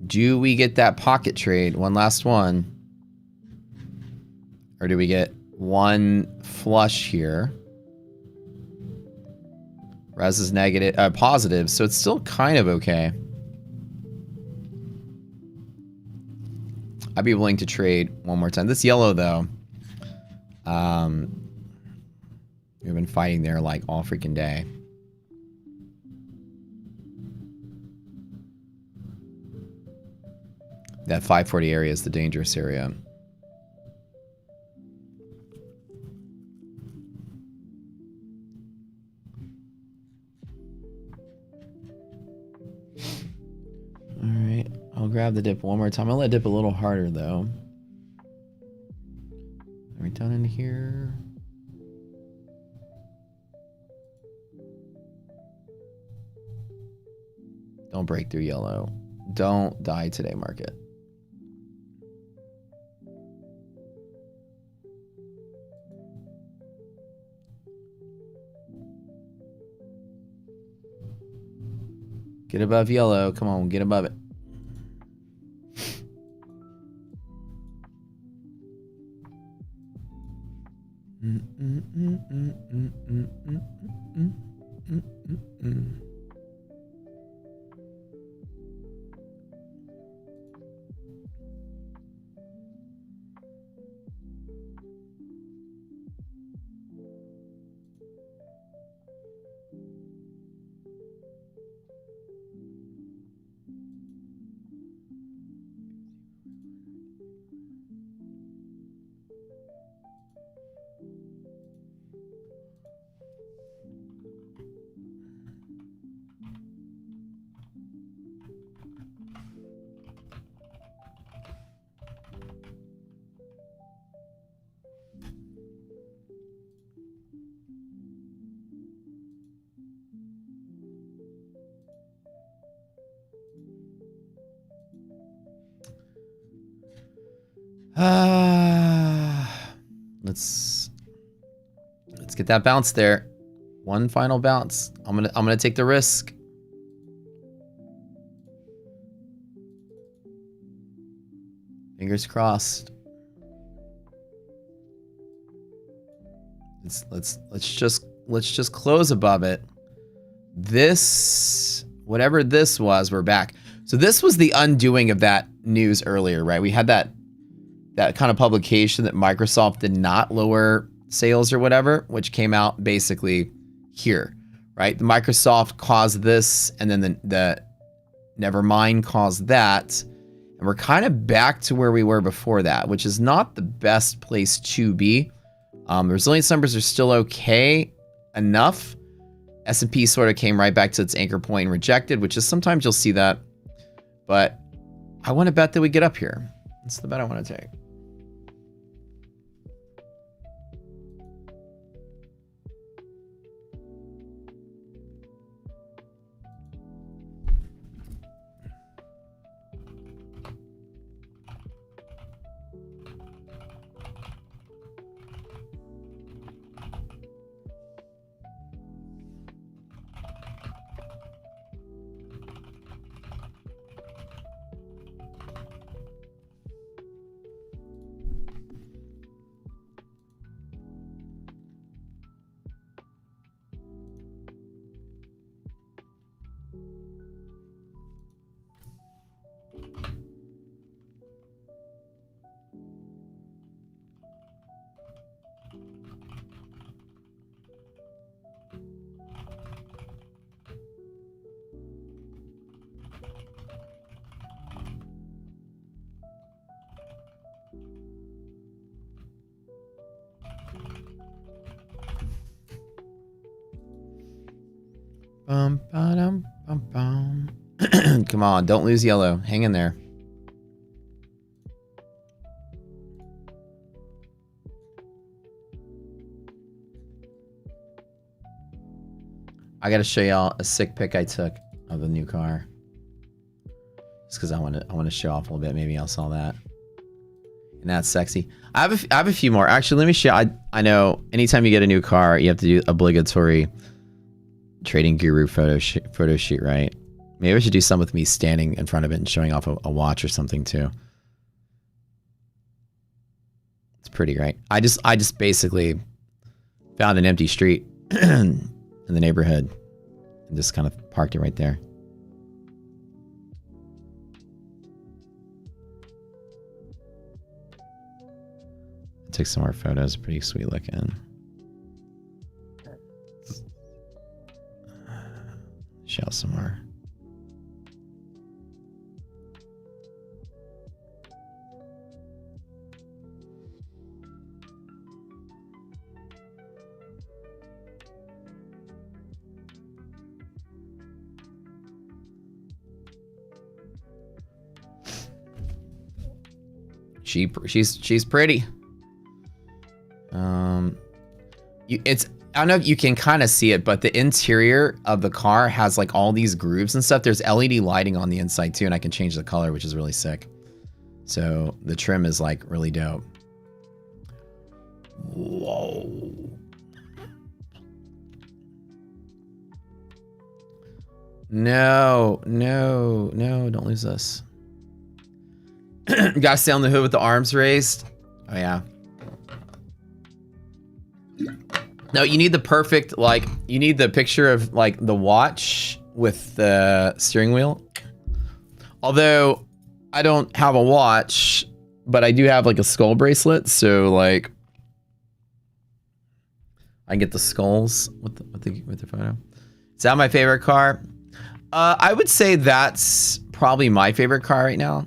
Speaker 2: Do we get that pocket trade? One last one. Or do we get one flush here? Res is negative, positive, so it's still kind of okay. I'd be willing to trade one more time. This yellow, though, we've been fighting there like all freaking day. That 540 area is the dangerous area. All right, I'll grab the dip one more time. I'll let it dip a little harder, though. Are we done in here? Don't break through yellow. Don't die today, market. Get above yellow. Come on, get above it. Let's get that bounce there. One final bounce. I'm gonna take the risk. Fingers crossed. Let's just close above it. This, whatever this was, we're back. So this was the undoing of that news earlier, right? We had that kind of publication that Microsoft did not lower sales or whatever, which came out basically here, right? The Microsoft caused this, and then the Nevermind caused that, and we're kind of back to where we were before that, which is not the best place to be. The resilience numbers are still okay enough. S&P sort of came right back to its anchor point and rejected, which is sometimes you'll see that, but I want to bet that we get up here. That's the bet I want to take. Come on, don't lose yellow. Hang in there. I gotta show y'all a sick pic I took of the new car. Just because I want to show off a little bit. Maybe I'll sell that. And that's sexy. I have a few more. Actually, let me show. I know anytime you get a new car, you have to do obligatory Trading Guru photo shoot, right? Maybe I should do some with me standing in front of it and showing off a watch or something too. It's pretty, right? I just basically found an empty street in the neighborhood and just kind of parked it right there. Took some more photos, pretty sweet looking. Show some more. She's pretty. I don't know if you can kind of see it, but the interior of the car has like all these grooves and stuff. There's LED lighting on the inside too, and I can change the color, which is really sick. So the trim is like really dope. Whoa. No, don't lose us. Gotta stay on the hood with the arms raised. Oh yeah. No, you need the perfect, like, you need the picture of, like, the watch with the steering wheel. Although, I don't have a watch, but I do have, like, a skull bracelet, so, like, I can get the skulls with the photo. Is that my favorite car? I would say that's probably my favorite car right now.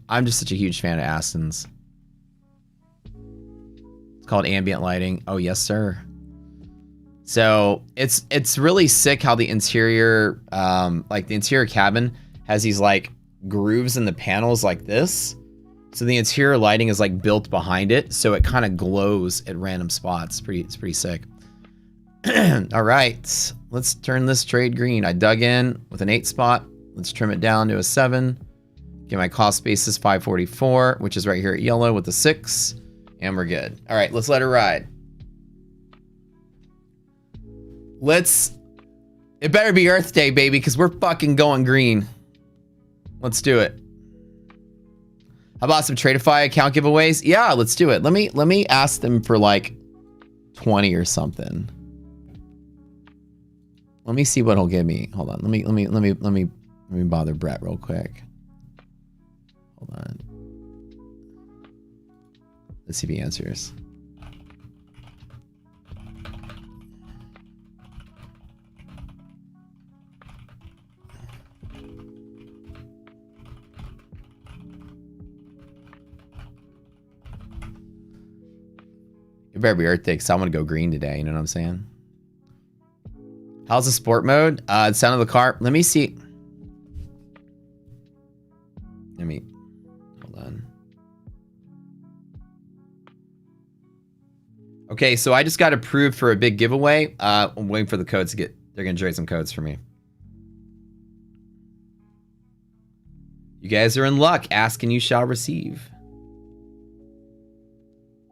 Speaker 2: I'm just such a huge fan of Aston's. It's called ambient lighting. Oh, yes, sir. So it's really sick how the interior, like the interior cabin has these like grooves in the panels like this. So the interior lighting is like built behind it, so it kind of glows at random spots. It's pretty sick. All right, let's turn this trade green. I dug in with an 8 spot. Let's trim it down to a 7. Get my cost basis 544, which is right here at yellow with the 6, and we're good. All right, let's let her ride. It better be Earth Day, baby, because we're fucking going green. Let's do it. How about some Tradeify account giveaways? Yeah, let's do it. Let me ask them for like 20 or something. Let me see what he'll give me. Hold on. Let me bother Brett real quick. Hold on. Let's see if he answers. It better be Earth Day, because I want to go green today, you know what I'm saying? How's the sport mode? The sound of the car. Let me see. Hold on. Okay, so I just got approved for a big giveaway. I'm waiting for the codes to get, they're going to generate some codes for me. You guys are in luck. Ask and you shall receive.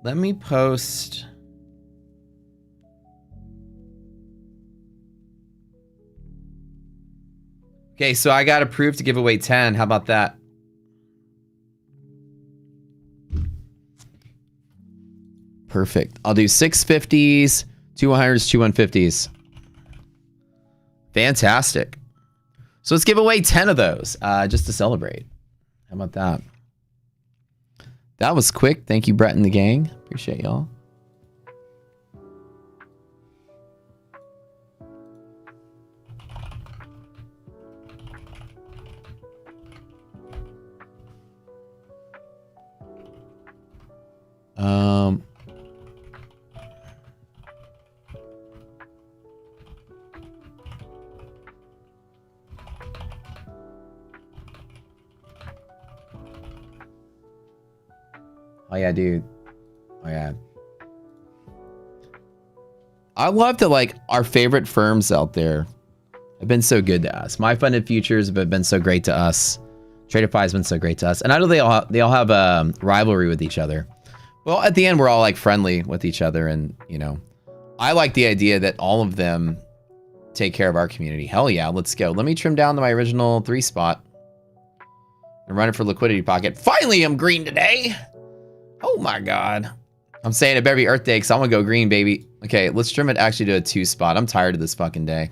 Speaker 2: Let me post. Okay, so I got approved to give away 10. How about that? Perfect. I'll do 650s, 2 100s, 2 150s. Fantastic. So let's give away 10 of those just to celebrate. How about that? That was quick. Thank you, Brett and the gang. Appreciate y'all. Oh yeah, dude. Oh yeah. I love that, like, our favorite firms out there have been so good to us. My Funded Futures have been so great to us. Tradeify has been so great to us. And I know they all have a rivalry with each other. Well, at the end, we're all like friendly with each other. And, you know, I like the idea that all of them take care of our community. Hell yeah, let's go. Let me trim down to my original 3 spot and run it for liquidity pocket. Finally, I'm green today. Oh my God. I'm saying it better be Earth Day because I want to go green, baby. Okay, let's trim it actually to a 2 spot. I'm tired of this fucking day.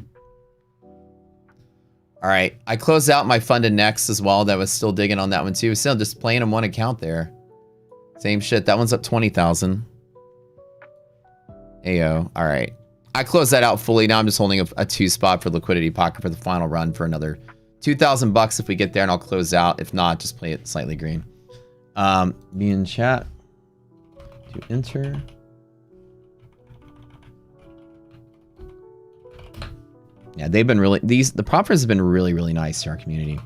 Speaker 2: All right, I closed out my funded next as well. That was still digging on that one too. Still just playing on one account there. Same shit. That one's up 20,000. Ayo. All right. I closed that out fully. Now I'm just holding a 2 spot for liquidity pocket for the final run for another 2,000 bucks if we get there, and I'll close out. If not, just play it slightly green. Be in chat to enter. Yeah, they've been really, the proffers have been really, really nice to our community.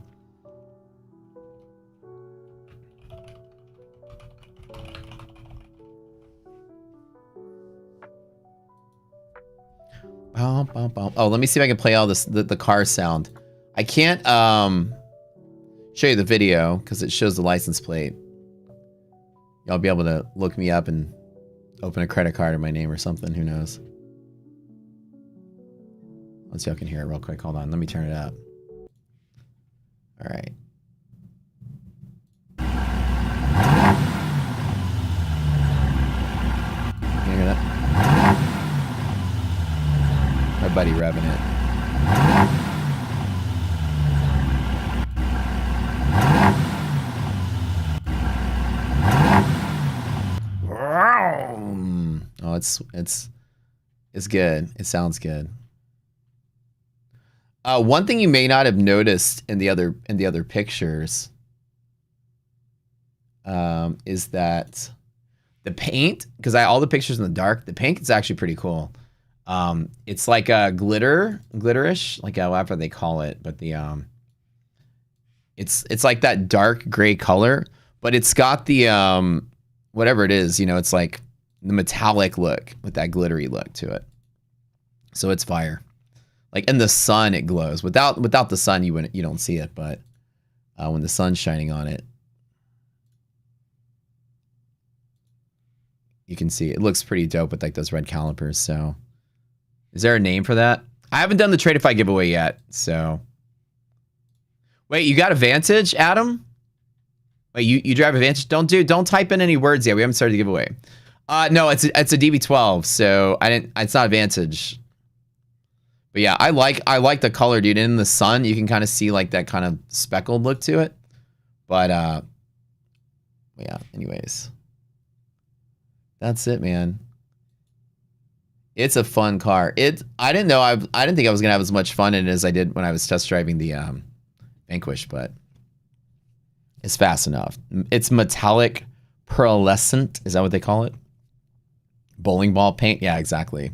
Speaker 2: Oh, let me see if I can play all this, the car sound. I can't show you the video because it shows the license plate. Y'all be able to look me up and open a credit card in my name or something. Who knows? Let's see if I can hear it real quick. Hold on. Let me turn it up. All right. Can you hear that? My buddy revving it. Oh, it's good. It sounds good. One thing you may not have noticed in the other pictures is that the paint, because all the pictures in the dark, the paint is actually pretty cool. It's like a glitterish, like whatever they call it, but the it's like that dark gray color, but it's got the whatever it is, you know, it's like the metallic look with that glittery look to it. So it's fire. Like in the sun, it glows. Without the sun, you don't see it, but when the sun's shining on it, you can see it. It looks pretty dope with like those red calipers. So, is there a name for that? I haven't done the Tradeify giveaway yet. So, wait, you got a Vantage, Adam? Wait, you drive a Vantage? Don't type in any words yet. We haven't started the giveaway. No, it's a DB12. So it's not a Vantage. But yeah, I like the color, dude. In the sun, you can kind of see like that kind of speckled look to it. But yeah, anyways. That's it, man. It's a fun car. I didn't think I was gonna have as much fun in it as I did when I was test driving the Vanquish, but it's fast enough. It's metallic pearlescent. Is that what they call it? Bowling ball paint? Yeah, exactly.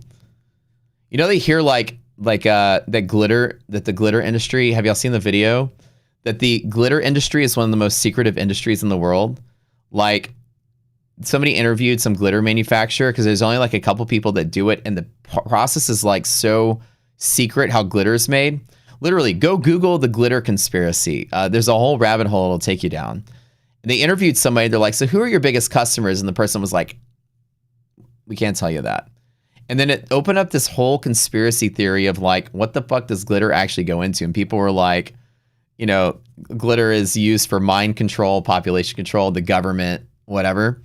Speaker 2: You know, they hear like the glitter industry. Have y'all seen the video? That the glitter industry is one of the most secretive industries in the world. Like, somebody interviewed some glitter manufacturer because there's only like a couple people that do it, and the process is like so secret how glitter is made. Literally, go Google the glitter conspiracy. There's a whole rabbit hole it'll take you down. And they interviewed somebody. They're like, so who are your biggest customers? And the person was like, we can't tell you that. And then it opened up this whole conspiracy theory of like, what the fuck does glitter actually go into? And people were like, you know, glitter is used for mind control, population control, the government, whatever.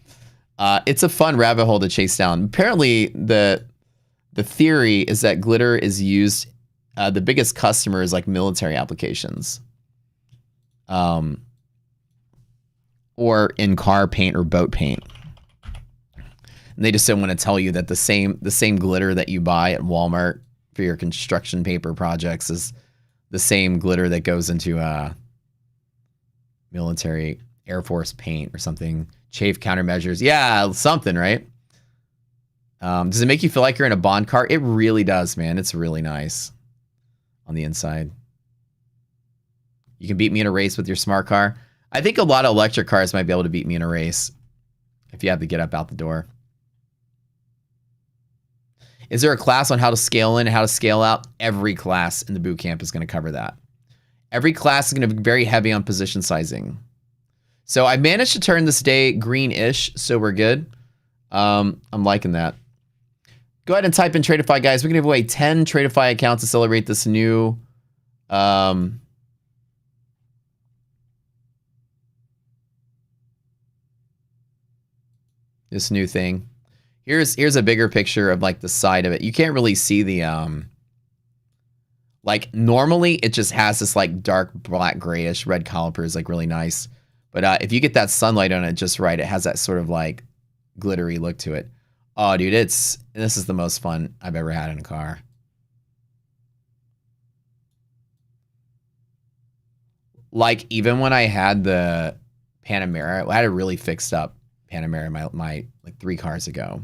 Speaker 2: It's a fun rabbit hole to chase down. Apparently, the theory is that glitter is used. The biggest customer is like military applications, or in car paint or boat paint. And they just don't want to tell you that the same glitter that you buy at Walmart for your construction paper projects is the same glitter that goes into military Air Force paint or something. Chafe countermeasures. Yeah, something, right? Does it make you feel like you're in a Bond car? It really does, man. It's really nice on the inside. You can beat me in a race with your smart car. I think a lot of electric cars might be able to beat me in a race if you have to get up out the door. Is there a class on how to scale in and how to scale out? Every class in the boot camp is going to cover that. Every class is going to be very heavy on position sizing. So I managed to turn this day green-ish, so we're good. I'm liking that. Go ahead and type in Tradeify, guys. We're going to give away 10 Tradeify accounts to celebrate this new this new thing. Here's a bigger picture of like the side of it. You can't really see the like normally it just has this like dark black grayish red calipers, like really nice. But if you get that sunlight on it just right, it has that sort of like glittery look to it. Oh, dude, this is the most fun I've ever had in a car. Like, even when I had the Panamera, I had a really fixed up Panamera, my like 3 cars ago.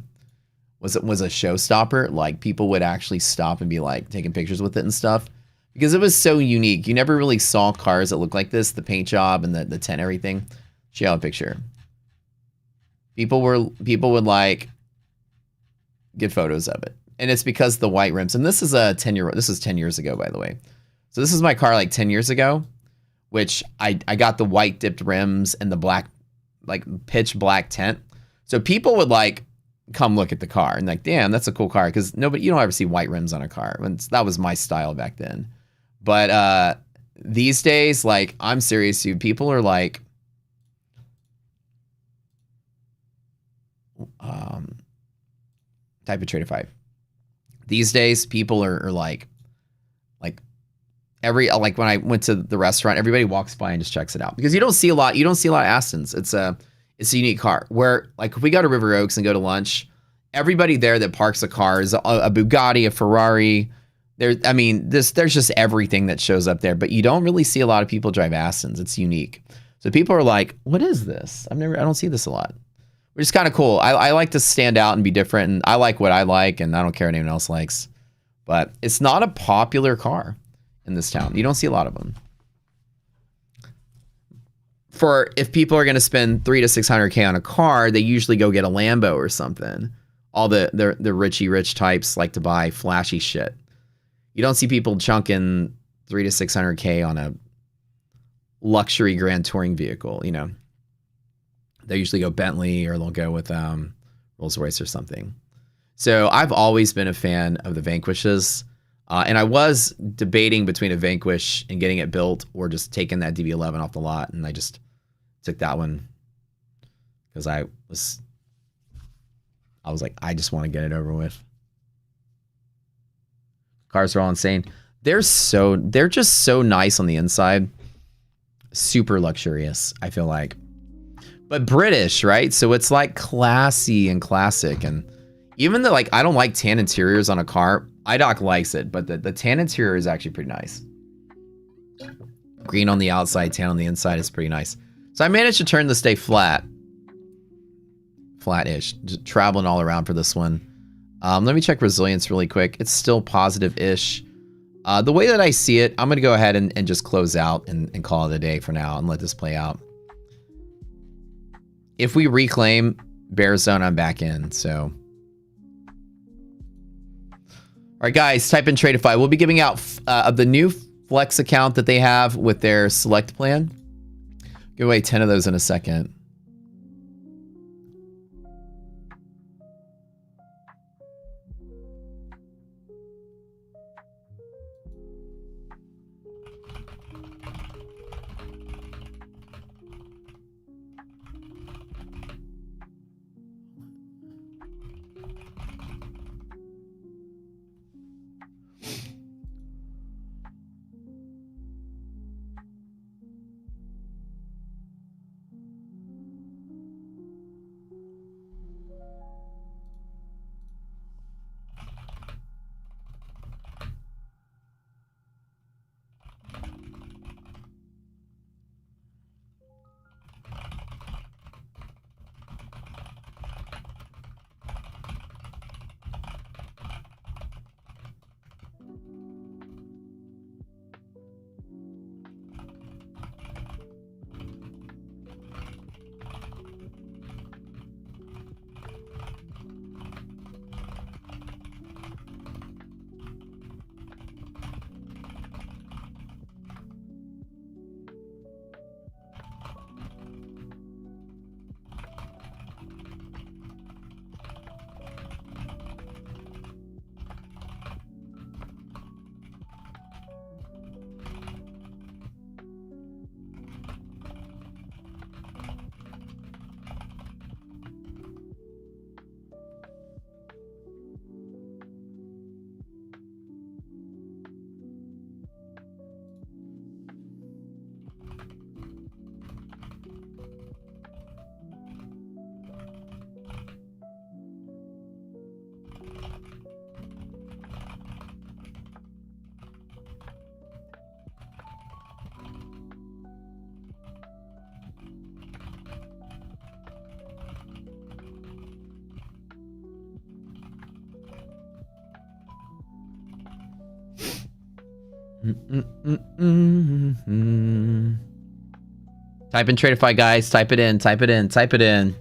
Speaker 2: Was a showstopper. Like, people would actually stop and be like taking pictures with it and stuff because it was so unique. You never really saw cars that look like this, the paint job and the tent and everything. Show you a picture. People would like get photos of it. And it's because the white rims. And this is a 10 years ago, by the way. So this is my car like 10 years ago, which I got the white dipped rims and the black, like pitch black tent. So people would like come look at the car and like, damn, that's a cool car. Cause you don't ever see white rims on a car. That was my style back then. But these days, like, I'm serious, dude. People are like, type of Tradeify. These days, people are like when I went to the restaurant, everybody walks by and just checks it out because you don't see a lot of Astons. It's a unique car where, like, if we go to River Oaks and go to lunch, everybody there that parks a car is a Bugatti, a Ferrari. There's just everything that shows up there, but you don't really see a lot of people drive Astons. It's unique. So people are like, what is this? I don't see this a lot. Which is kind of cool. I like to stand out and be different, and I like what I like, and I don't care what anyone else likes. But it's not a popular car in this town. You don't see a lot of them. For if people are going to spend $300 to $600K on a car, they usually go get a Lambo or something. All the richy rich types like to buy flashy shit. You don't see people chunking $300 to $600K on a luxury grand touring vehicle, you know. They usually go Bentley or they'll go with Rolls Royce or something. So I've always been a fan of the Vanquishes. And I was debating between a Vanquish and getting it built or just taking that DB11 off the lot. And I just took that one because I was like, I just want to get it over with. Cars are all insane. They're just so nice on the inside. Super luxurious, I feel like. But British, right? So it's like classy and classic. And even though, like, I don't like tan interiors on a car, IDOC likes it, but the tan interior is actually pretty nice. Green on the outside, tan on the inside is pretty nice. So I managed to turn this day flat. Flat-ish. Just traveling all around for this one. Let me check resilience really quick. It's still positive-ish. The way that I see it, I'm going to go ahead and just close out and call it a day for now and let this play out. If we reclaim Bear Zone, I'm back in, so. All right, guys, type in Tradeify. We'll be giving out the new Flex account that they have with their Select plan. Give away 10 of those in a second. Type in Tradeify, guys. Type it in. Type it in. Type it in.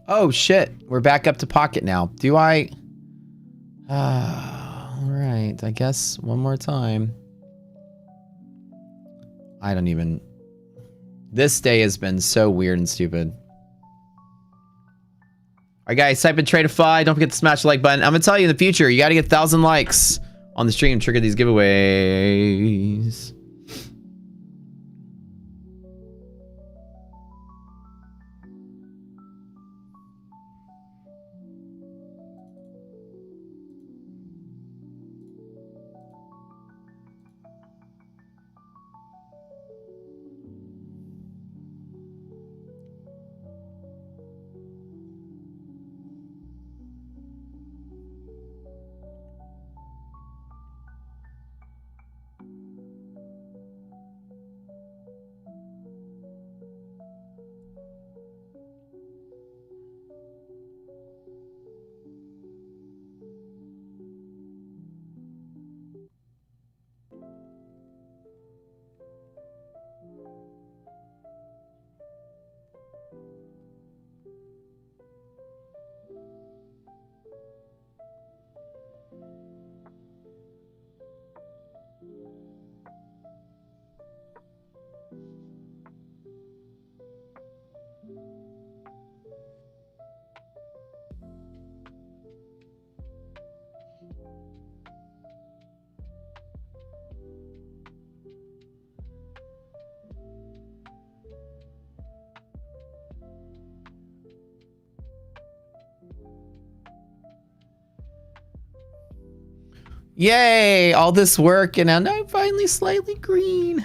Speaker 2: Oh shit, we're back up to pocket now. Do I? All right, I guess one more time. I don't even. This day has been so weird and stupid. All right, guys, type in Tradeify. Don't forget to smash the like button. I'm gonna tell you in the future, you gotta get 1,000 likes on the stream. Trigger these giveaways. Yay! All this work and now I'm finally slightly green.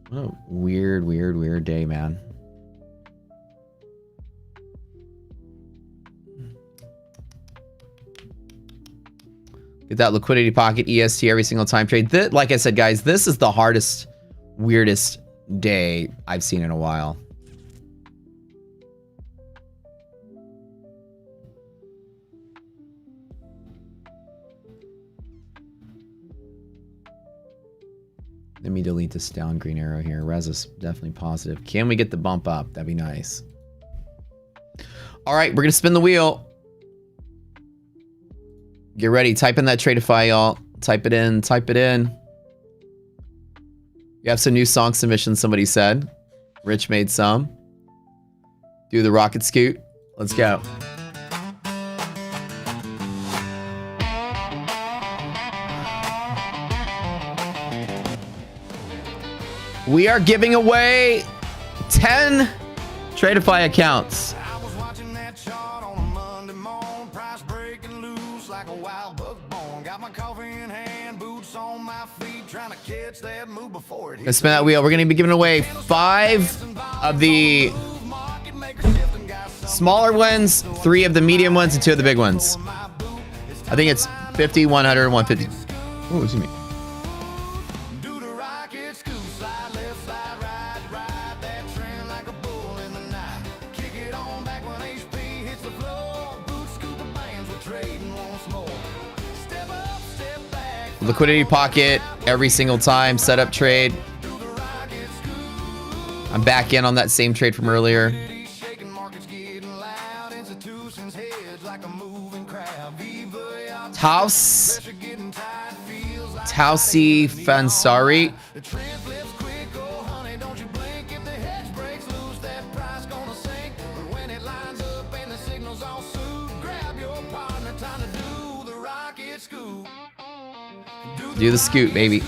Speaker 2: What a weird, weird, weird day, man. Get that liquidity pocket EST every single time trade. Like I said, guys, this is the hardest, weirdest day I've seen in a while. Let me delete this down green arrow here. Res is definitely positive. Can we get the bump up? That'd be nice. All right, we're going to spin the wheel. Get ready. Type in that Tradeify, y'all. Type it in. Type it in. You have some new song submissions, somebody said. Rich made some. Do the rocket scoot. Let's go. We are giving away 10 Tradeify accounts.
Speaker 1: I was watching that chart on a Monday morning, price breaking loose like a wild buck born. Got my coffee in hand, boots on my feet, trying to catch that move before it hits.
Speaker 2: Let's spin that wheel. We're going to be giving away 5 of the smaller ones, 3 of the medium ones, and 2 of the big ones. I think it's 50, 100, 150. Oh, excuse me. Liquidity pocket every single time. Setup trade. I'm back in on that same trade from earlier. Tausi Fansari. Do the scoot, baby.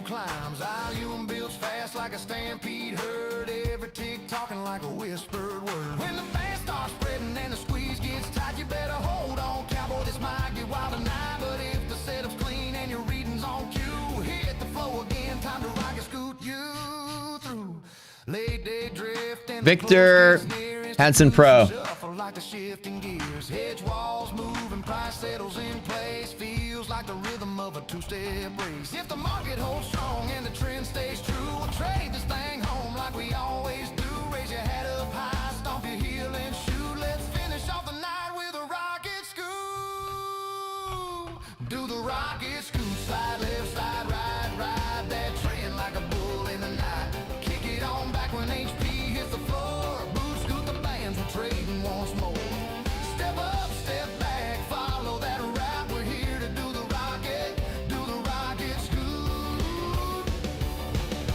Speaker 1: Climbs, volume builds fast like a stampede herd. Every tick talking like a whispered word. When the band starts spreading and the squeeze gets tight, you better hold on, cowboy. This might get wild tonight, but if the setup's clean and your reading's on cue, hit the flow again. Time to rock and scoot you through. Late day drift and
Speaker 2: Victor Hansen Pro.
Speaker 1: like the shifting gears. Hedge walls move and price settles in place. Feels like the rhythm of a two-step race. If the market holds strong and the trend stays true, we'll trade this thing home like we always do. Raise your head up high, stomp your heel and shoot. Let's finish off the night with a rocket scoop. Do the rocket scoop, slide left, slide right, ride that trend like a bull in the night. Kick it on back when HP hits the floor. Boot scoot the bands, we're trading once more. Step up, step back, follow that route. We're here to do the rocket scoop.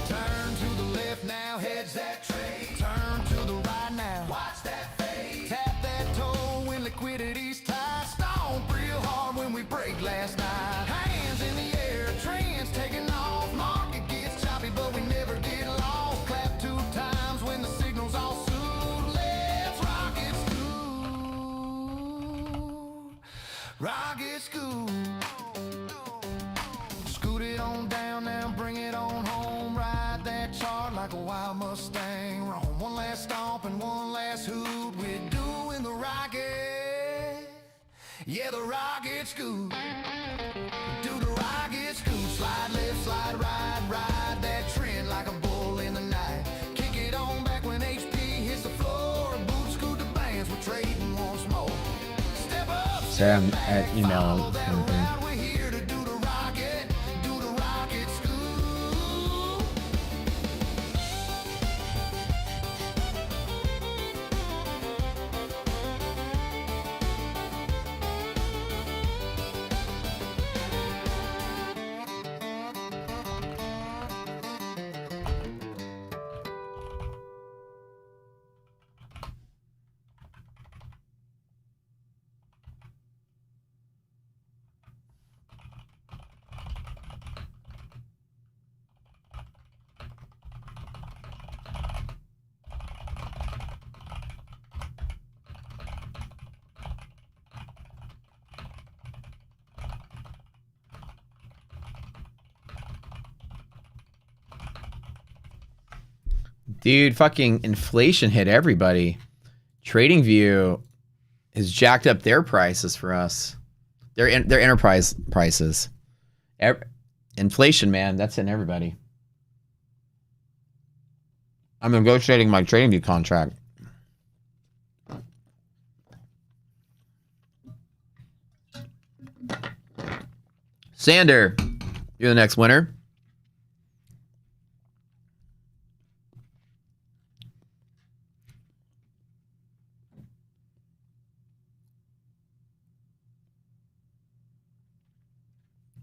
Speaker 1: Turn to the left now, heads that trade. Turn to the right now, watch that fade. Tap that toe when liquidity's tight. Stomp real hard when we break last night. Hands in the air, trends taking off. Market gets choppy, but we never get lost. Clap 2 times when the signal's all suit. Let's rocket scoop. Rocket scoop. Scoot it on down now, bring it on home. Ride that chart like a wild Mustang. Roam one last stomp and one last hoot. We're doing the rocket. Yeah, the rocket scoop. Do the rocket scoop. Slide left, slide right, ride that trend like a bull in the night. Kick it on back when HP hits the floor. Boot scoot the bands, we're trading once more. Step up,
Speaker 2: Sorry, I'm at email.
Speaker 1: follow that route. We're here to do the rocket scoop.
Speaker 2: Dude, fucking inflation hit everybody. TradingView has jacked up their prices for us. Their enterprise prices. Inflation, man, that's hitting everybody. I'm negotiating my TradingView contract. Sander, you're the next winner.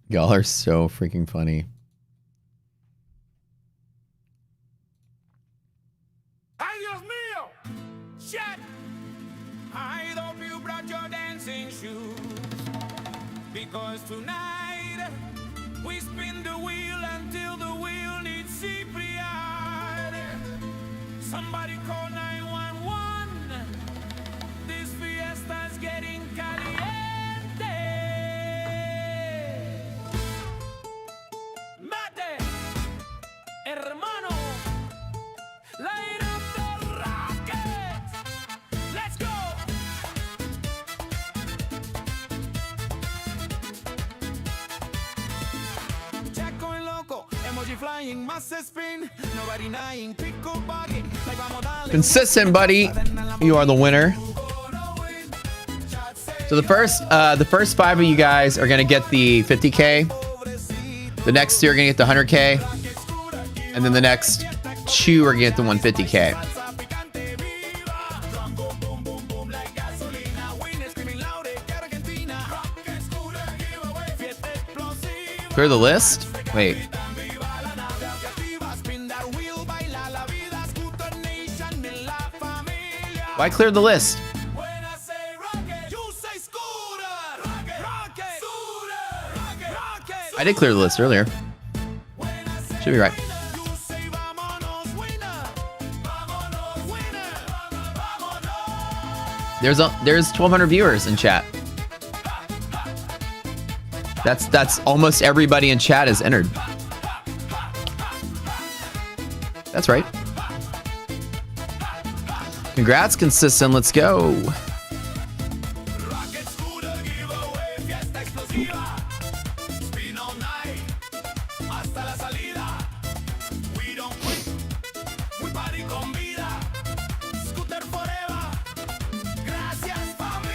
Speaker 2: Y'all are so freaking funny.
Speaker 3: Ay, Dios mío! Shit! I hope you brought your dancing shoes. Because tonight, we spin the wheel until the wheel needs CPR. Somebody call 911. This fiesta's getting caliente.
Speaker 2: Consistent, buddy. You are the winner. So the first 5 of you guys are gonna get the 50K. The next 2 are gonna get the 100K, and then the next 2 are gonna get the 150K. Clear the list? Wait. Why clear the list? I did clear the list earlier. Should be right. There's 1,200 viewers in chat. That's almost everybody in chat is entered. That's right. Congrats, consistent. Let's go.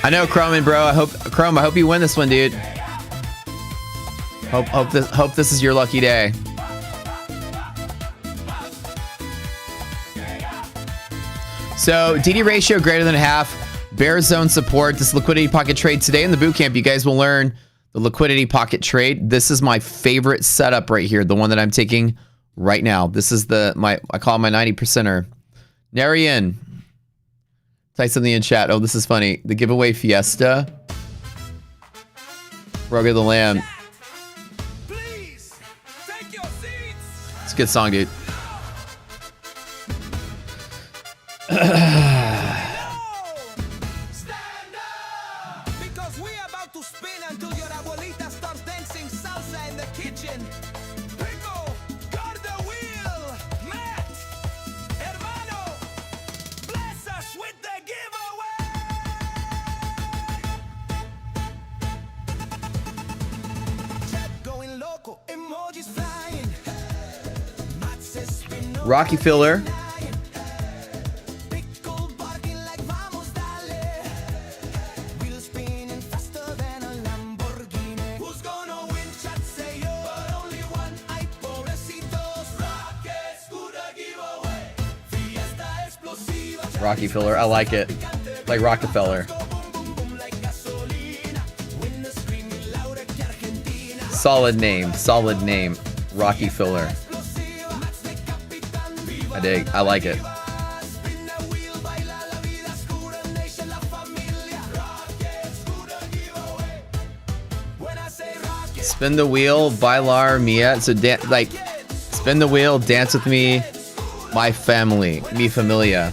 Speaker 2: I know, Chrome, bro. I hope you win this one, dude. Hope this is your lucky day. So DD ratio greater than half, bear zone support. This liquidity pocket trade today in the boot camp. You guys will learn the liquidity pocket trade. This is my favorite setup right here, the one that I'm taking right now. This is I call it my 90%er. Narian, type something in chat. Oh, this is funny. The giveaway fiesta. Rogue of the Lamb. It's a good song, dude.
Speaker 1: Because we're about to spin until your abuelita starts dancing salsa in the kitchen. Rico, guard the wheel. Matt, hermano, bless us with the giveaway. Chat going loco, emojis flying. Matt says spin no
Speaker 2: Rocky filler. Rocky filler. I like it. Like Rockefeller. Solid name. Solid name. Rocky filler. I dig. I like it. Spin the wheel, bailar mia. So like, spin the wheel, dance with me, my family, mi familia.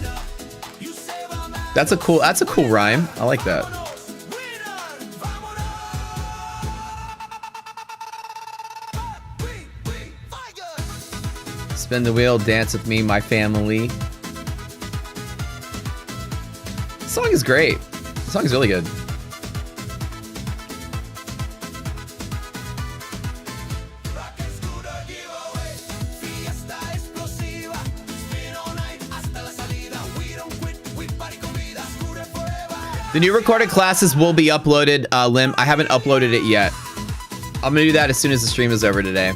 Speaker 2: That's a cool rhyme. I like that. Spin the wheel, dance with me, my family. This song is great. This song is really good. The new recorded classes will be uploaded, Lim. I haven't uploaded it yet. I'm gonna do that as soon as the stream is over today.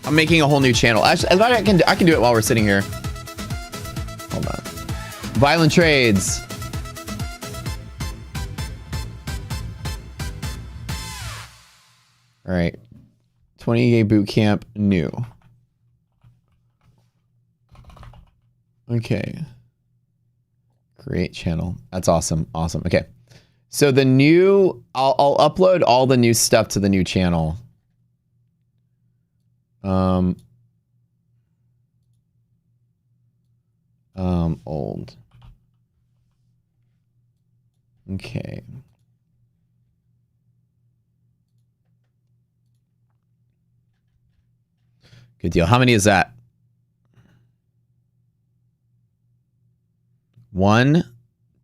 Speaker 2: I'm making a whole new channel. Actually, I can do it while we're sitting here. Hold on. Violent trades. All right. 20 boot camp new. Okay. Create channel. That's awesome. Awesome. Okay. So the new, I'll upload all the new stuff to the new channel. Old. Okay. Good deal. How many is that? 1,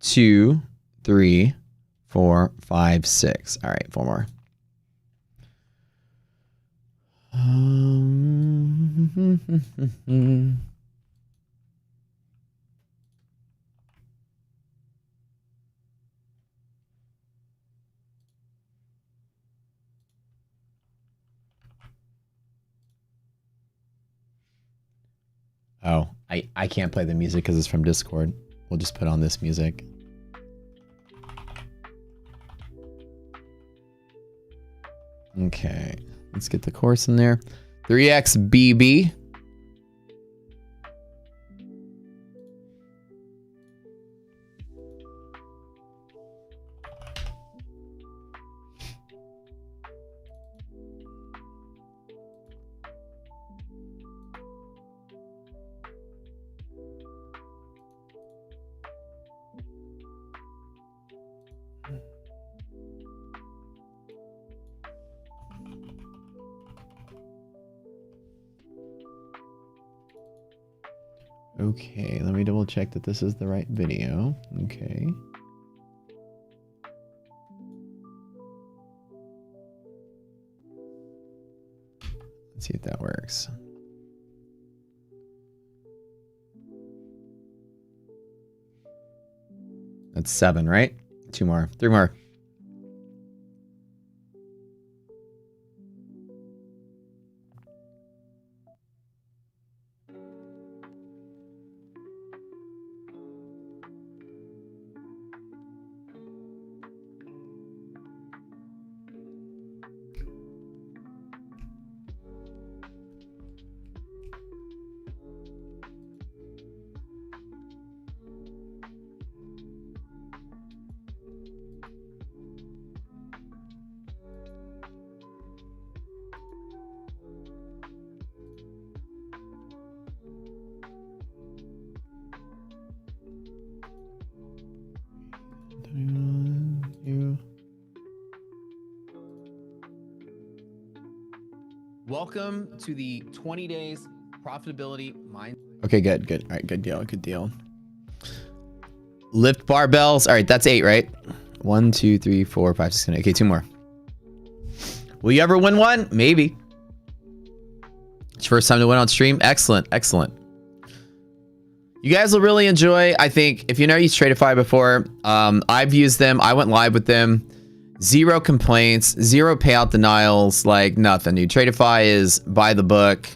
Speaker 2: 2, 3, 4, 5, 6. All right, 4 more. Oh, I can't play the music because it's from Discord. We'll just put on this music. Okay, let's get the course in there. 3xBB. Okay, let me double check that this is the right video. Okay. Let's see if that works. That's 7, right? 2 more. 3 more. Welcome to the 20 days profitability mind. Okay, good. All right, good deal. Lift barbells. All right, that's 8, right? 1, 2, 3, 4, 5, 6, 7, 8. Okay, 2 more. Will you ever win one? Maybe. It's your first time to win on stream. Excellent. You guys will really enjoy. I think if you never used Tradify before, I've used them. I went live with them. 0 complaints, 0 payout denials, like nothing, dude. Tradify is by the book,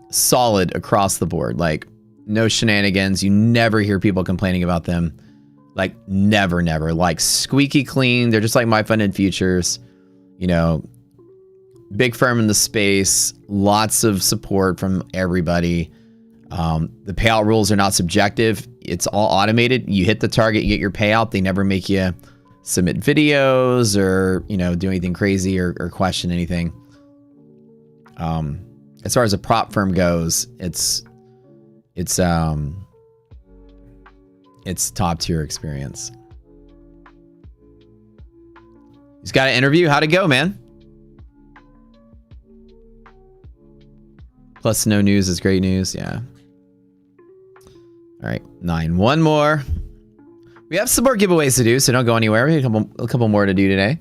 Speaker 2: solid across the board. Like no shenanigans. You never hear people complaining about them. Like never. Like squeaky clean. They're just like my funded futures. You know, big firm in the space. Lots of support from everybody. The payout rules are not subjective. It's all automated. You hit the target, you get your payout. They never make you submit videos or, you know, do anything crazy or question anything. As far as a prop firm goes, it's top tier experience. He's got an interview. How'd it go, man? Plus no news is great news. Yeah. All right, 9. One more. We have some more giveaways to do, so don't go anywhere. We have a couple more to do today.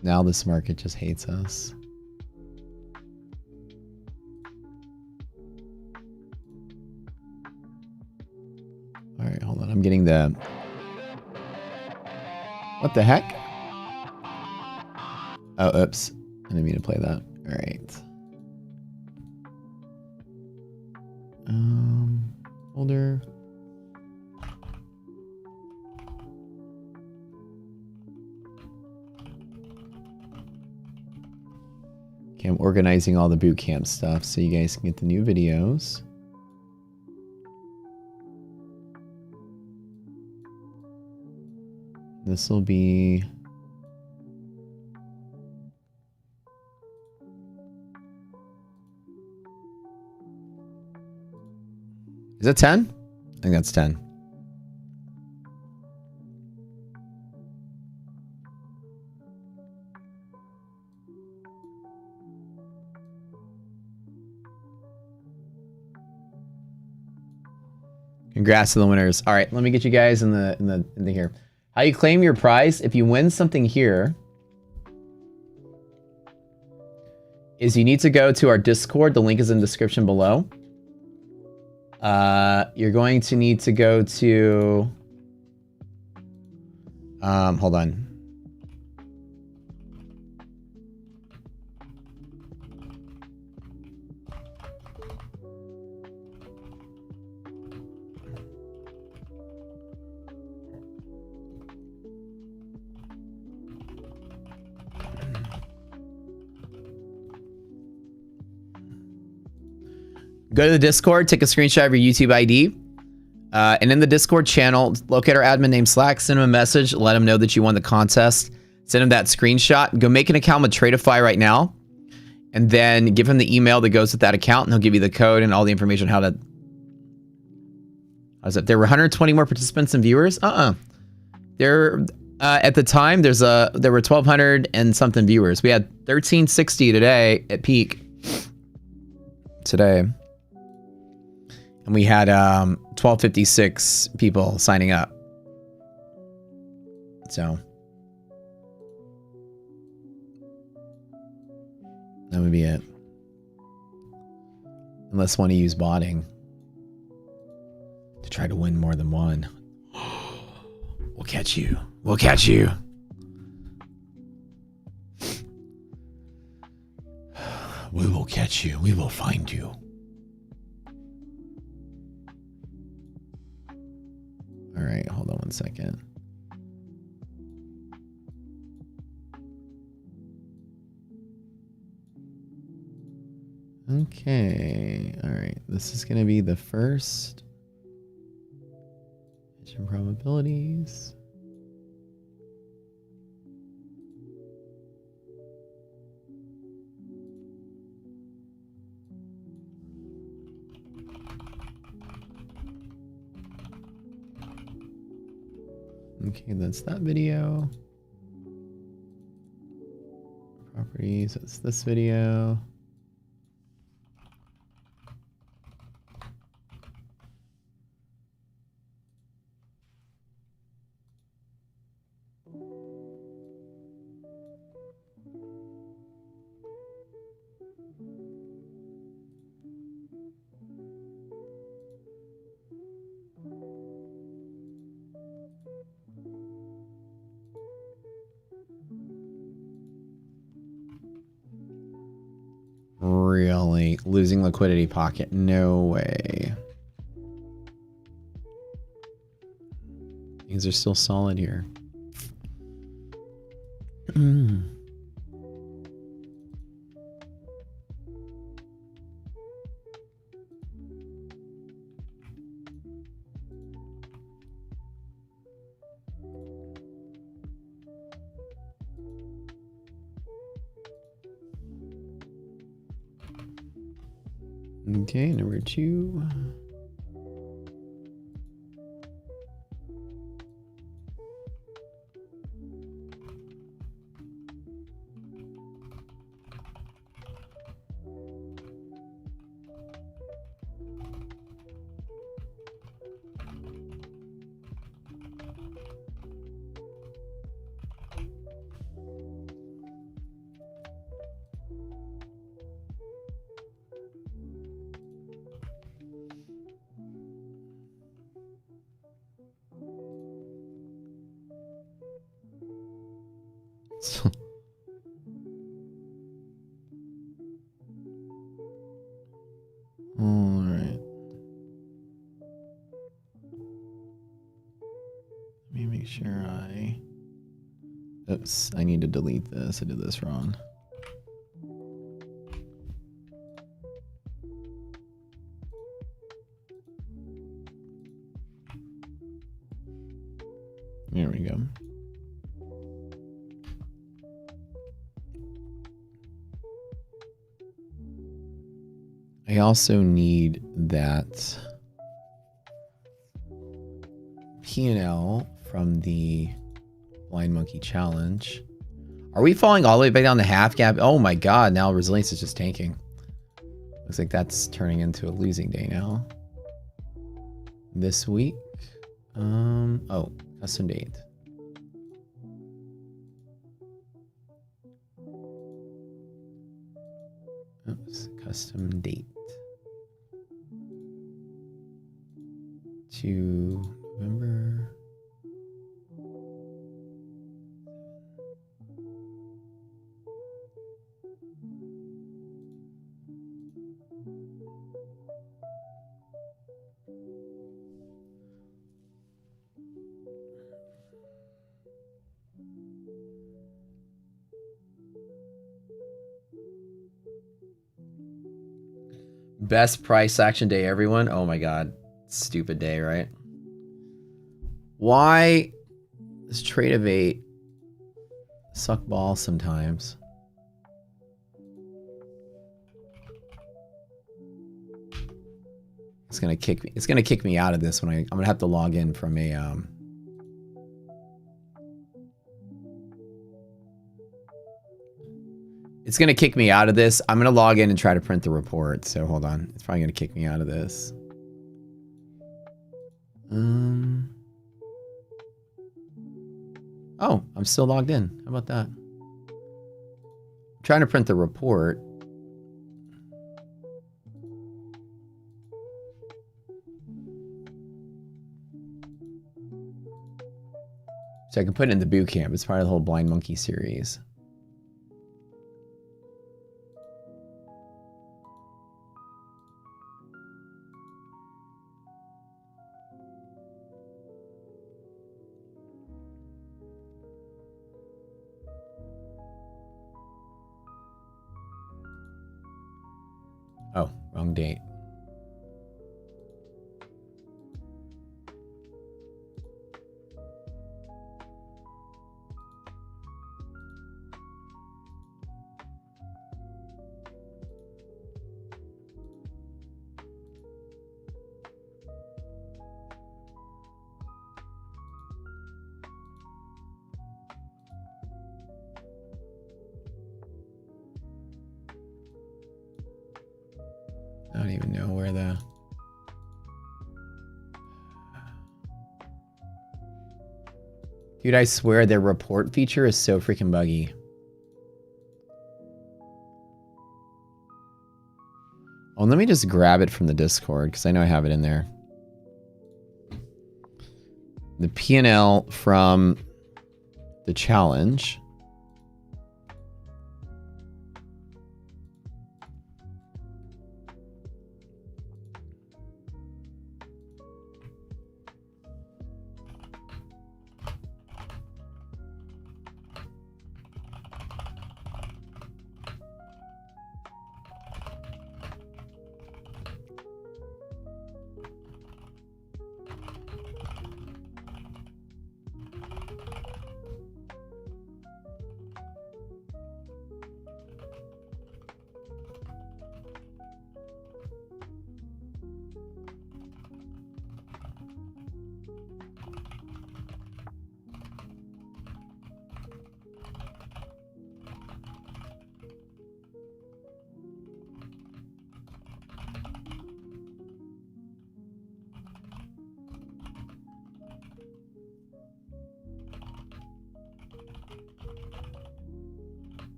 Speaker 2: Now this market just hates us. All right, hold on. I'm getting the... What the heck? Oh, oops. I didn't mean to play that. All right. Holder. Okay, I'm organizing all the boot camp stuff so you guys can get the new videos. This will be... Is it 10? I think that's 10. Congrats to the winners. All right, let me get you guys in the here. How you claim your prize if you win something here is you need to go to our Discord. The link is in the description below. You're going to need to go to hold on. Go to the Discord, take a screenshot of your YouTube ID, and in the Discord channel, locate our admin name Slack, send him a message, let him know that you won the contest, send him that screenshot, go make an account with Tradeify right now, and then give him the email that goes with that account, and he'll give you the code and all the information how to... How's it? There were 120 more participants and viewers? There, at the time, there were 1,200 and something viewers. We had 1,360 today at peak. Today. And we had 1,256 people signing up. So that would be it. Unless want to use botting to try to win more than one. We'll catch you. We'll catch you. We will catch you. We will find you. All right, hold on one second. Okay, all right. This is going to be the first probabilities. Okay, that's that video. Properties, that's this video. Really? Losing liquidity pocket? No way. These are still solid here. Okay, number 2. All right. Let me make sure oops, I need to delete this. I did this wrong. There we go. I also need that P&L from the Blind Monkey Challenge. Are we falling all the way back down the half gap? Oh my god, now resilience is just tanking. Looks like that's turning into a losing day now. This week. Oh, custom date. Oops, custom date. To November. Best price action day, everyone. Oh my god. Stupid day, right? Why does Trade of 8 suck balls sometimes? It's gonna kick me. It's gonna kick me out of this when I'm gonna have to log in from a It's gonna kick me out of this. I'm gonna log in and try to print the report. So hold on. It's probably gonna kick me out of this. Oh, I'm still logged in. How about that? I'm trying to print the report. So I can put it in the boot camp. It's part of the whole Blind Monkey series. Oh, wrong date. I don't even know where the... Dude, I swear their report feature is so freaking buggy. Oh, let me just grab it from the Discord, because I know I have it in there. The P&L from the challenge.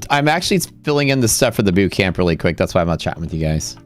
Speaker 2: I'm actually filling in the stuff for the boot camp really quick. That's why I'm not chatting with you guys.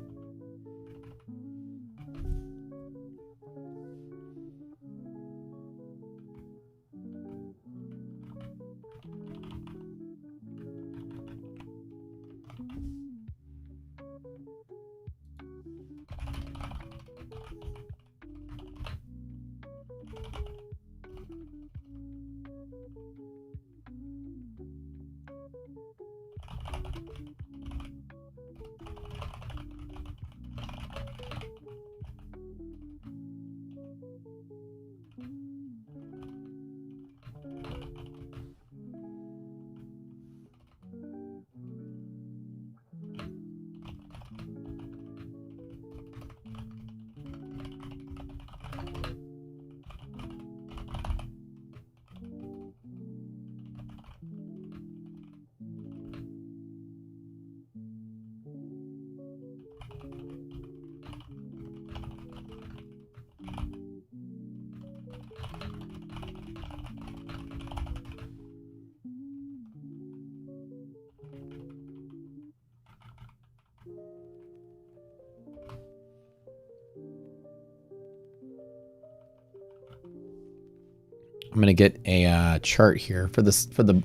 Speaker 2: I'm gonna get a chart here for this for the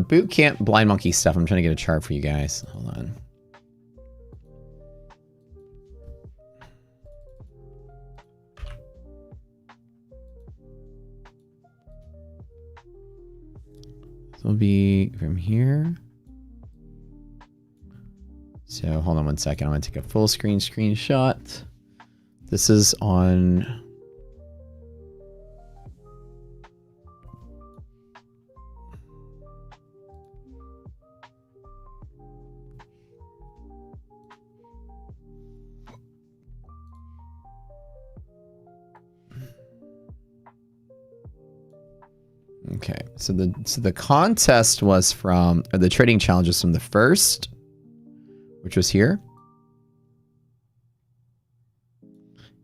Speaker 2: boot camp blind monkey stuff. I'm trying to get a chart for you guys. Hold on. This will be from here. So hold on one second. I'm gonna take a full screen screenshot. This is on. Okay, so the contest was from, or the trading challenge was from the 1st, which was here,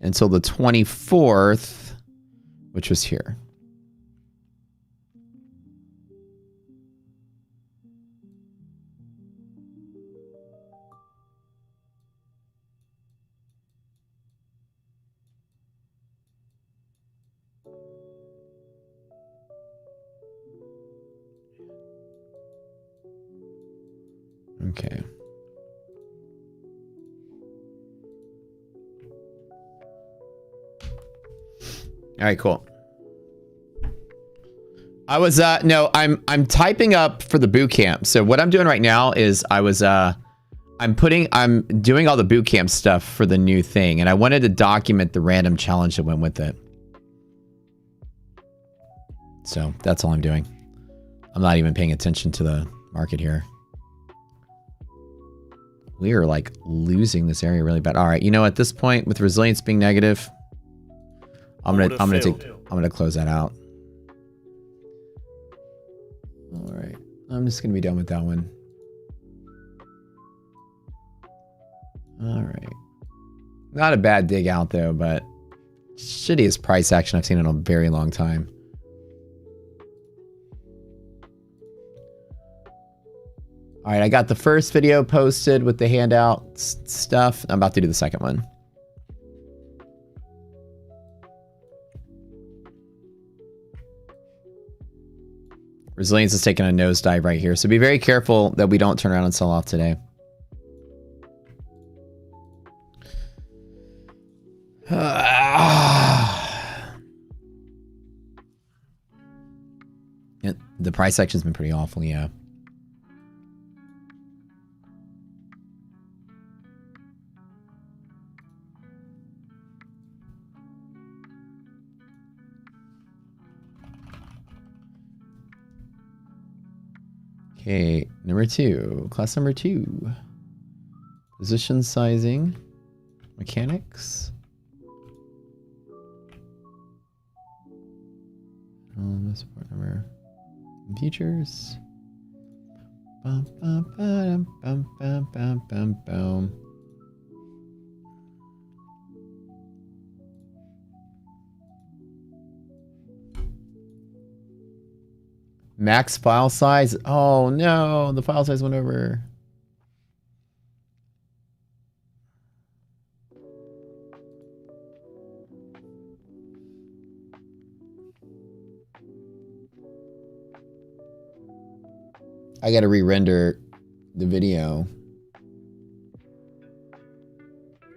Speaker 2: until the 24th, which was here. Okay. All right, cool. I was no, I'm typing up for the boot camp. So what I'm doing right now is I'm doing all the boot camp stuff for the new thing, and I wanted to document the random challenge that went with it. So that's all I'm doing. I'm not even paying attention to the market here. We are like losing this area really bad. All right, you know, at this point with resilience being negative, I'm gonna close that out. All right, I'm just gonna be done with that one. All right, not a bad dig out though, but shittiest price action I've seen in a very long time. All right, I got the first video posted with the handout stuff. I'm about to do the second one. Resilience is taking a nosedive right here, so be very careful that we don't turn around and sell off today. The price action's been pretty awful, yeah. Okay, number 2. Class number 2. Position sizing. Mechanics. Support number. Features. Bum, bum, bum, bum, bum, bum, bum, bum. Max file size. Oh no, the file size went over. I gotta re-render the video.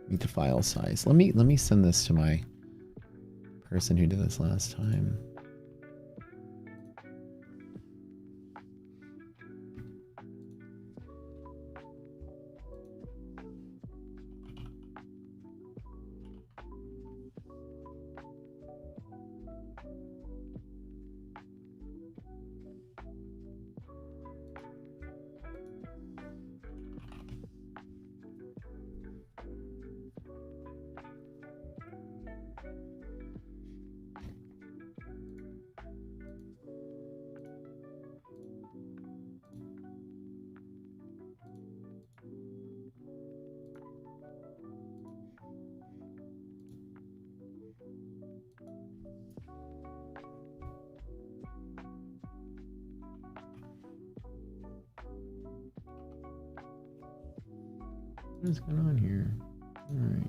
Speaker 2: Meet the file size. Let me send this to my person who did this last time. What is going on here? All right.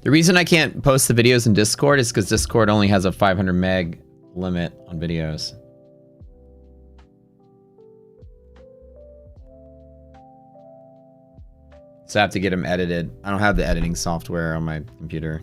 Speaker 2: The reason I can't post the videos in Discord is because Discord only has a 500 meg limit on videos. So I have to get them edited. I don't have the editing software on my computer.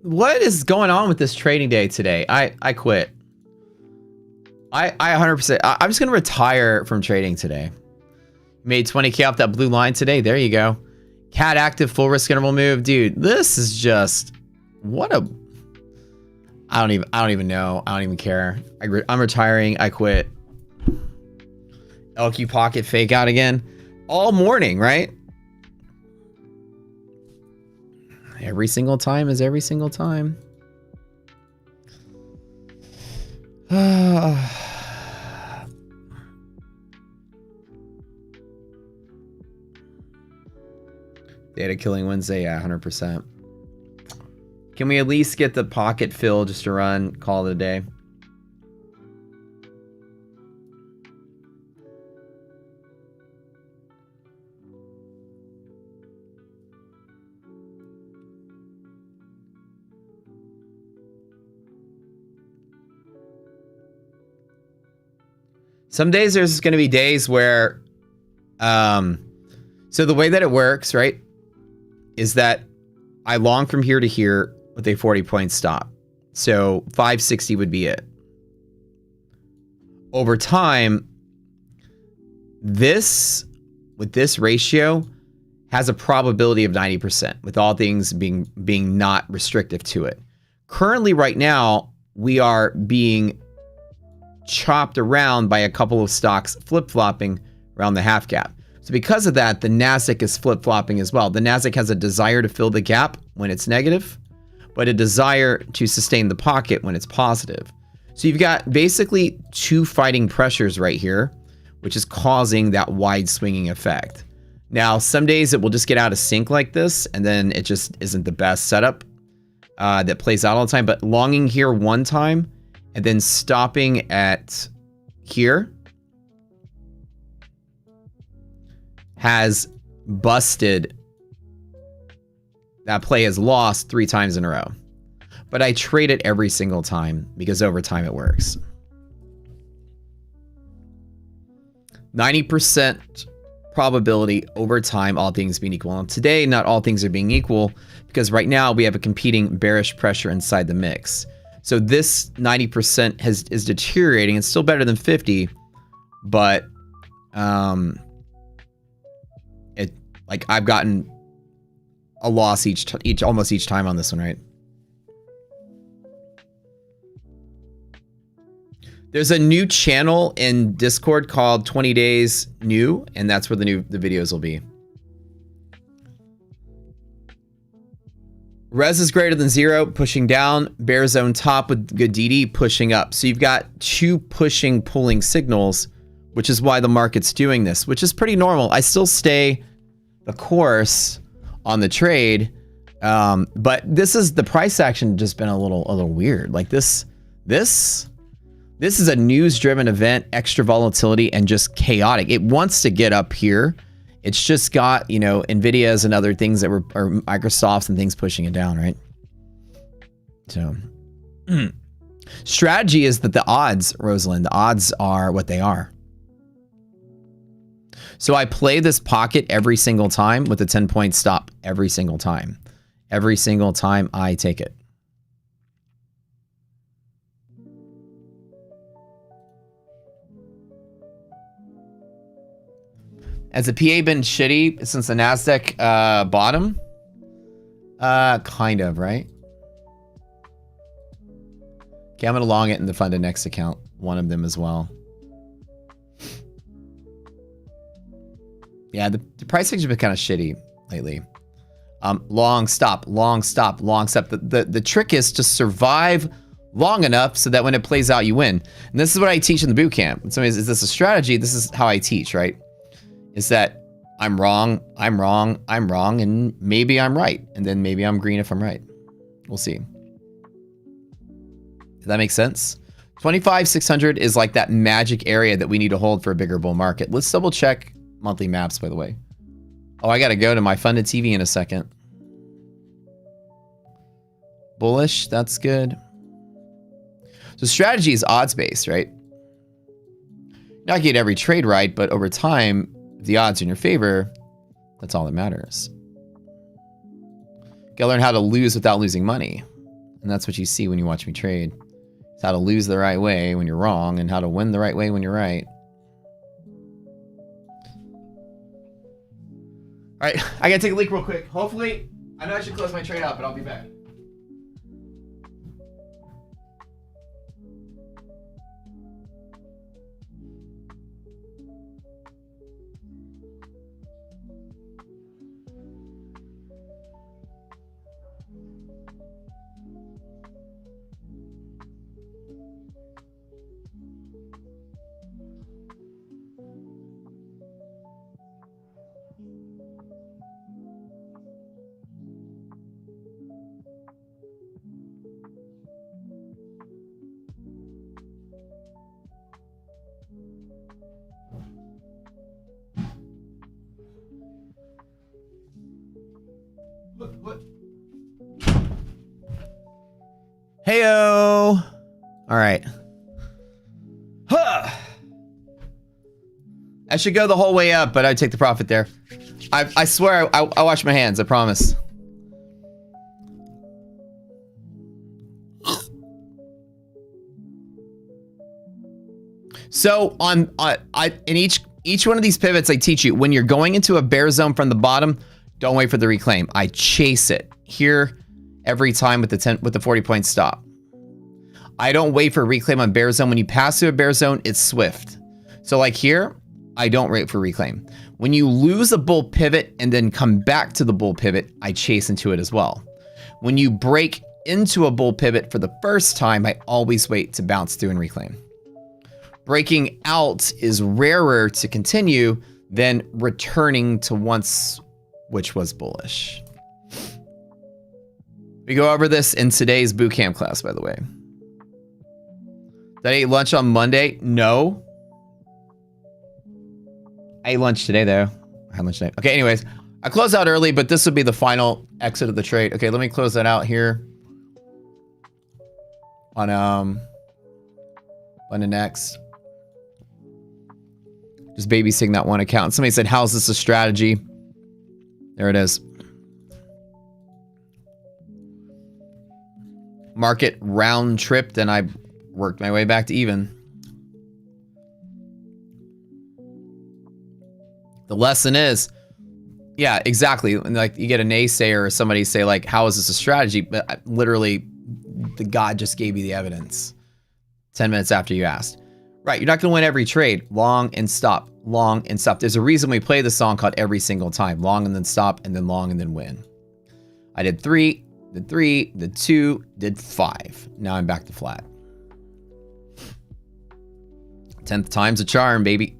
Speaker 2: What is going on with this trading day today? I quit. I 100%. I'm just gonna retire from trading today. Made 20K off that blue line today. There you go. Cat active full risk interval move, dude. This is just what a. I don't even know. I don't even care. I'm retiring. I quit. LQ pocket fake out again. All morning, right? Every single time is every single time. Data killing Wednesday, yeah, 100%. Can we at least get the pocket fill just to run, call it a day? Some days there's going to be days where, so the way that it works, right, is that I long from here to here with a 40-point stop. So 560 would be it. Over time, this, with this ratio, has a probability of 90%, with all things being not restrictive to it. Currently, right now, we are being chopped around by a couple of stocks flip-flopping around the half gap. So because of that, the Nasdaq is flip-flopping as well. The Nasdaq has a desire to fill the gap when it's negative, but a desire to sustain the pocket when it's positive. So you've got basically two fighting pressures right here, which is causing that wide swinging effect. Now, some days it will just get out of sync like this, and then it just isn't the best setup that plays out all the time. But longing here one time, and then stopping at here has busted. That play has lost 3 times in a row. But I trade it every single time because over time it works. 90% probability over time, all things being equal. And today, not all things are being equal because right now we have a competing bearish pressure inside the mix. So this 90% is deteriorating. It's still better than 50, but like I've gotten a loss almost each time on this one, right? There's a new channel in Discord called 20 Days New, and that's where the videos will be. Res is greater than 0, pushing down. Bear zone top with good DD, pushing up. So you've got two pushing, pulling signals, which is why the market's doing this, which is pretty normal. I still stay the course on the trade, but this is the price action just been a little weird. Like this is a news-driven event, extra volatility, and just chaotic. It wants to get up here. It's just got, you know, Nvidia's and other things that are Microsoft's and things pushing it down, right? So, strategy is that the odds, Rosalind, the odds are what they are. So I play this pocket every single time with a 10-point stop every single time. Every single time I take it. Has the PA been shitty since the NASDAQ bottom? Kind of, right? Okay, I'm gonna long it in the Fund Next account. One of them as well. Yeah, the pricing has been kind of shitty lately. Long stop, long stop, long stop. The trick is to survive long enough so that when it plays out, you win. And this is what I teach in the boot camp. Somebody says, is this a strategy? This is how I teach, right? Is that I'm wrong, I'm wrong, I'm wrong, and maybe I'm right. And then maybe I'm green if I'm right. We'll see. Does that make sense? 25,600 is like that magic area that we need to hold for a bigger bull market. Let's double check monthly maps, by the way. Oh, I got to go to my funded TV in a second. Bullish, that's good. So strategy is odds-based, right? You're not get every trade right, but over time, if the odds are in your favor, that's all that matters. You gotta learn how to lose without losing money. And that's what you see when you watch me trade. It's how to lose the right way when you're wrong and how to win the right way when you're right. All right, I gotta take a leak real quick. Hopefully, I know I should close my trade out, but I'll be back. What? Heyo. All right. Huh. I should go the whole way up, but I'd take the profit there. I swear I wash my hands. I promise. So in each one of these pivots, I teach you when you're going into a bear zone from the bottom. Don't wait for the reclaim. I chase it here every time with the 40-point stop. I don't wait for a reclaim on bear zone. When you pass through a bear zone, it's swift. So like here, I don't wait for reclaim. When you lose a bull pivot and then come back to the bull pivot, I chase into it as well. When you break into a bull pivot for the first time, I always wait to bounce through and reclaim. Breaking out is rarer to continue than returning to once, which was bullish. We go over this in today's bootcamp class, by the way. Did I eat lunch on Monday? No. I ate lunch today, though. I had lunch today. Okay, anyways. I closed out early, but this would be the final exit of the trade. Okay, let me close that out here. On the next. Just babysitting that one account. Somebody said, how's this a strategy? There it is. Market round tripped and I worked my way back to even. The lesson is, yeah, exactly. Like you get a naysayer or somebody say like, how is this a strategy? But literally, the God just gave you the evidence 10 minutes after you asked. Right, you're not going to win every trade. Long and stop, long and stop. There's a reason we play the song called Every Single Time. Long and then stop, and then long and then win. I did 3, did 3, did 2, did 5. Now I'm back to flat. 10th time's a charm, baby.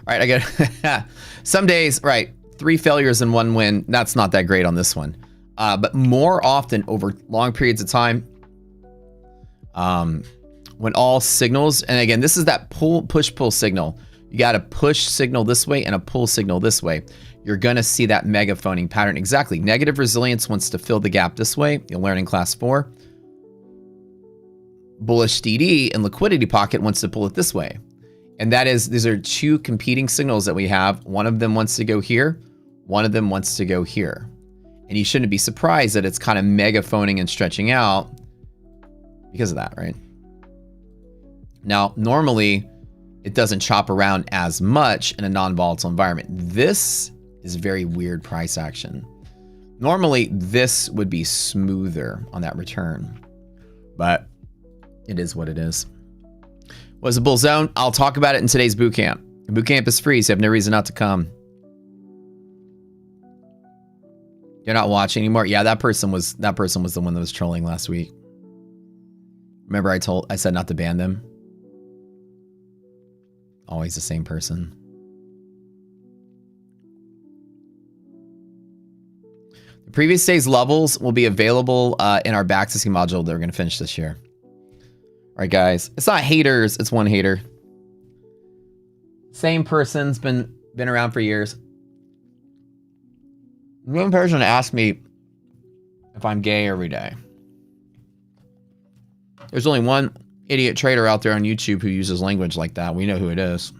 Speaker 2: All right, I got some days, right, 3 failures and 1 win. That's not that great on this one. But more often over long periods of time, when all signals, and again, this is that push-pull signal. You got a push signal this way and a pull signal this way. You're going to see that megaphoning pattern. Exactly. Negative resilience wants to fill the gap this way. You'll learn in class 4. Bullish DD and liquidity pocket wants to pull it this way. And that is, these are two competing signals that we have. One of them wants to go here. One of them wants to go here. And you shouldn't be surprised that it's kind of megaphoning and stretching out because of that, right? Now, normally, it doesn't chop around as much in a non-volatile environment. This is very weird price action. Normally, this would be smoother on that return, but it is what it is. What's the bull zone? I'll talk about it in today's boot camp. Boot camp is free, so you have no reason not to come. You're not watching anymore? Yeah, that person was the one that was trolling last week. Remember I said not to ban them? Always the same person. The previous day's levels will be available in our backtesting module that we're going to finish this year. All right, guys. It's not haters. It's one hater. Same person's been around for years. One person asked me if I'm gay every day. There's only one idiot trader out there on YouTube who uses language like that. We know who it is.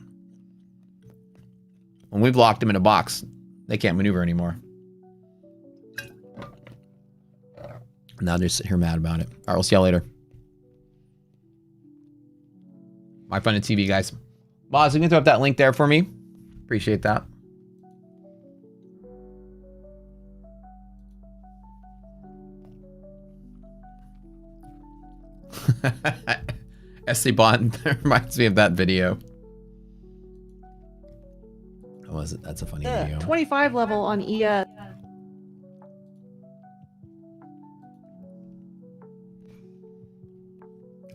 Speaker 2: When we've locked them in a box, they can't maneuver anymore. Now they're sitting here mad about it. All right, we'll see y'all later. My fun at TV, guys. Boz, you can throw up that link there for me. Appreciate that. SC Bond reminds me of that video. What was it? That's a funny video.
Speaker 4: 25 level on ES.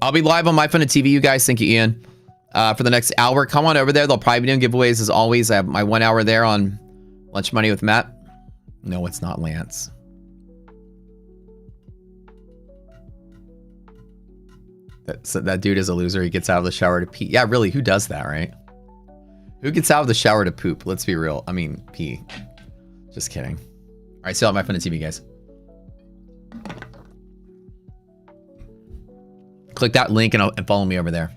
Speaker 2: I'll be live on My Fun at TV, you guys. Thank you, Ian. For the next hour, come on over there. They'll probably be doing giveaways as always. I have my 1 hour there on Lunch Money with Matt. No, it's not Lance. That dude is a loser. He gets out of the shower to pee. Yeah, really, who does that, right? Who gets out of the shower to poop? Let's be real. I mean, pee. Just kidding. All right, see you on My Fun at TV, guys. Click that link and follow me over there.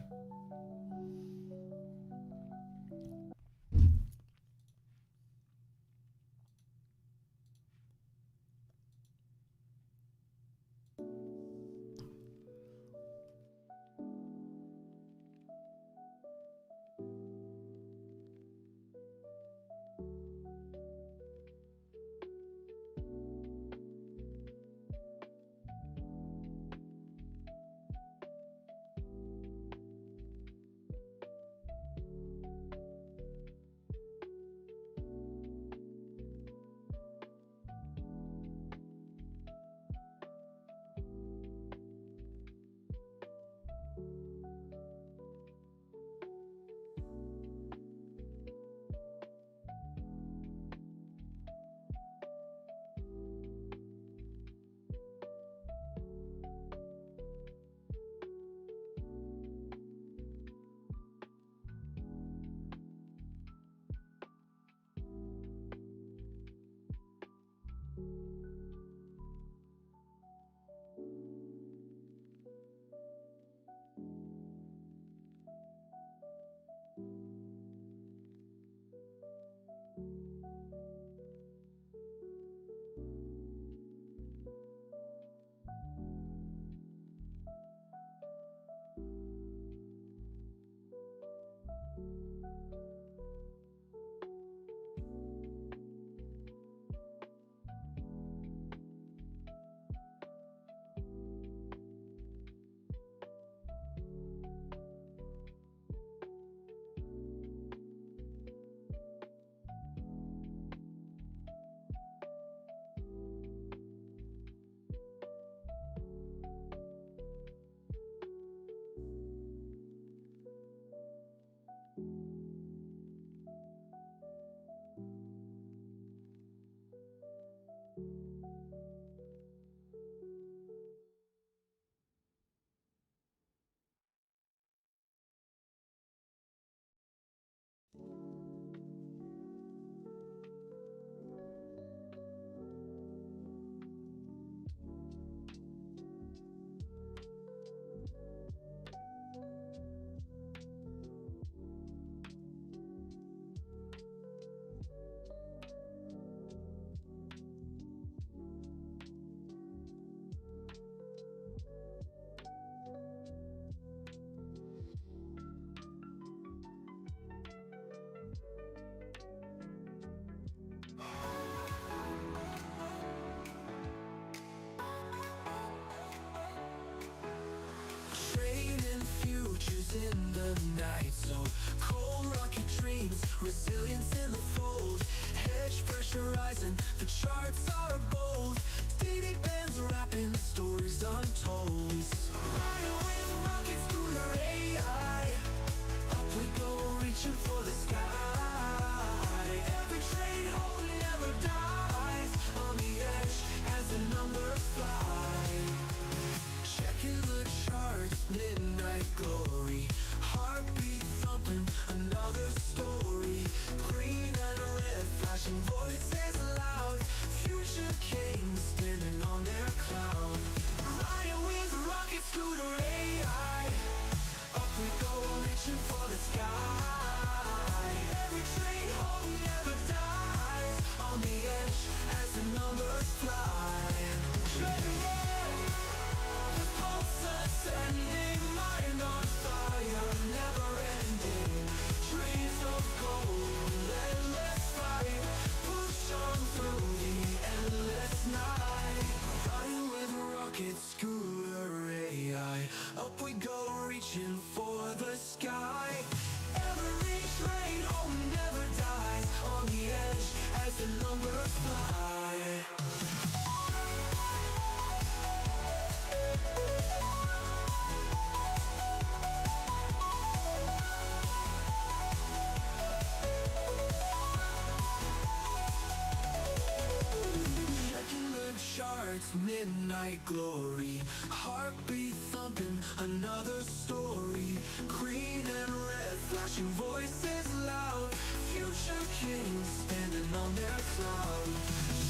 Speaker 1: midnight glory, heartbeat thumping, another story. Green and red, flashing voices loud, future kings standing on their cloud.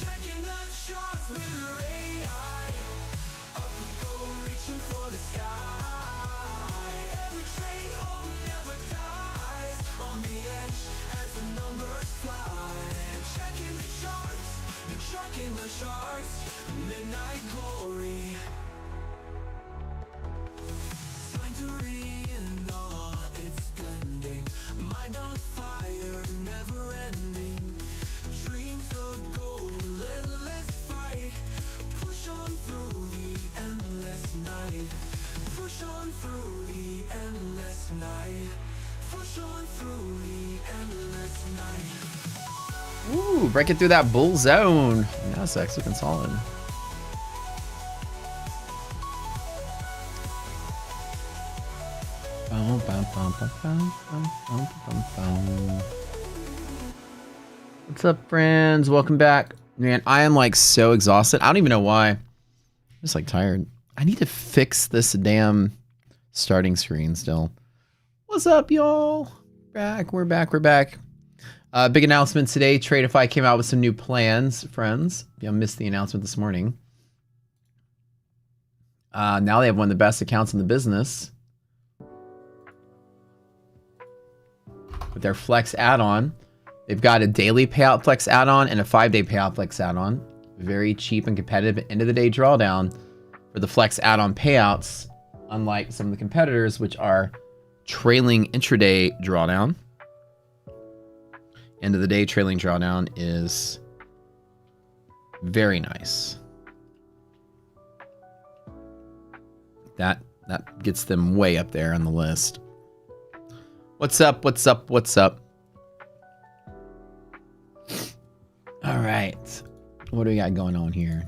Speaker 1: Checking the charts with their AI, up we go, reaching for the sky. Every trade home never dies, on the edge as the numbers fly. Checking the charts, tracking the charts, midnight glory. Sanctuary in awe, it's blending, mind on fire, never ending. Dreams of gold, relentless fight, push on through the endless night. Push on through the endless night. Push on through the endless night.
Speaker 2: Ooh, breaking through that bull zone. Nasdaq's looking solid. What's up, friends? Welcome back. Man, I am like so exhausted. I don't even know why. I'm just like tired. I need to fix this damn starting screen still. What's up, y'all? We're back. Big announcement today. Tradeify came out with some new plans, friends. If you missed the announcement this morning. Now they have one of the best accounts in the business. With their Flex add-on. They've got a daily payout Flex add-on and a 5-day payout Flex add-on. Very cheap and competitive end of the day drawdown for the Flex add-on payouts, unlike some of the competitors, which are trailing intraday drawdown. End of the day trailing drawdown is very nice. That gets them way up there on the list. What's up? All right. What do we got going on here?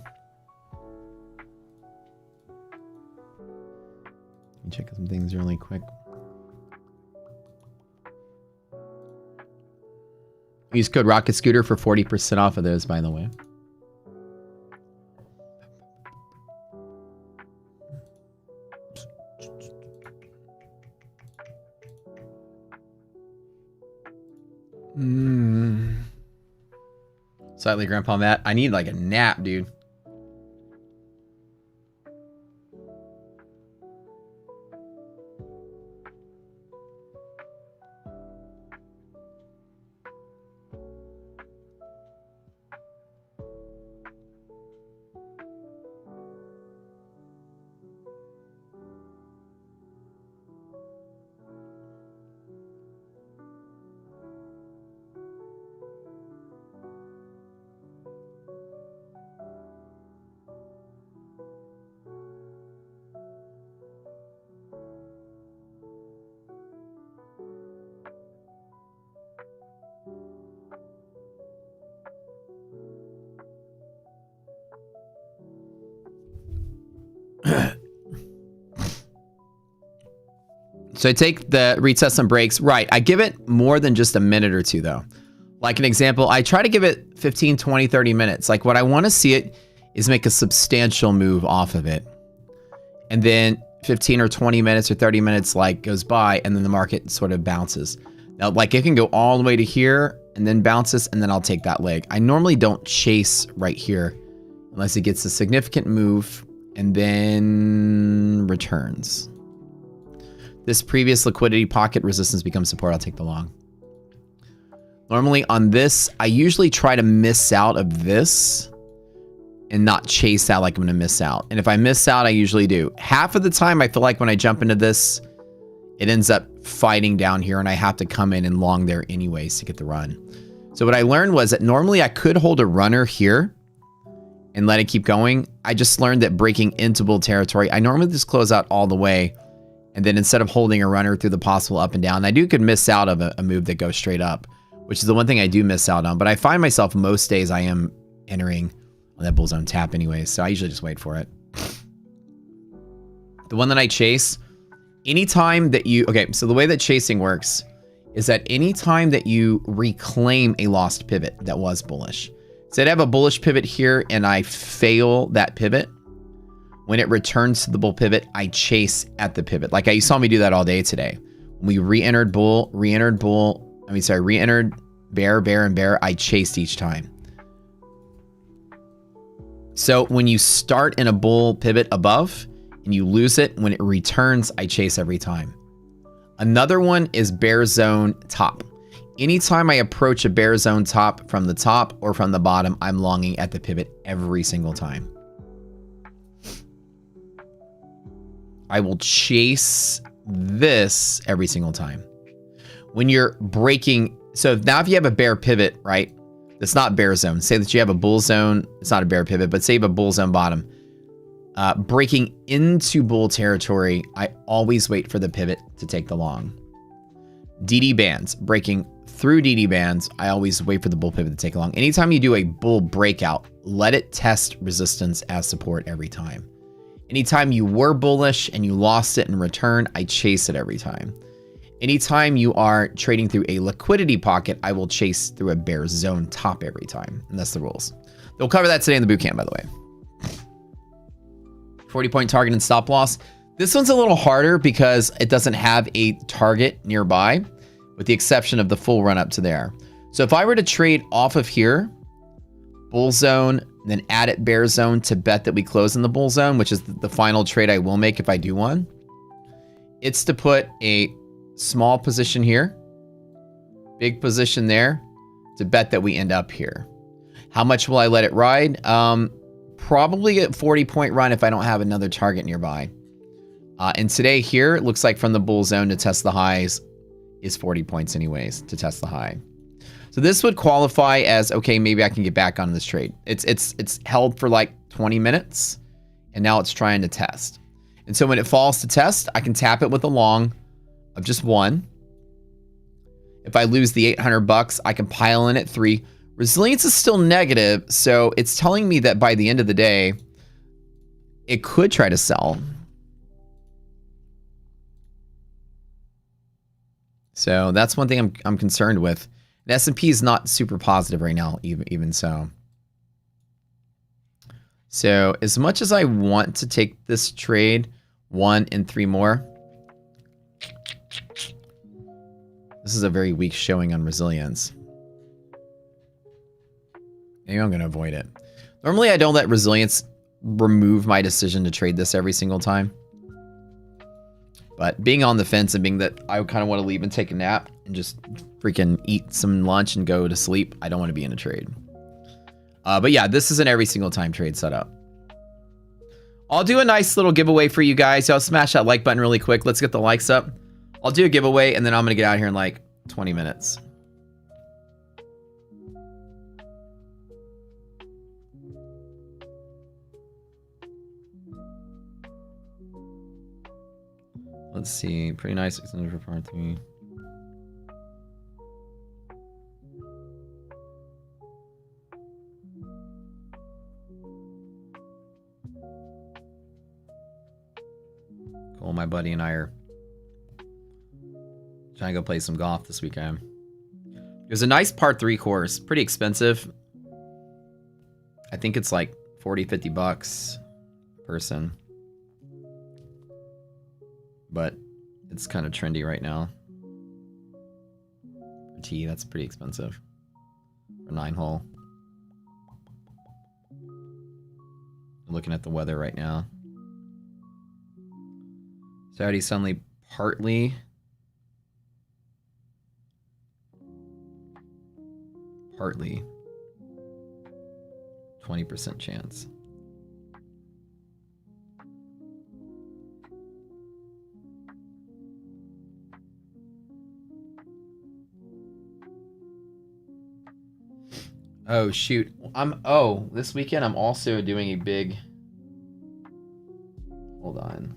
Speaker 2: Let me check some things really quick. Use code Rocket Scooter for 40% off of those, by the way. Slightly Grandpa Matt. I need like a nap, dude. So I take the retest and breaks. Right. I give it more than just a minute or two, though. Like an example, I try to give it 15, 20, 30 minutes. Like what I want to see it is make a substantial move off of it. And then 15 or 20 minutes or 30 minutes like goes by and then the market sort of bounces. Now, like it can go all the way to here and then bounces and then I'll take that leg. I normally don't chase right here unless it gets a significant move and then returns. This previous liquidity pocket resistance becomes support. I'll take the long. Normally on this, I usually try to miss out of this and not chase out like I'm going to miss out. And if I miss out, I usually do. Half of the time, I feel like when I jump into this, it ends up fighting down here and I have to come in and long there anyways to get the run. So what I learned was that normally I could hold a runner here and let it keep going. I just learned that breaking into bull territory, I normally just close out all the way. And then instead of holding a runner through the possible up and down, I could miss out of a move that goes straight up, which is the one thing I do miss out on. But I find myself most days I am entering on that bull zone tap anyways. So I usually just wait for it. The one that I chase, anytime that you, okay, so the way that chasing works is that anytime that you reclaim a lost pivot that was bullish. Say I have a bullish pivot here and I fail that pivot. When it returns to the bull pivot, I chase at the pivot. Like you saw me do that all day today. When we re-entered bull, re-entered bear, bear, and bear, I chased each time. So when you start in a bull pivot above and you lose it, when it returns, I chase every time. Another one is bear zone top. Anytime I approach a bear zone top from the top or from the bottom, I'm longing at the pivot every single time. I will chase this every single time. When you're breaking, so now if you have a bear pivot, right? That's not bear zone. Say that you have a bull zone. It's not a bear pivot, but say you have a bull zone bottom. Breaking into bull territory, I always wait for the pivot to take the long. DD bands, breaking through DD bands, I always wait for the bull pivot to take along. Anytime you do a bull breakout, let it test resistance as support every time. Anytime you were bullish and you lost it in return, I chase it every time. Anytime you are trading through a liquidity pocket, I will chase through a bear zone top every time. And that's the rules. We'll cover that today in the boot camp, by the way. 40-point target and stop loss. This one's a little harder because it doesn't have a target nearby, with the exception of the full run up to there. So if I were to trade off of here, bull zone, then add it bear zone to bet that we close in the bull zone, which is the final trade I will make if I do one, it's to put a small position here, big position there, to bet that we end up here. How much will I let it ride? Probably a 40-point run if I don't have another target nearby. And today here, it looks like from the bull zone to test the highs is 40 points anyways to test the high. So this would qualify as, okay, maybe I can get back on this trade. It's held for like 20 minutes and now it's trying to test. And so when it falls to test, I can tap it with a long of just one. If I lose the 800 bucks, I can pile in at 3. Resilience is still negative, so it's telling me that by the end of the day, it could try to sell. So that's one thing I'm concerned with. And S&P is not super positive right now, even so. So as much as I want to take this trade, 1 and 3 more, this is a very weak showing on resilience. Maybe I'm going to avoid it. Normally, I don't let resilience remove my decision to trade this every single time. But being on the fence and being that I kind of want to leave and take a nap and just freaking eat some lunch and go to sleep, I don't want to be in a trade. But yeah, this is an every single time trade setup. I'll do a nice little giveaway for you guys. Y'all smash that like button really quick. Let's get the likes up. I'll do a giveaway and then I'm going to get out here in like 20 minutes. Let's see. Pretty nice extended for part 3. Cool. My buddy and I are trying to go play some golf this weekend. There's a nice part 3 course. Pretty expensive. I think it's like 40, 50 bucks a person. But it's kind of trendy right now. For tee, that's pretty expensive. For 9-hole. I'm looking at the weather right now. Saudi suddenly partly. Partly. 20% chance. Oh shoot. This weekend I'm also doing a big, hold on.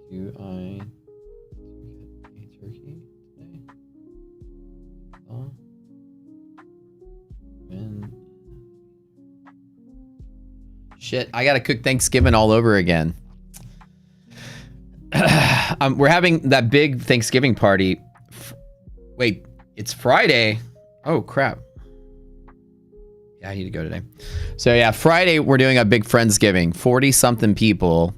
Speaker 2: Do I get a turkey today? When? Shit, I gotta cook Thanksgiving all over again. We're having that big Thanksgiving party Wait, it's Friday. Oh, crap. Yeah, I need to go today. So yeah, Friday, we're doing a big Friendsgiving. 40-something people.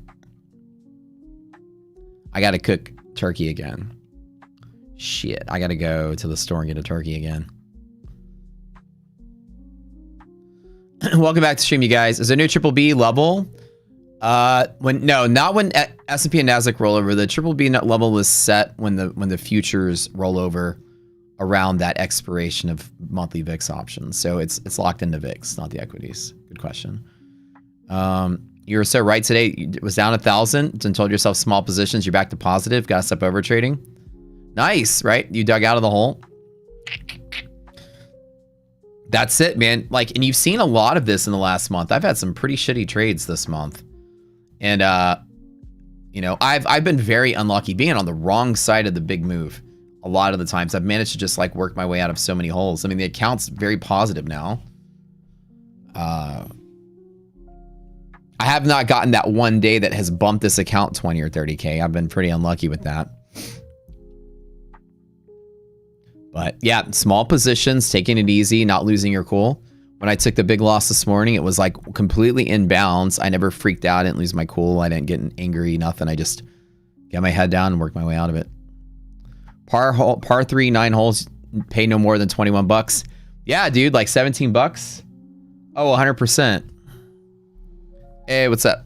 Speaker 2: I got to cook turkey again. Shit, I got to go to the store and get a turkey again. Welcome back to stream, you guys. Is there a new triple B level? Not when S&P and Nasdaq roll over. The triple B level was set when the futures roll over around that expiration of monthly VIX options. So it's locked into VIX, not the equities. Good question. You were so right today. It was down 1,000 and told yourself small positions. You're back to positive. Got to step over trading. Nice, right? You dug out of the hole. That's it, man. Like, and you've seen a lot of this in the last month. I've had some pretty shitty trades this month. And, you know, I've been very unlucky being on the wrong side of the big move. A lot of the times I've managed to just like work my way out of so many holes. I mean, the account's very positive now. I have not gotten that one day that has bumped this account 20 or 30K. I've been pretty unlucky with that. But yeah, small positions, taking it easy, not losing your cool. When I took the big loss this morning, it was like completely in bounds. I never freaked out. I didn't lose my cool. I didn't get angry, nothing. I just got my head down and worked my way out of it. Par 3, 9 holes, pay no more than 21 bucks. Yeah, dude, like 17 bucks. Oh, 100%. Hey, what's up?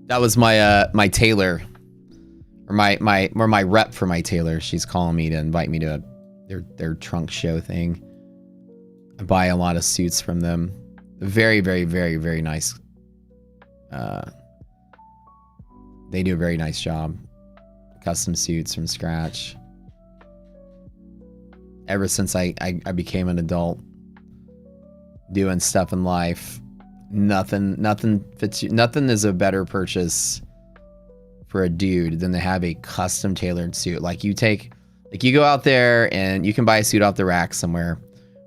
Speaker 2: That was my my tailor, or my rep for my tailor. She's calling me to invite me to their trunk show thing. I buy a lot of suits from them. Very, very, very, very nice. They do a very nice job. Custom suits from scratch. Ever since I became an adult, doing stuff in life. Nothing fits you. Nothing is a better purchase for a dude than to have a custom tailored suit. Like you go out there and you can buy a suit off the rack somewhere,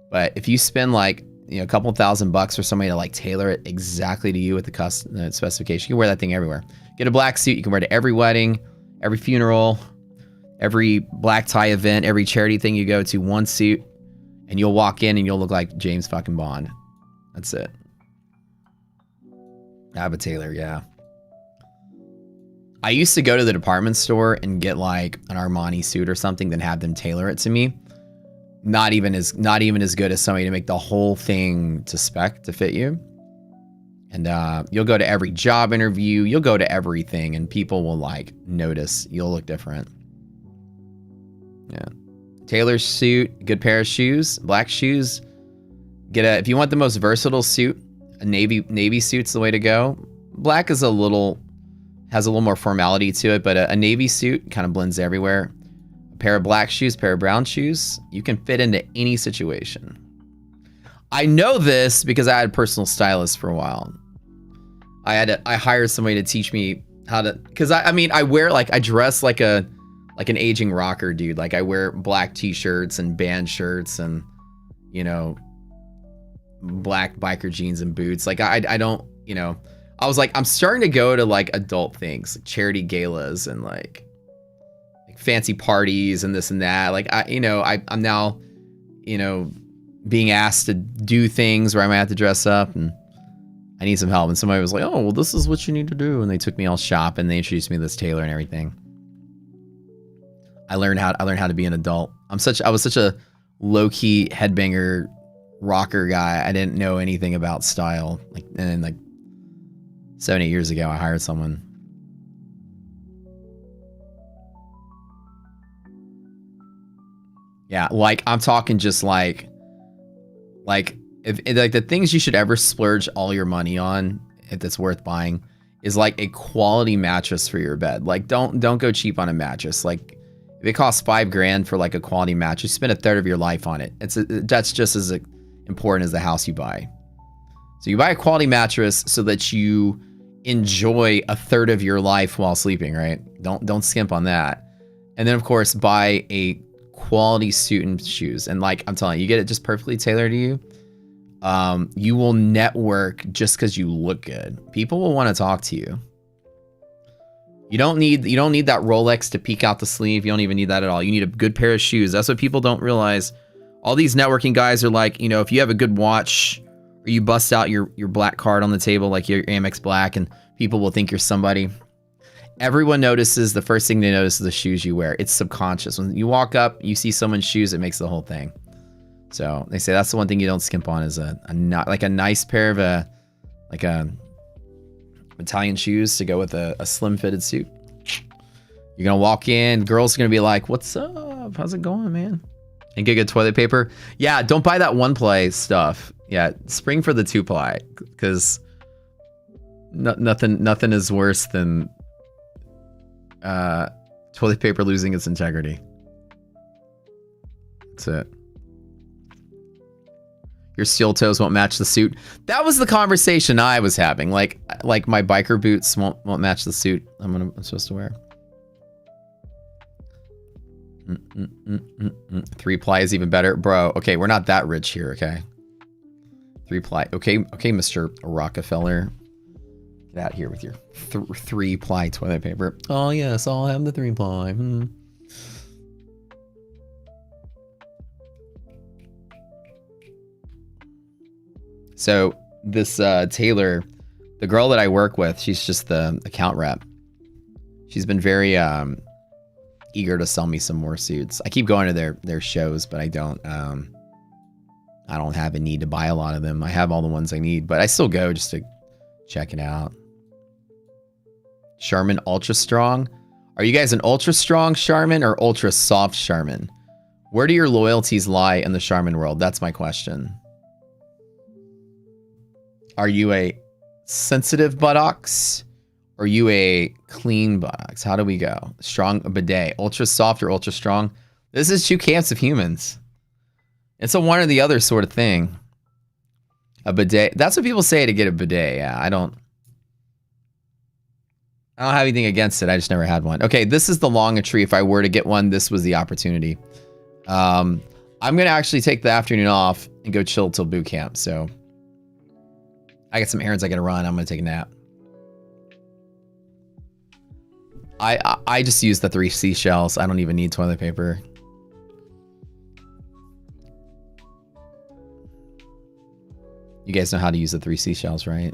Speaker 2: but if you spend like, you know, a couple $1,000 for somebody to like tailor it exactly to you with the custom specification, you can wear that thing everywhere. Get a black suit, you can wear it to every wedding, every funeral, every black tie event, every charity thing you go to. One suit, and you'll walk in and you'll look like James fucking Bond. That's it. Have a tailor, yeah. I used to go to the department store and get like an Armani suit or something, then have them tailor it to me. Not even as good as somebody to make the whole thing to spec to fit you. And you'll go to every job interview, you'll go to everything, and people will like notice you'll look different. Yeah. Tailor suit, good pair of shoes, black shoes. If you want the most versatile suit, a navy suit's the way to go. Black is has a little more formality to it, but a navy suit kind of blends everywhere. A pair of black shoes, pair of brown shoes, you can fit into any situation. I know this because I had a personal stylist for a while. I hired somebody to teach me how to, because I wear I dress like an aging rocker dude. Like I wear black t-shirts and band shirts and, you know, black biker jeans and boots. Like I don't, you know, I was like, I'm starting to go to like adult things, like charity galas and like fancy parties and this and that. Like I'm now, you know, being asked to do things where I might have to dress up, and I need some help. And somebody was like, oh, well, this is what you need to do. And they took me all shop and they introduced me to this tailor and everything. I learned how to be an adult. I was such a low-key headbanger rocker guy. I didn't know anything about style. Like, and then like 7-8 years ago, I hired someone. Yeah, like I'm talking just like if like the things you should ever splurge all your money on, if that's worth buying, is like a quality mattress for your bed. Like don't go cheap on a mattress. Like if it costs $5,000 for like a quality mattress, spend a third of your life on it. That's just as important as the house you buy. So you buy a quality mattress so that you enjoy a third of your life while sleeping, right? Don't skimp on that. And then of course buy a quality suit and shoes. And like I'm telling you, you get it just perfectly tailored to you. You will network just because you look good. People will want to talk to you. You don't need that Rolex to peek out the sleeve. You don't even need that at all. You need a good pair of shoes. That's what people don't realize. All these networking guys are like, you know, if you have a good watch or you bust out your black card on the table, like your Amex Black, and people will think you're somebody. Everyone notices, the first thing they notice is the shoes you wear. It's subconscious. When you walk up, you see someone's shoes, it makes the whole thing. So they say that's the one thing you don't skimp on is a nice pair of Italian shoes to go with a slim fitted suit. You're gonna walk in, girls are gonna be like, "What's up? How's it going, man?" And get good toilet paper. Yeah, don't buy that 1-ply stuff. Yeah, spring for the 2-ply, because nothing is worse than toilet paper losing its integrity. That's it. Your steel toes won't match the suit. That was the conversation I was having. Like my biker boots won't match the suit I'm supposed to wear. 3-ply is even better, bro. Okay, we're not that rich here. Okay, 3-ply. Okay, Mr. Rockefeller, get out here with your 3-ply toilet paper. Oh yes, I'll have the 3-ply. So this Taylor, the girl that I work with, she's just the account rep. She's been very eager to sell me some more suits. I keep going to their shows, but I don't have a need to buy a lot of them. I have all the ones I need, but I still go just to check it out. Charmin Ultra Strong. Are you guys an ultra strong Charmin or ultra soft Charmin? Where do your loyalties lie in the Charmin world? That's my question. Are you a sensitive buttocks? Or are you a clean buttocks? How do we go? Strong bidet. Ultra soft or ultra strong? This is 2 camps of humans. It's a one or the other sort of thing. A bidet. That's what people say to get a bidet. Yeah, I don't have anything against it. I just never had one. Okay, this is the long a tree. If I were to get one, this was the opportunity. I'm going to actually take the afternoon off and go chill till boot camp. So I got some errands I got to run. I'm going to take a nap. I just use the 3 seashells. I don't even need toilet paper. You guys know how to use the 3 seashells, right?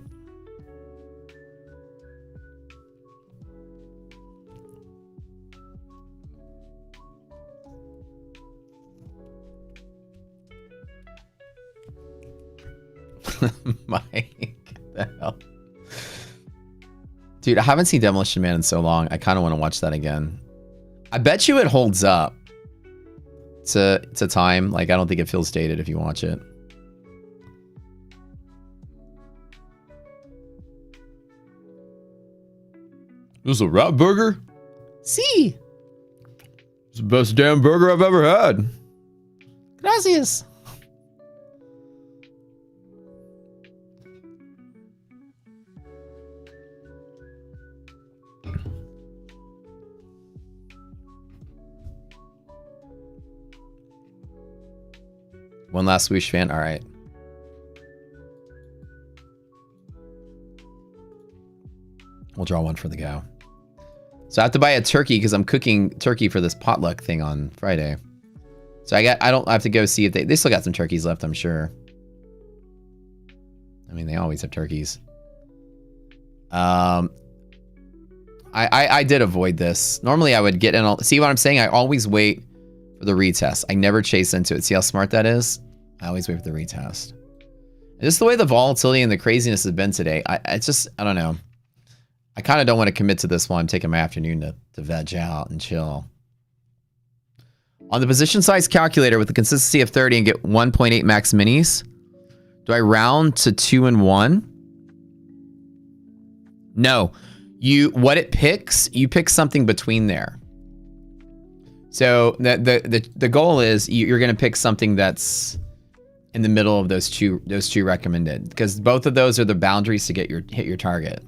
Speaker 2: Mike, what the hell? Dude, I haven't seen Demolition Man in so long. I kind of want to watch that again. I bet you it holds up. It's a time. Like, I don't think it feels dated if you watch it. This is a rat burger? See. It's the best damn burger I've ever had. Gracias. One last swoosh fan. All right. We'll draw one for the go. So I have to buy a turkey because I'm cooking turkey for this potluck thing on Friday. So I have to go see if they still got some turkeys left, I'm sure. I mean, they always have turkeys. I did avoid this. Normally I would get in. See what I'm saying? I always wait for the retest. I never chase into it. See how smart that is? I always wait for the retest. Just the way the volatility and the craziness has been today, I don't know. I kind of don't want to commit to this while I'm taking my afternoon to veg out and chill. On the position size calculator with the consistency of 30 and get 1.8 max minis, do I round to 2 and 1? No. What it picks, you pick something between there. So the goal is you're going to pick something that's in the middle of those two recommended, because both of those are the boundaries to hit your target.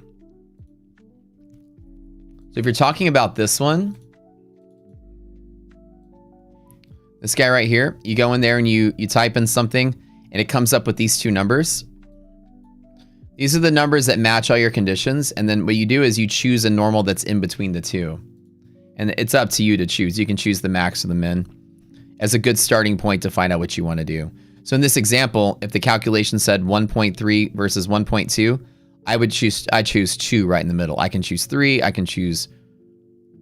Speaker 2: So if you're talking about this one, this guy right here, you go in there and you type in something and it comes up with these two numbers. These are the numbers that match all your conditions. And then what you do is you choose a normal that's in between the two. And it's up to you to choose. You can choose the max or the min as a good starting point to find out what you want to do. So in this example, if the calculation said 1.3 versus 1.2, I choose 2 right in the middle. I can choose 3. I can choose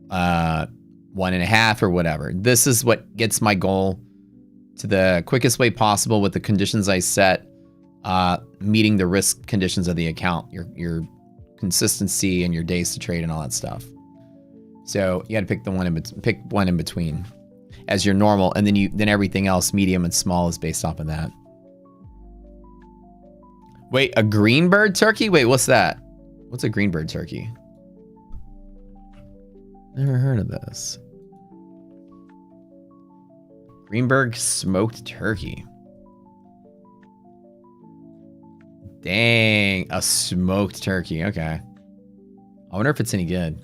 Speaker 2: 1.5 or whatever. This is what gets my goal to the quickest way possible with the conditions I set, meeting the risk conditions of the account, your consistency and your days to trade and all that stuff. So you got to pick one in between as your normal, and then everything else, medium and small, is based off of that. Wait, a greenbird turkey? Wait, what's that? What's a greenbird turkey? Never heard of this. Greenberg smoked turkey. Dang, a smoked turkey. Okay. I wonder if it's any good.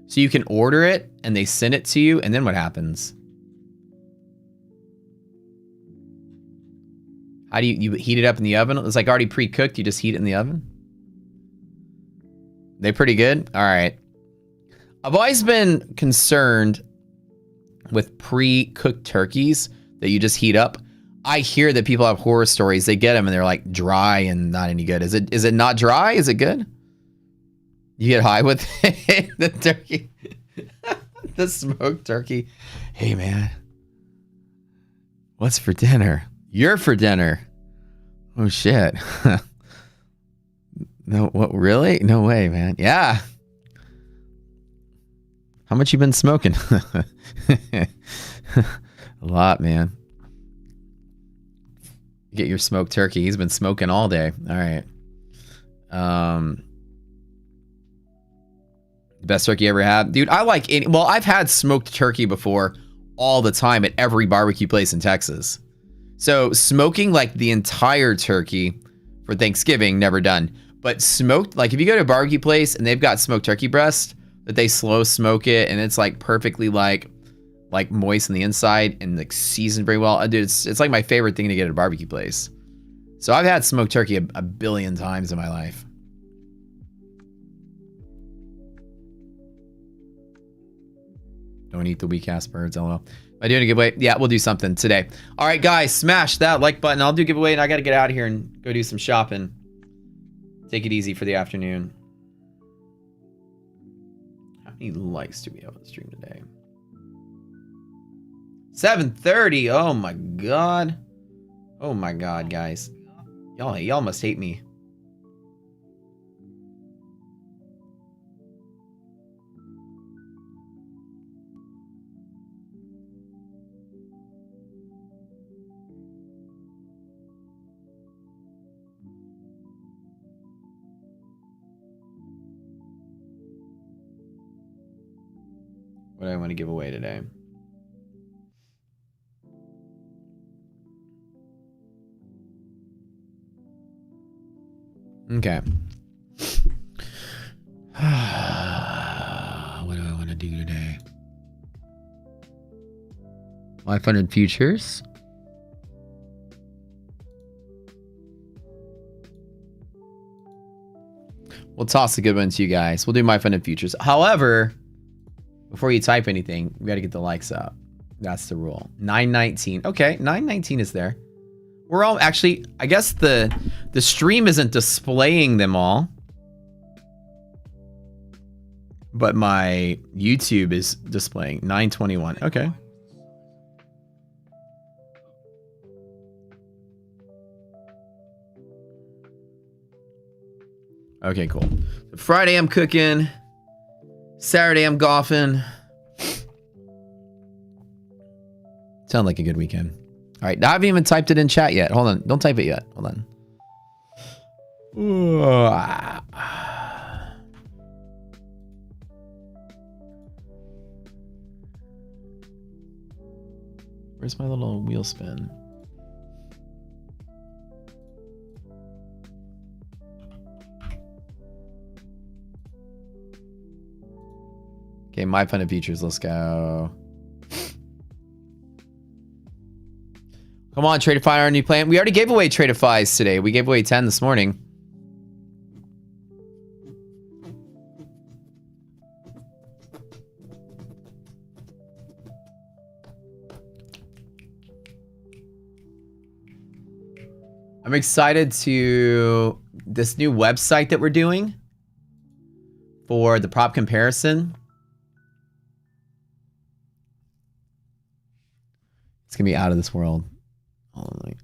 Speaker 2: So you can order it and they send it to you, and then what happens? How do you heat it up in the oven? It's like already pre-cooked. You just heat it in the oven. They pretty good? All right. I've always been concerned with pre-cooked turkeys that you just heat up. I hear that people have horror stories. They get them and they're like dry and not any good. Is it not dry? Is it good? You get high with the turkey, the smoked turkey. Hey man, what's for dinner? You're for dinner. Oh shit. No, what, really? No way, man. Yeah. How much you been smoking? A lot, man. Get your smoked turkey. He's been smoking all day. All right. The best turkey you ever had? Dude, I like any, well, I've had smoked turkey before all the time at every barbecue place in Texas. So smoking like the entire turkey for Thanksgiving, never done. But smoked, like if you go to a barbecue place and they've got smoked turkey breast, that they slow smoke it and it's like perfectly like moist on the inside and like seasoned very well. Dude, it's like my favorite thing to get at a barbecue place. So I've had smoked turkey a billion times in my life. Don't eat the weak ass birds, LOL. Am I doing a giveaway? Yeah, we'll do something today. All right, guys, smash that like button. I'll do a giveaway and I got to get out of here and go do some shopping. Take it easy for the afternoon. How many likes do we have on the stream today? 7:30. Oh my god. Oh my god, guys. Y'all must hate me. What do I want to give away today? Okay. What do I want to do today? My funded futures. We'll toss a good one to you guys. We'll do my funded futures. However, before you type anything, we got to get the likes up. That's the rule. 919. Okay, 919 is there. We're all actually, I guess the stream isn't displaying them all. But my YouTube is displaying 921. Okay. Okay, cool. Friday I'm cooking. Saturday I'm golfing. Sound like a good weekend. All right, I haven't even typed it in chat yet. Hold on, don't type it yet. Hold on. Where's my little wheel spin? Okay, my fun and futures. Let's go. Come on, Tradeify our new plan. We already gave away Tradeifys today. We gave away 10 this morning. I'm excited to this new website that we're doing for the prop comparison. It's gonna be out of this world. Hold on, wait.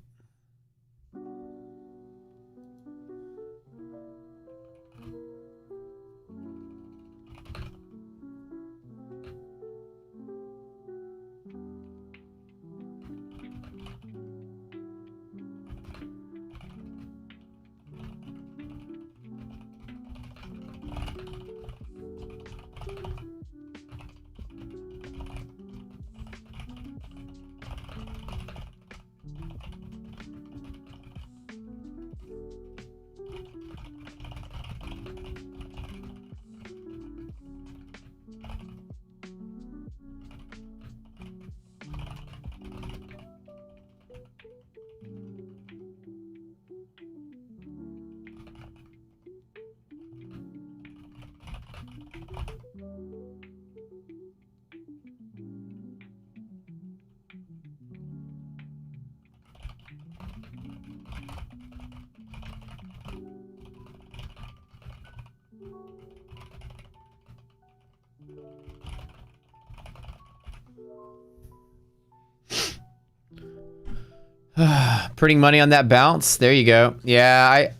Speaker 2: Putting money on that bounce. There you go. Yeah,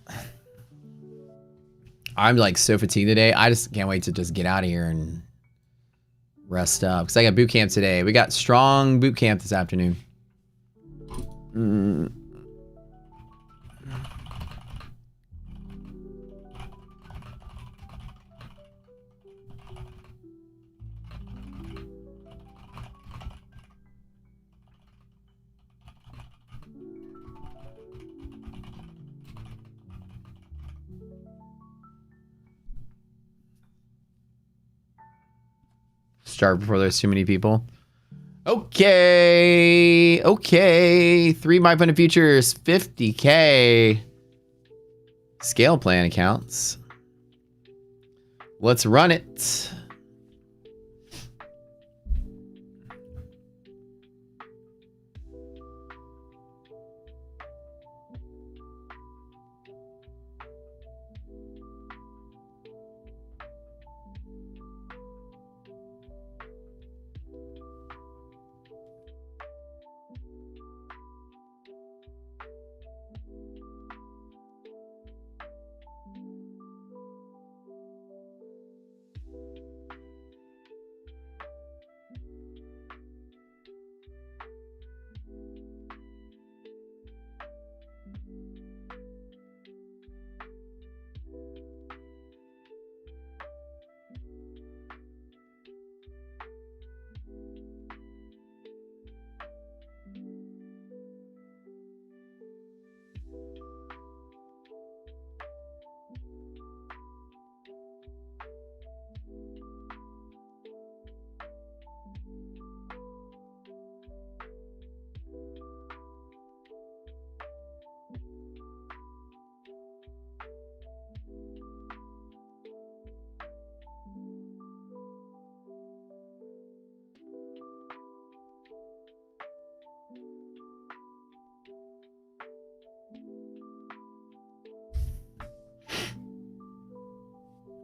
Speaker 2: I'm like so fatigued today. I just can't wait to just get out of here and rest up. Because I got boot camp today. We got strong boot camp this afternoon. Start before there's too many people. Okay. Okay. 3 My Fun Futures, 50K. Scale plan accounts. Let's run it.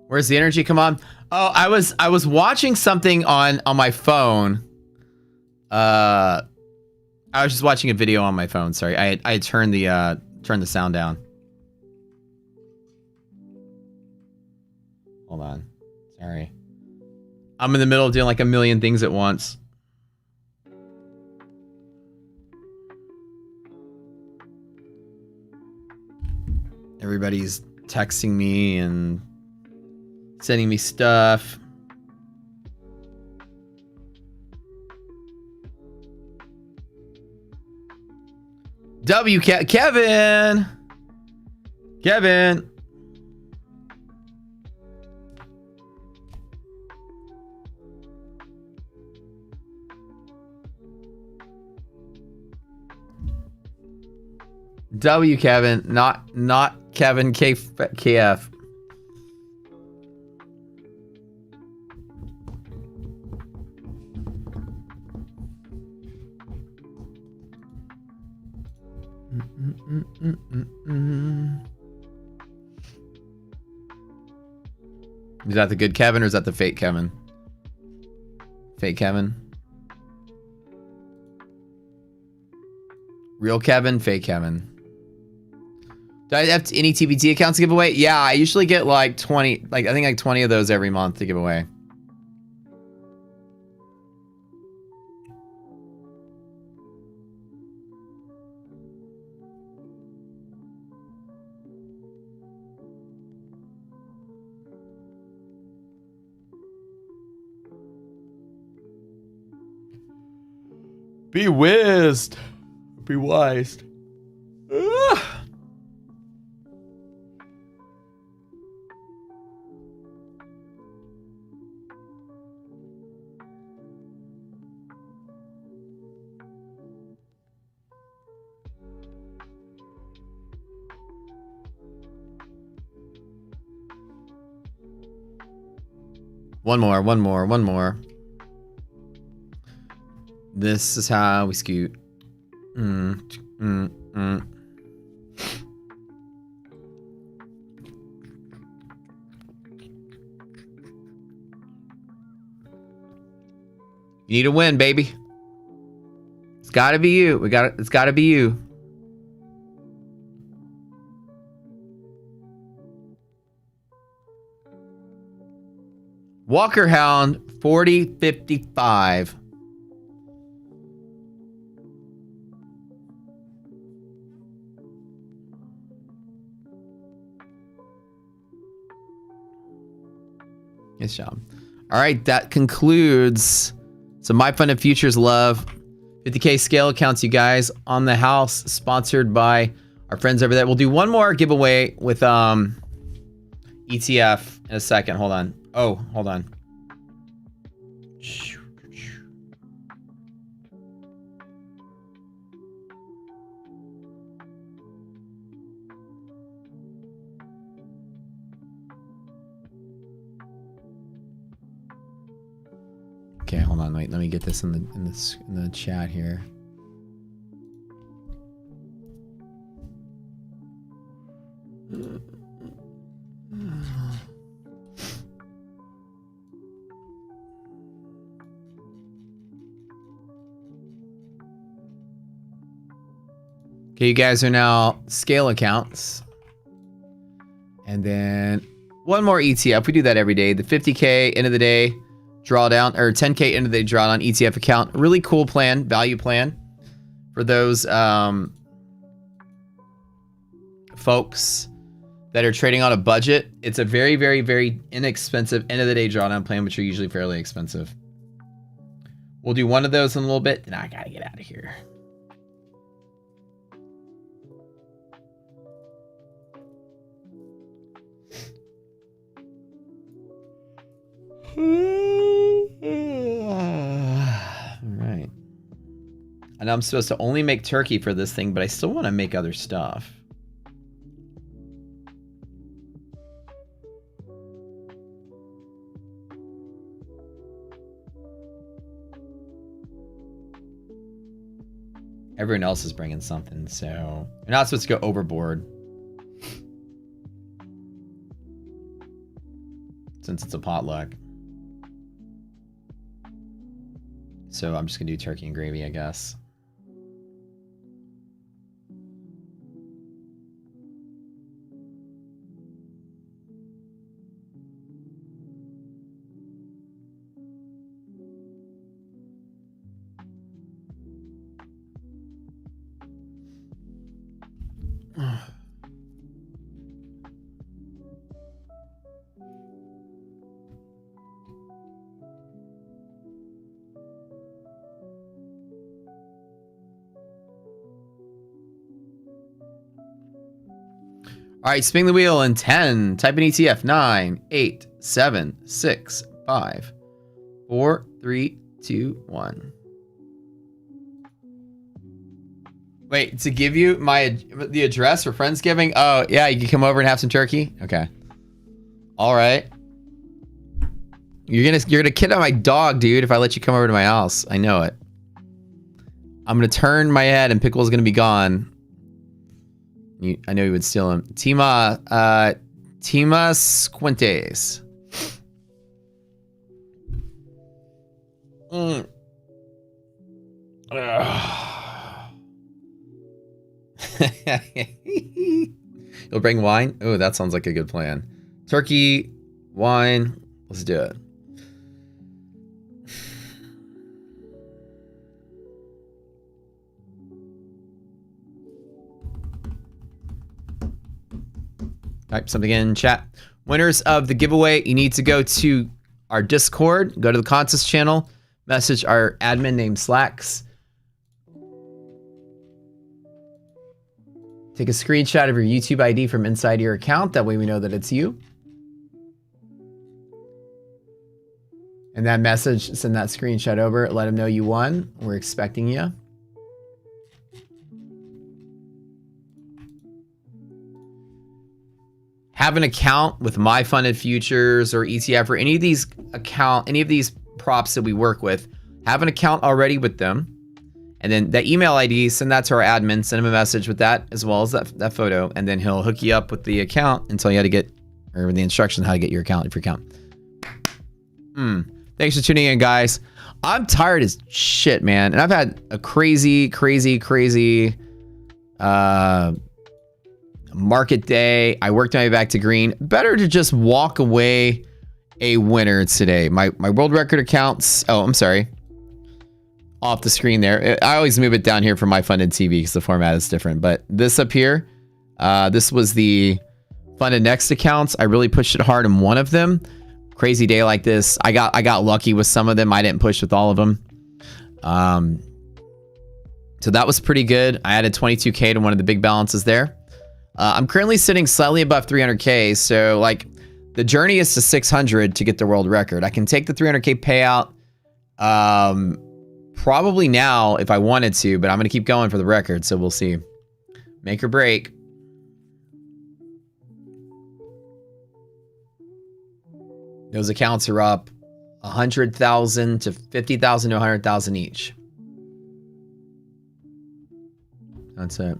Speaker 2: Where's the energy? Come on. Oh, I was watching something on my phone. I was just watching a video on my phone. Sorry, I turned the sound down. Hold on. Sorry. I'm in the middle of doing like a million things at once. Everybody's texting me and sending me stuff. Kevin. Kevin, not Kevin KF. Is that the good Kevin or is that the fake Kevin? Fake Kevin? Real Kevin, fake Kevin. Do I have any TBT accounts to give away? Yeah, I usually get like 20, I think like 20 of those every month to give away. Be whizzed. Be wise. One more. This is how we scoot. You need a win, baby. It's gotta be you. It's gotta be you. Walker Hound 4055. Nice job. All right, that concludes some My Fun and Futures love. 50K scale accounts, you guys, on the house, sponsored by our friends over there. We'll do one more giveaway with ETF in a second. Hold on. Oh, hold on. Okay, hold on. Wait, let me get this in the chat here. Okay, you guys are now scale accounts. And then one more ETF. We do that every day. The 50K end of the day drawdown, or 10K end of the day drawdown ETF account. Really cool plan, value plan for those folks that are trading on a budget. It's a very, very, very inexpensive end of the day drawdown plan, which are usually fairly expensive. We'll do one of those in a little bit. Now I gotta get out of here. All right. I know I'm supposed to only make turkey for this thing, but I still want to make other stuff. Everyone else is bringing something, so you're not supposed to go overboard. Since it's a potluck. So I'm just gonna do turkey and gravy, I guess. All right, spin the wheel in 10. Type in ETF. 9, 8, 7, 6, 5, 4, 3, 2, 1. Wait, to give you the address for Friendsgiving? Oh, yeah, you can come over and have some turkey? Okay. All right. You're gonna kidnap my dog, dude, if I let you come over to my house. I know it. I'm gonna turn my head and Pickle's gonna be gone. I know you would steal him. Tima Squintes. You'll bring wine? Oh, that sounds like a good plan. Turkey, wine. Let's do it. Type something in chat. Winners of the giveaway, you need to go to our Discord, go to the contest channel, message our admin named Slacks. Take a screenshot of your YouTube ID from inside your account. That way we know that it's you. And that message, send that screenshot over. Let them know you won. We're expecting you. Have an account with My Funded Futures or ETF or any of these props that we work with. Have an account already with them. And then that email ID, send that to our admin, send him a message with that as well as that photo. And then he'll hook you up with the account and tell you how to get, or the instructions how to get your account, if your account. Thanks for tuning in, guys. I'm tired as shit, man. And I've had a crazy market day. I worked my way back to green. Better to just walk away a winner today. My world record accounts. Oh, I'm sorry. Off the screen there. I always move it down here for My Funded TV because the format is different. But this up here, this was the Funded Next accounts. I really pushed it hard in one of them. Crazy day like this. I got lucky with some of them. I didn't push with all of them. So that was pretty good. I added 22K to one of the big balances there. I'm currently sitting slightly above 300K. So like the journey is to 600 to get the world record. I can take the 300K payout probably now if I wanted to, but I'm going to keep going for the record. So we'll see. Make or break. Those accounts are up 100,000 to 50,000 to 100,000 each. That's it.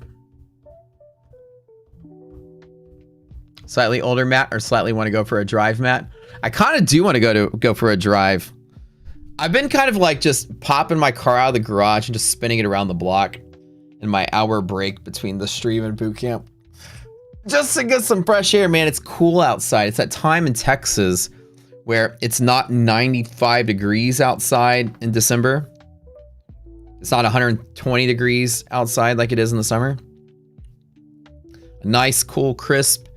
Speaker 2: Slightly older Matt or slightly want to go for a drive, Matt? I kind of do want to go for a drive. I've been kind of like just popping my car out of the garage and just spinning it around the block in my hour break between the stream and boot camp. Just to get some fresh air, man. It's cool outside. It's that time in Texas where it's not 95 degrees outside in December. It's not 120 degrees outside like it is in the summer. A nice, cool, crisp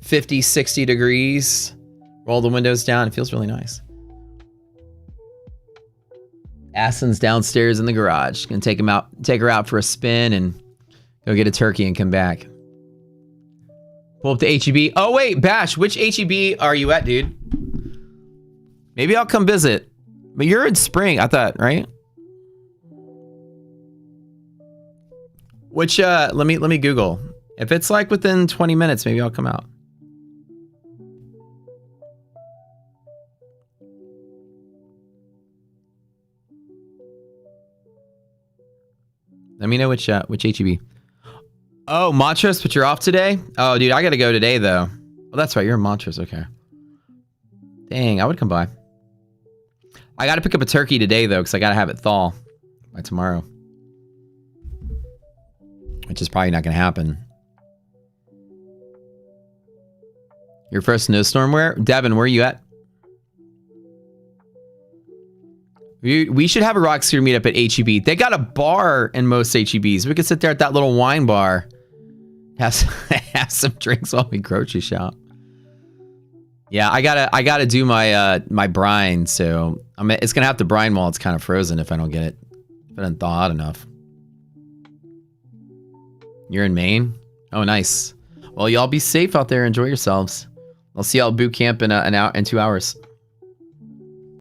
Speaker 2: 50, 60 degrees. Roll the windows down. It feels really nice. Aston's downstairs in the garage. Gonna take her out for a spin and go get a turkey and come back. Pull up the HEB. Oh wait, Bash, which HEB are you at, dude? Maybe I'll come visit. But you're in spring, I thought, right? Which let me Google. If it's like within 20 minutes, maybe I'll come out. Let me know which HEB. Oh, Montrose, but you're off today? Oh, dude, I gotta go today though. Well, that's right, you're in Montrose, okay. Dang, I would come by. I got to pick up a turkey today, though, because I got to have it thaw by tomorrow. Which is probably not going to happen. Your first snowstorm where? Devin, where are you at? We should have a rock scooter meetup at HEB. They got a bar in most HEBs. We could sit there at that little wine bar. Have some drinks while we grocery shop. Yeah, I gotta do my my brine, so it's gonna have to brine while it's kind of frozen if I don't get it. If it doesn't thaw out enough. You're in Maine? Oh, nice. Well, y'all be safe out there. Enjoy yourselves. I'll see y'all at boot camp in 2 hours.